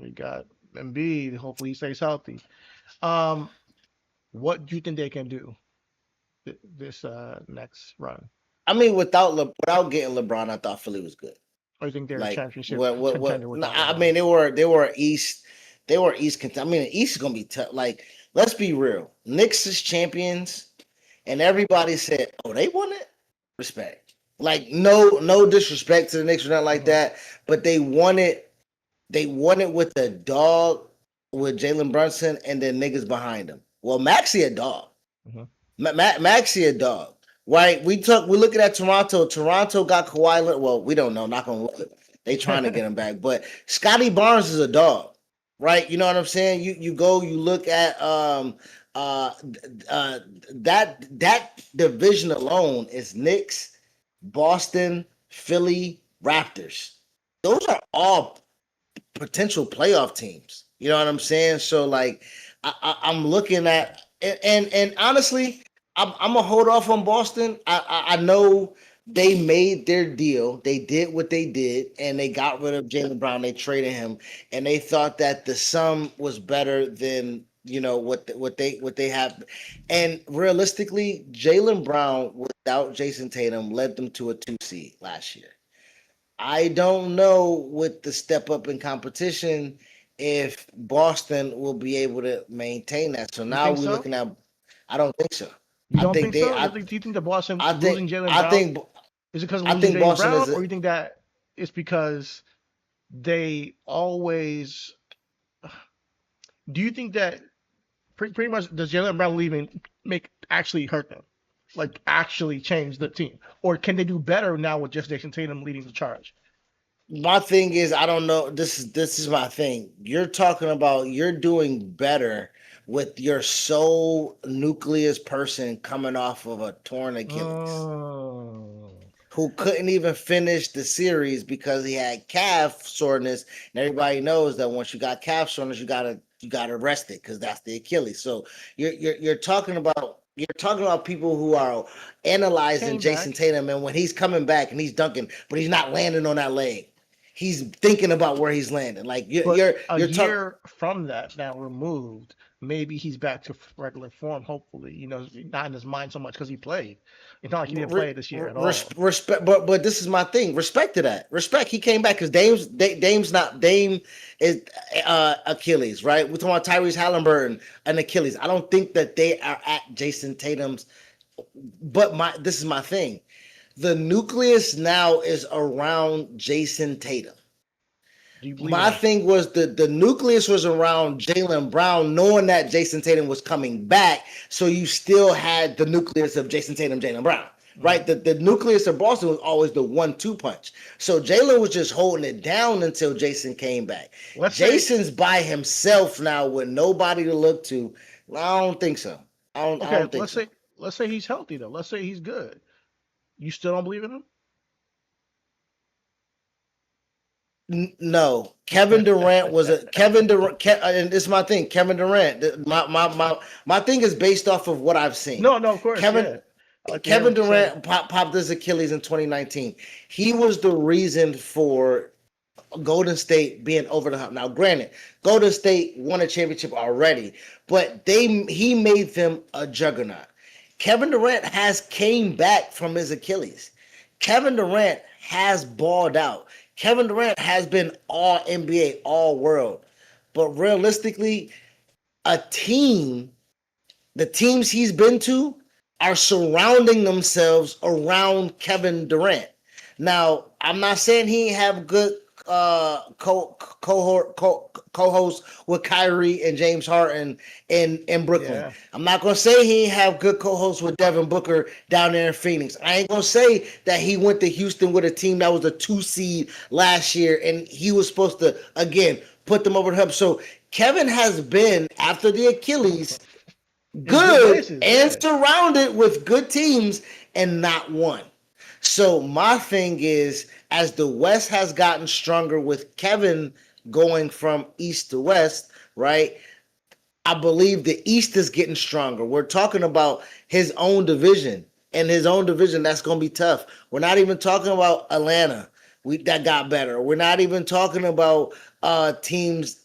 Speaker 1: You got Embiid. Hopefully he stays healthy. What do you think they can do this next run?
Speaker 3: I mean, without getting LeBron, I thought Philly was good.
Speaker 1: Or you think they're a championship
Speaker 3: contender? I mean, they were East. They were East contender. I mean, the East is gonna be tough. Like, let's be real. Knicks is champions. And everybody said, "Oh, they won it." Respect, like no disrespect to the Knicks or nothing like that, but they won it. They won it with a dog, with Jalen Brunson, and then niggas behind him. Well, Maxey a dog. Maxey a dog, right? We're looking at Toronto. Toronto got Kawhi Leonard. Well, we don't know. Not gonna look. They trying to get him back, but Scotty Barnes is a dog, right? You know what I'm saying? You look at that division alone is Knicks, Boston, Philly, Raptors. Those are all potential playoff teams. You know what I'm saying? So like, I'm looking at and honestly, I'm gonna hold off on Boston. I know they made their deal. They did what they did, and they got rid of Jaylen Brown. They traded him, and they thought that the sum was better than what they have. And realistically, Jaylen Brown without Jason Tatum led them to a 2 seed last year. I don't know with the step up in competition if Boston will be able to maintain that. So now we're looking at. I don't think so.
Speaker 1: You don't think so? Do you think that Boston losing Jaylen Brown? Is it because of losing Jaylen Brown, or you think that it's because they always? Do you think that pretty much does Jaylen Brown leaving actually hurt them, like actually change the team, or can they do better now with just Jason Tatum leading the charge?
Speaker 3: My thing is, I don't know. This is my thing. You're talking about you're doing better with your sole nucleus person coming off of a torn Achilles, who couldn't even finish the series because he had calf soreness, and everybody knows that once you got calf soreness, you gotta rest it because that's the Achilles. So you're talking about You're talking about people who are analyzing Jason Tatum, and when he's coming back and he's dunking, but he's not landing on that leg. He's thinking about where he's landing. Like you're
Speaker 1: a year from that now removed, maybe he's back to regular form. Hopefully, not in his mind so much because he played. It's not like he didn't play this year at all.
Speaker 3: Respect, but this is my thing. Respect to that. Respect. He came back because Dame is Achilles, right? We're talking about Tyrese Halliburton and Achilles. I don't think that they are at Jason Tatum's. But this is my thing. The nucleus now is around Jason Tatum. My thing was the nucleus was around Jaylen Brown, knowing that Jason Tatum was coming back. So you still had the nucleus of Jason Tatum, Jaylen Brown, right? The nucleus of Boston was always the 1-2 punch. So Jaylen was just holding it down until Jason came back. Jason's by himself now with nobody to look to. I don't think so. I don't think so.
Speaker 1: Let's say he's healthy though. Let's say he's good. You still don't believe in him?
Speaker 3: No, Kevin Durant was and it's my thing. Kevin Durant, my thing is based off of what I've seen.
Speaker 1: No, of course.
Speaker 3: Kevin Durant popped his Achilles in 2019. He was the reason for Golden State being over the hump. Now, granted, Golden State won a championship already, but he made them a juggernaut. Kevin Durant has came back from his Achilles. Kevin Durant has balled out. Kevin Durant has been all NBA, all world. But realistically, the teams he's been to are surrounding themselves around Kevin Durant. Now, I'm not saying he have good co-hosts with Kyrie and James Harden in Brooklyn. Yeah. I'm not going to say he have good co-hosts with Devin Booker down there in Phoenix. I ain't going to say that he went to Houston with a team that was a 2 seed last year and he was supposed to, again, put them over the hump. So Kevin has been, after the Achilles, good and surrounded with good teams and not one. So my thing is, as the West has gotten stronger with Kevin going from East to West, right? I believe the East is getting stronger. We're talking about his own division. And his own division, that's going to be tough. We're not even talking about Atlanta. That got better. We're not even talking about teams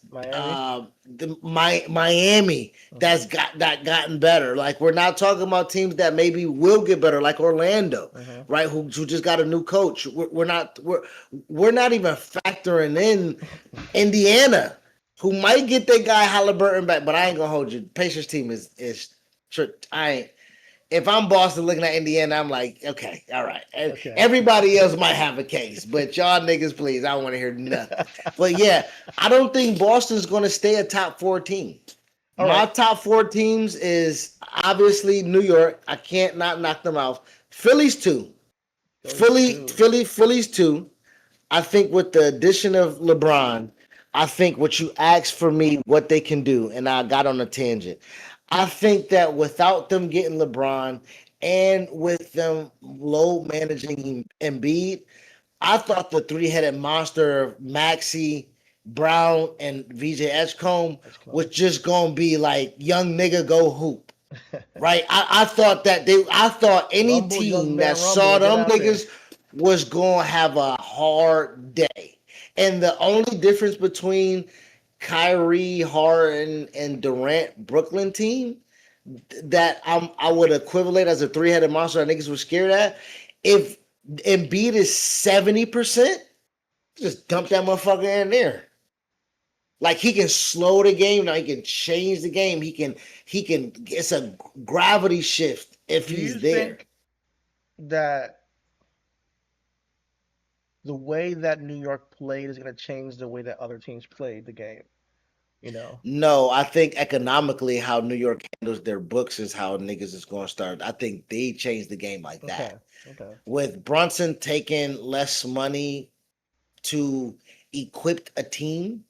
Speaker 3: Miami that's gotten better. Like we're not talking about teams that maybe will get better, like Orlando, right? Who just got a new coach. We're not even factoring in Indiana, who might get their guy Halliburton back. But I ain't gonna hold you. Pacers team is if I'm Boston looking at Indiana, I'm like, okay, all right. Okay. Everybody else might have a case, but y'all niggas, please, I don't want to hear nothing. But yeah, I don't think Boston's going to stay a top 4 team. My top 4 teams is obviously New York. I can't not knock them out. Philly's 2. Philly's 2. I think with the addition of LeBron, I think what you asked for me, what they can do, and I got on a tangent. I think that without them getting LeBron and with them low managing Embiid, I thought the 3-headed monster of Maxey, Brown, and VJ Edgecombe was just gonna be like young nigga go hoop, right? I thought any team that saw them niggas was gonna have a hard day, and the only difference between Kyrie, Harden, and Durant Brooklyn team that I would equivalent as a 3-headed monster that niggas were scared at. If Embiid is 70%, just dump that motherfucker in there. Like he can slow the game now. He can change the game. He can. It's a gravity shift if he's there. Think
Speaker 1: that the way that New York played is going to change the way that other teams played the game,
Speaker 3: No, I think economically how New York handles their books is how niggas is going to start. I think they changed the game like that. Okay. With Brunson taking less money to equip a team,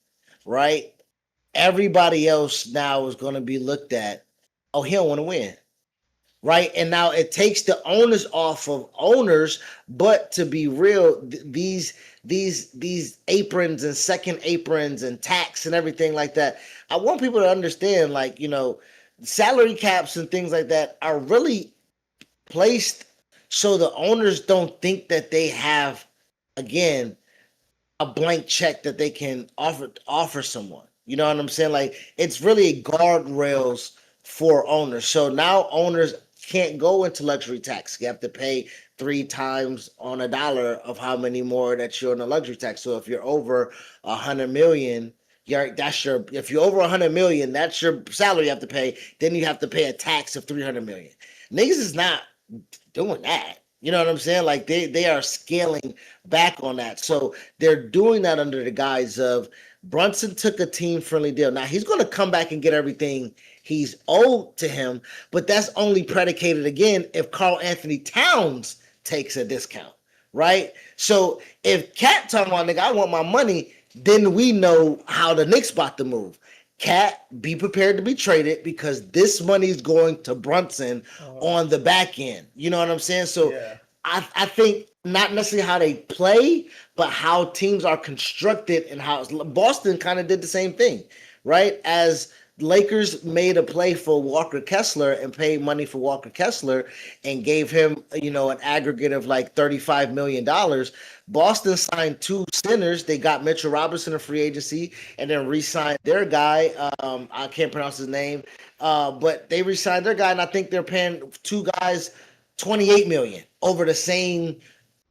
Speaker 3: right? Everybody else now is going to be looked at, oh, he don't want to win. Right. And now it takes the onus off of owners. But to be real, these aprons and second aprons and tax and everything like that, I want people to understand, like, salary caps and things like that are really placed so the owners don't think that they have, again, a blank check that they can offer someone. You know what I'm saying? Like, it's really guardrails for owners. So now owners can't go into luxury tax. You have to pay 3 times on a dollar of how many more that you're in a luxury tax. So if you're over 100 million, if you're over 100 million, that's your salary you have to pay. Then you have to pay a tax of 300 million. Niggas is not doing that. You know what I'm saying? Like, they are scaling back on that. So they're doing that under the guise of Brunson took a team-friendly deal. Now, he's going to come back and get everything he's owed to him, but that's only predicated, again, if Karl Anthony Towns takes a discount, right? So if Cat talking about, nigga, I want my money, then we know how the Knicks about to move. Cat, be prepared to be traded because this money is going to Brunson on the back end. You know what I'm saying? So yeah. I think not necessarily how they play, but how teams are constructed and how Boston kind of did the same thing, right? As Lakers made a play for Walker Kessler and paid money for Walker Kessler and gave him, an aggregate of like $35 million. Boston signed 2 centers. They got Mitchell Robinson in free agency and then re-signed their guy. I can't pronounce his name, but they re-signed their guy, and I think they're paying 2 guys $28 million over the same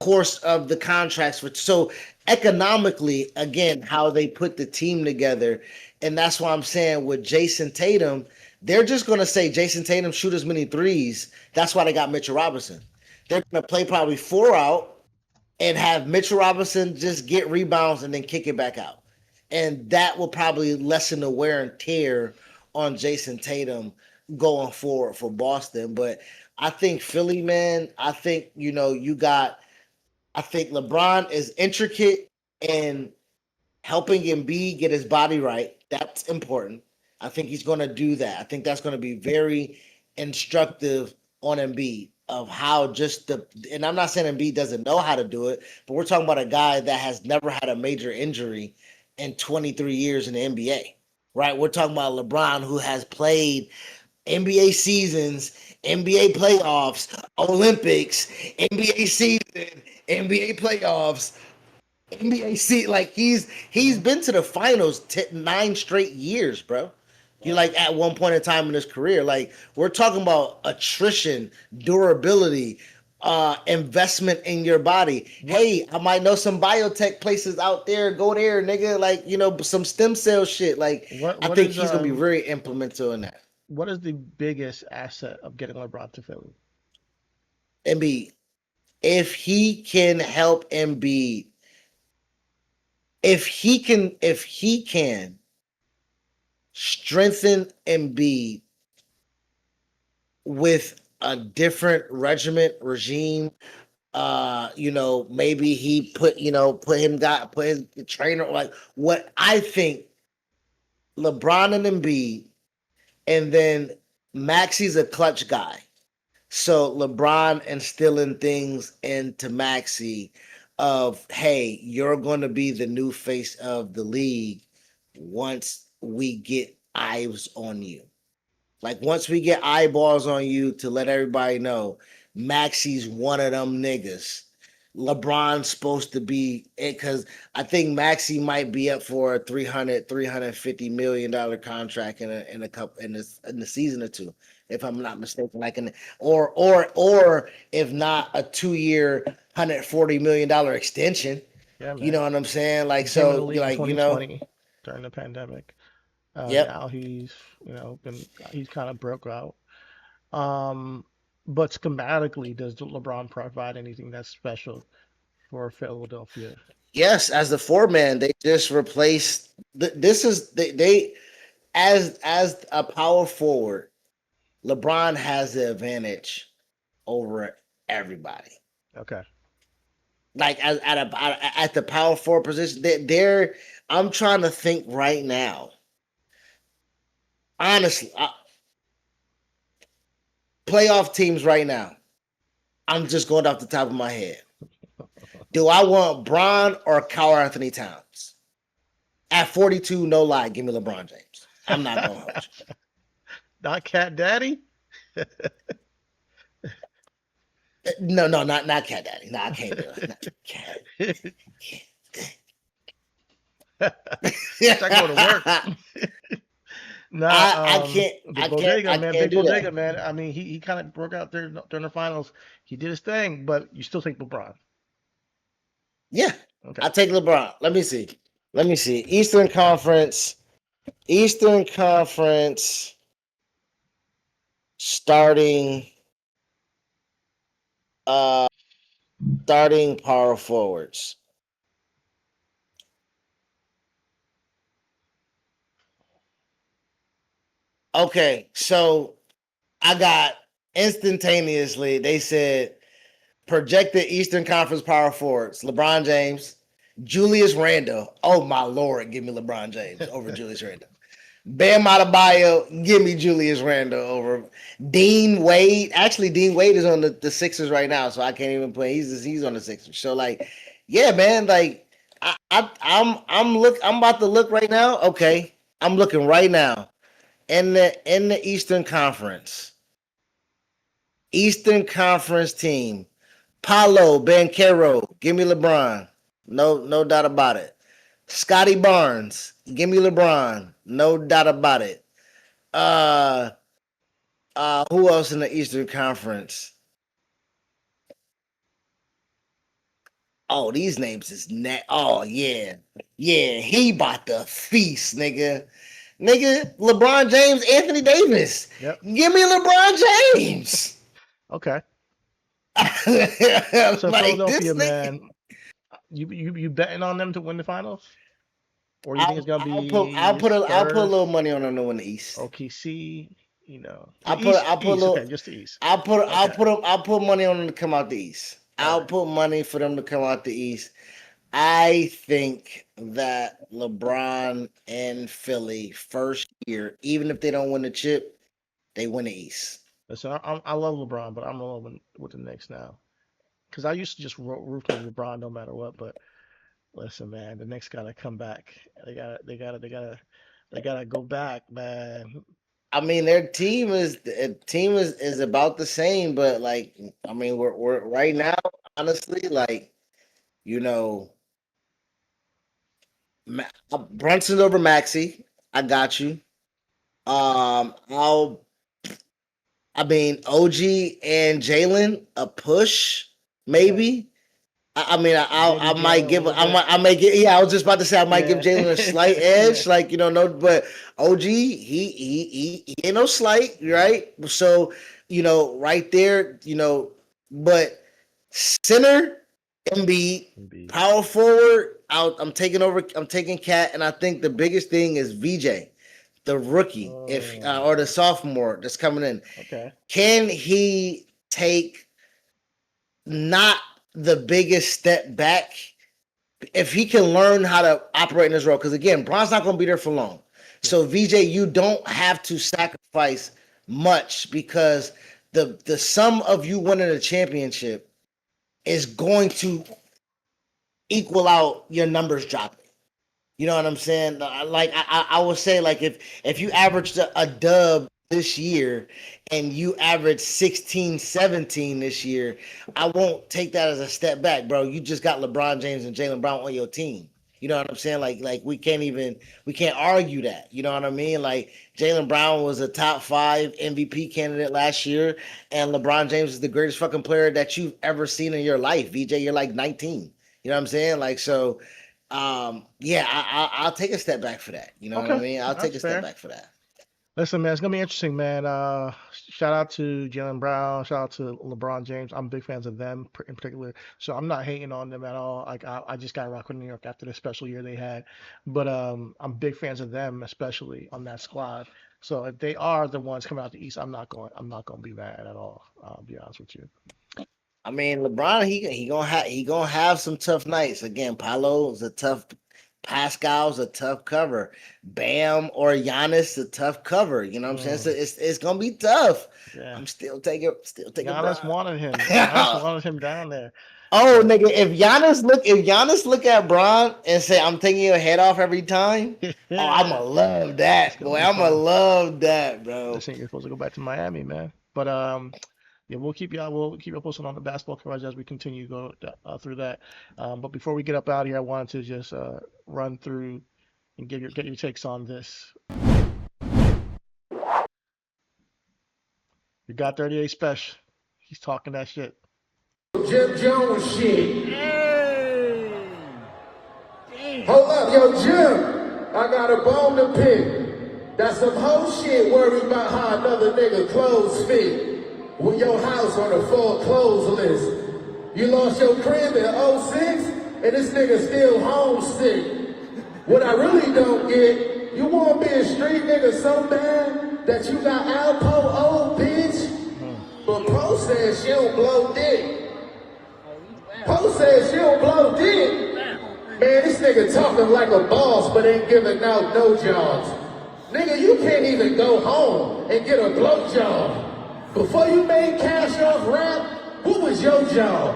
Speaker 3: course of the contracts. So economically, again, how they put the team together, and that's why I'm saying with Jason Tatum, they're just going to say Jason Tatum shoot as many threes. That's why they got Mitchell Robinson. They're going to play probably 4 out and have Mitchell Robinson just get rebounds and then kick it back out. And that will probably lessen the wear and tear on Jason Tatum going forward for Boston. But I think Philly, man, I think LeBron is intricate in helping Embiid get his body right. That's important. I think he's going to do that. I think that's going to be very instructive on Embiid of how and I'm not saying Embiid doesn't know how to do it, but we're talking about a guy that has never had a major injury in 23 years in the NBA, right? We're talking about LeBron, who has played NBA seasons, NBA playoffs, Olympics, NBA season, NBA playoffs, NBA season. Like, he's been to the finals 9 straight years, bro. You're like at one point in time in his career. Like, we're talking about attrition, durability, investment in your body. Hey, I might know some biotech places out there. Go there, nigga. Like, some stem cell shit. Like, I think he's gonna be very implemental in that.
Speaker 1: What is the biggest asset of getting LeBron to Philly?
Speaker 3: Embiid. If he can help Embiid, if he can strengthen Embiid with a different regime, maybe he put his trainer, like what I think LeBron and Embiid, and then Maxi's a clutch guy. So LeBron instilling things into Maxi of, hey, you're going to be the new face of the league once we get eyes on you. Like, once we get eyeballs on you to let everybody know Maxi's one of them niggas. LeBron's supposed to be it, because I think Maxi might be up for a $350 million contract in a season or two, if I'm not mistaken. Like, or if not, a 2-year $140 million extension. Yeah, man. You know what I'm saying? Like, so like,
Speaker 1: during the pandemic.
Speaker 3: Yep.
Speaker 1: Now he's kind of broke out. But schematically, does LeBron provide anything that's special for Philadelphia?
Speaker 3: Yes, as the 4-man, they just replaced. They as a power forward, LeBron has the advantage over everybody.
Speaker 1: Okay.
Speaker 3: Like, at the power forward position, I'm trying to think right now. Honestly, playoff teams right now, I'm just going off the top of my head. Do I want Bron or Karl Anthony Towns? At 42, no lie, give me LeBron James. I'm not going to hold you.
Speaker 1: Not Cat Daddy.
Speaker 3: No, not Cat Daddy. No, I can't do it. Not Cat.
Speaker 1: I go to work.
Speaker 3: I can't. I
Speaker 1: Bodega, man,
Speaker 3: can't
Speaker 1: big
Speaker 3: do that.
Speaker 1: Bodega, man. I mean, he kind of broke out there during the finals. He did his thing, but you still take LeBron.
Speaker 3: Yeah,
Speaker 1: Okay.
Speaker 3: I take LeBron. Let me see. Eastern Conference. Starting power forwards. Okay, so I got instantaneously, they said projected Eastern Conference power forwards: LeBron James, Julius Randle. Oh my Lord, give me LeBron James over Julius Randle. Bam Adebayo, give me Julius Randle over Dean Wade. Actually, Dean Wade is on the Sixers right now, so I can't even play. He's on the Sixers. So like, yeah, man, like I'm about to look right now. Okay, I'm looking right now in the Eastern Conference. Eastern Conference team. Paolo Banchero, give me LeBron. No doubt about it. Scotty Barnes, give me LeBron. No doubt about it. Who else in the Eastern Conference? Oh, these names is oh yeah. Yeah, he about to feast, nigga. LeBron James, Anthony Davis.
Speaker 1: Yep.
Speaker 3: Give me LeBron James.
Speaker 1: Okay. So
Speaker 3: like
Speaker 1: Philadelphia, man, you betting on them to win the finals, or you think it's gonna be?
Speaker 3: I'll put a little money on them to win the East.
Speaker 1: OKC, you know.
Speaker 3: I'll put a little.
Speaker 1: Okay, just the East.
Speaker 3: I'll put money on them to come out the East. I'll put money for them to come out the East. I think that LeBron and Philly first year, even if they don't win the chip, they win the East.
Speaker 1: Listen, I love LeBron, but I'm rolling with the Knicks now, because I used to just root for LeBron no matter what. But listen, man, the Knicks gotta come back. They gotta go back, man.
Speaker 3: I mean, their team is about the same, but like, I mean, we're right now, honestly, like, you know, Brunson over Maxey. I got you. I mean, OG and Jalen, a push, maybe. I mean, I might give, I might get. Yeah, I was just about to say I might give Jalen a slight edge, like, you know, no, but OG, he ain't no slight, right? So, you know, right there, you know, but center, Embiid, power forward, I'm taking Cat, and I think the biggest thing is VJ, the rookie, or the sophomore that's coming in.
Speaker 1: Okay,
Speaker 3: can he take not the biggest step back if he can learn how to operate in his role? Because again, Bron's not going to be there for long. So VJ, you don't have to sacrifice much, because the sum of you winning a championship is going to equal out your numbers dropping. You know what I'm saying? Like I would say, like if you averaged a dub this year and you average 16, 17 this year, I won't take that as a step back, bro. You just got LeBron James and Jaylen Brown on your team. You know what I'm saying? Like we can't argue that. You know what I mean? Like Jaylen Brown was a top 5 MVP candidate last year, and LeBron James is the greatest fucking player that you've ever seen in your life. VJ, you're like 19. You know what I'm saying? Like, so yeah, I'll take a step back for that. You know what I mean? I'll take a step back for that.
Speaker 1: Listen, man, it's gonna be interesting, man. Shout out to Jaylen Brown. Shout out to LeBron James. I'm big fans of them in particular, so I'm not hating on them at all. Like I just got rock with New York after the special year they had, but I'm big fans of them, especially on that squad. So if they are the ones coming out the East, I'm not going to be mad at all. I'll be honest with you.
Speaker 3: I mean, LeBron, he gonna have some tough nights. Again, Paolo is a tough. Pascal's a tough cover. Bam or Giannis a tough cover. You know what I'm saying? So it's gonna be tough.
Speaker 1: Yeah.
Speaker 3: I'm still taking.
Speaker 1: Giannis wanted him. Giannis wanted him down there.
Speaker 3: Oh, nigga, if Giannis look at Bron and say, "I'm taking your head off every time," oh, I'ma love that, boy. I'ma love that, bro.
Speaker 1: I think you're supposed to go back to Miami, man. But yeah, we'll keep you posted on the basketball coverage as we continue to go through that. But before we get up out of here, I wanted to just run through and get your takes on this. You got 38 Special. He's talking that shit.
Speaker 14: Jim Jones shit. Hold up, yo, Jim. I got a bone to pick. That's some whole shit worried about how another nigga clothes fit. With your house on the foreclosed list. You lost your crib in 06, and this nigga still homesick. What I really don't get, you wanna be a street nigga so bad that you got Alpo old bitch? But Poe says she don't blow dick. Poe says she don't blow dick. Man, this nigga talking like a boss, but ain't giving out no jobs. Nigga, you can't even go home and get a blow job. Before you made cash off rap, what was your job?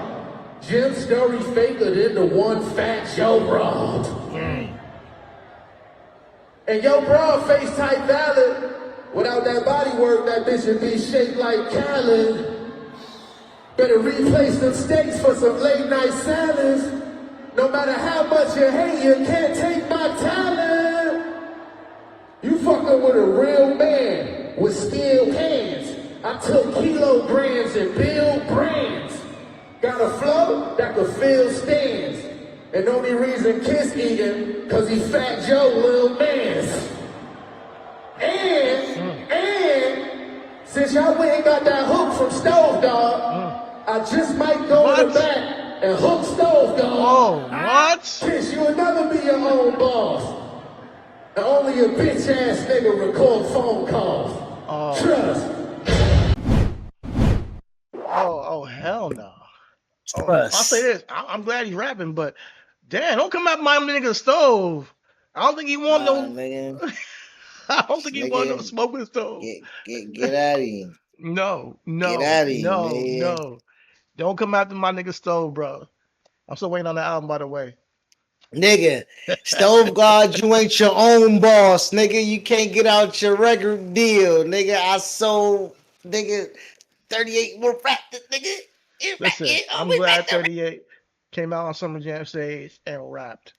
Speaker 14: Jim's story faker than the one fat Joe robbed. And your broad face type valid. Without that body work, that bitch would be shaped like Khaled. Better replace them steaks for some late night salads. No matter how much you hate, you can't take my talent. You fucking with a real man with skilled hands. I took kilograms and build brands. Got a flow that could fill stands. And the only reason Kiss eating, cause he Fat Joe little mans. And since y'all went and got that hook from Stove Dog, I just might go in the back and hook Stove Dog.
Speaker 1: Oh, what?
Speaker 14: Kiss, you'll never be your own boss. And only a bitch ass nigga record phone calls. Trust.
Speaker 1: Oh, hell no. I'll say this. I'm glad he's rapping, but damn, don't come at my nigga Stove. I don't think he want no. I don't think he want no smoke with Stove.
Speaker 3: Get out of here.
Speaker 1: No.
Speaker 3: Get out of here, man.
Speaker 1: No. Don't come after my nigga Stove, bro. I'm still waiting on the album, by the way.
Speaker 3: Nigga, Stove God, you ain't your own boss, nigga. You can't get out your record deal, nigga. I sold, nigga, 38 more practice, nigga.
Speaker 1: Listen, I'm glad 38 came out on Summer Jam stage and rapped.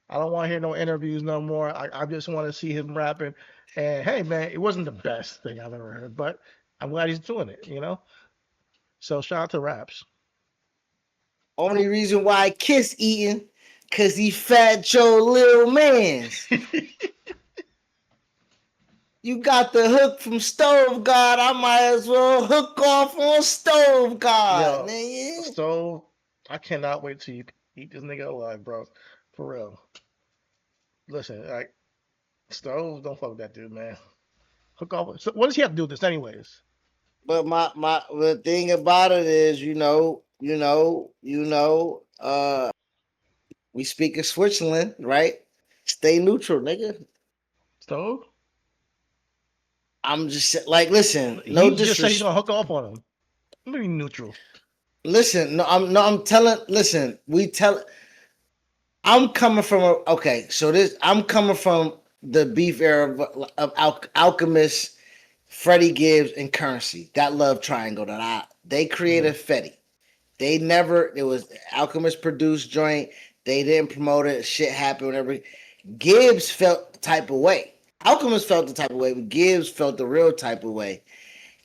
Speaker 1: I don't want to hear no interviews no more. I just want to see him rapping. And hey, man, it wasn't the best thing I've ever heard, but I'm glad he's doing it, you know? So shout out to Raps.
Speaker 3: Only reason why Kiss eating, cause he Fat Joe little mans. You got the hook from Stove God. I might as well hook off on Stove God.
Speaker 1: Yo, Stove, I cannot wait till you eat this nigga alive, bro. For real. Listen, like, Stove, don't fuck with that dude, man. Hook off. So what does he have to do with this, anyways?
Speaker 3: But the thing about it is, we speak of Switzerland, right? Stay neutral, nigga.
Speaker 1: Stove?
Speaker 3: I'm just like, listen, no disrespect.
Speaker 1: Just say he's gonna hook off on him. Maybe neutral.
Speaker 3: Listen, I'm telling. Listen, I'm coming from I'm coming from the beef era of Alchemist, Freddie Gibbs, and Currency. That love triangle they created Fetty. It was Alchemist produced joint. They didn't promote it. Shit happened. Whatever. Gibbs felt the type of way. Alchemist felt the type of way, but Gibbs felt the real type of way,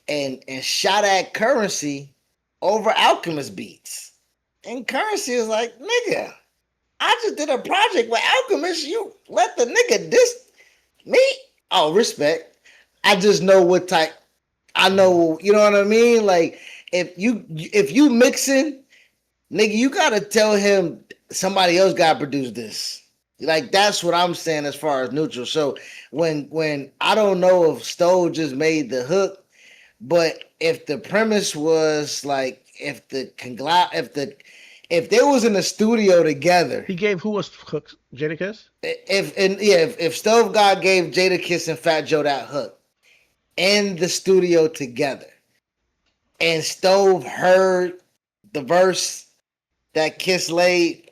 Speaker 3: and shot at Currency over Alchemist beats. And Currency is like, nigga, I just did a project with Alchemist. You let the nigga diss me? Oh, respect. I just know what type. I know, you know what I mean? Like, if you mixing, nigga, you gotta tell him somebody else gotta produce this. Like, that's what I'm saying as far as neutral. So when I don't know if Stove just made the hook, but if the premise was like, if they was in the studio together,
Speaker 1: he gave who was hook? Jadakiss?
Speaker 3: If Stove God gave Jadakiss and Fat Joe that hook in the studio together, and Stove heard the verse that Kiss laid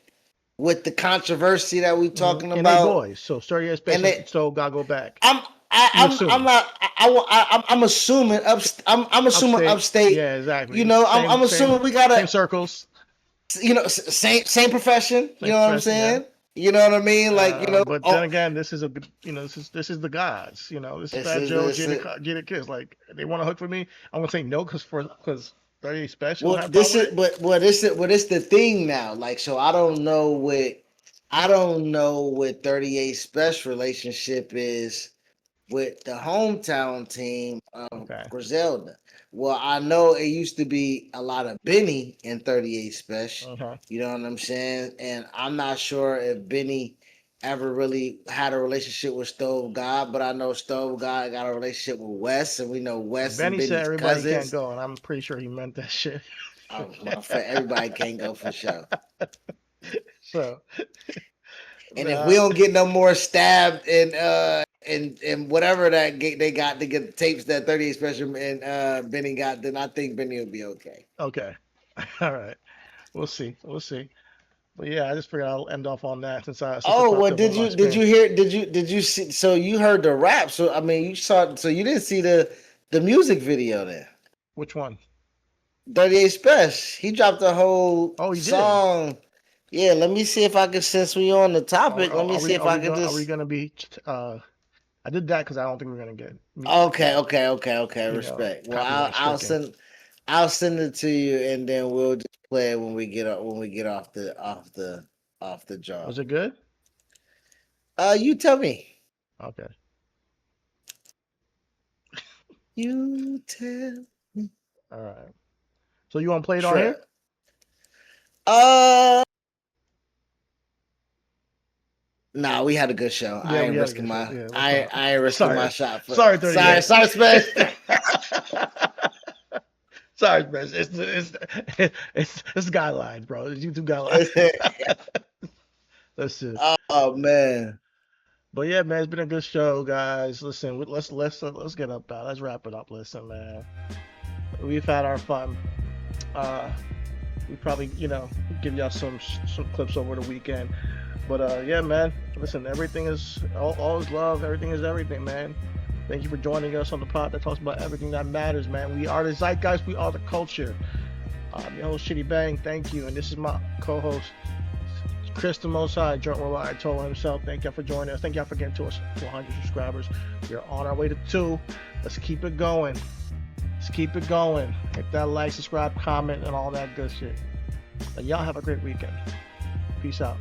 Speaker 3: with the controversy that we talking
Speaker 1: and
Speaker 3: about.
Speaker 1: they boys, so 38 Special, so gotta go back.
Speaker 3: I'm assuming I'm assuming upstate.
Speaker 1: Yeah, exactly.
Speaker 3: You know, I'm assuming we got
Speaker 1: same circles.
Speaker 3: You know, same profession. You know what I'm saying? Yeah. You know what I mean? Like, you know.
Speaker 1: But then again, this is this is the gods. You know, this is Fat Joe, Jada Kiss. Like, they want to hook for me. I'm gonna say no because 38 Special.
Speaker 3: Well, this is the thing now. Like, so I don't know what 38 Special relationship is with the hometown team of Griselda. Well, I know it used to be a lot of Benny in 38 Special. You know what I'm saying? And I'm not sure if Benny ever really had a relationship with Stove God, but I know Stove God got a relationship with Wes, and we know Wes
Speaker 1: Benny
Speaker 3: and
Speaker 1: said
Speaker 3: Benny's
Speaker 1: everybody
Speaker 3: cousins.
Speaker 1: can't go, and I'm pretty sure he meant that shit.
Speaker 3: Oh, well, everybody can't go for sure.
Speaker 1: So,
Speaker 3: and if we don't get no more stabbed and whatever that they got to get the tapes that 38 Special and Benny got, then I think Benny will be okay.
Speaker 1: Okay. All right. We'll see. But yeah, I just figured I'll end off on that since I.
Speaker 3: Did you see? So you heard the rap. So I mean, you saw. So you didn't see the music video then?
Speaker 1: Which one?
Speaker 3: 38 Special. He dropped a whole song. Did? Yeah, let me see if I can. Since we on the topic, let me see if I can just.
Speaker 1: Are we gonna be? I did that because I don't think we're gonna get.
Speaker 3: Okay. Respect. Well, I'll send it to you, and then we'll just play it when we get off the jaw.
Speaker 1: Was it good?
Speaker 3: You tell me.
Speaker 1: Okay.
Speaker 3: You tell me.
Speaker 1: All right. So you want to play it on here?
Speaker 3: Nah, we had a good show. Yeah, I ain't risking my I ain't risking my shot.
Speaker 1: Sorry,
Speaker 3: Space.
Speaker 1: Sorry, Space. It's guidelines, bro. It's YouTube guidelines. Let's see.
Speaker 3: Oh man.
Speaker 1: But yeah, man, it's been a good show, guys. Listen, let's get up. Let's wrap it up. Listen, man, we've had our fun. We probably, give y'all some clips over the weekend. But yeah, man, listen, everything is all is love. Everything is everything, man. Thank you for joining us on the pod that talks about everything that matters, man. We are the zeitgeist. We are the culture. Your host, Chidi Bang. Thank you. And this is my co-host, Chris the Most High, joint robot. I told himself. Thank y'all for joining us. Thank y'all for getting to us 100 subscribers. We're on our way to 2. Let's keep it going. Hit that like, subscribe, comment, and all that good shit. And y'all have a great weekend. Peace out.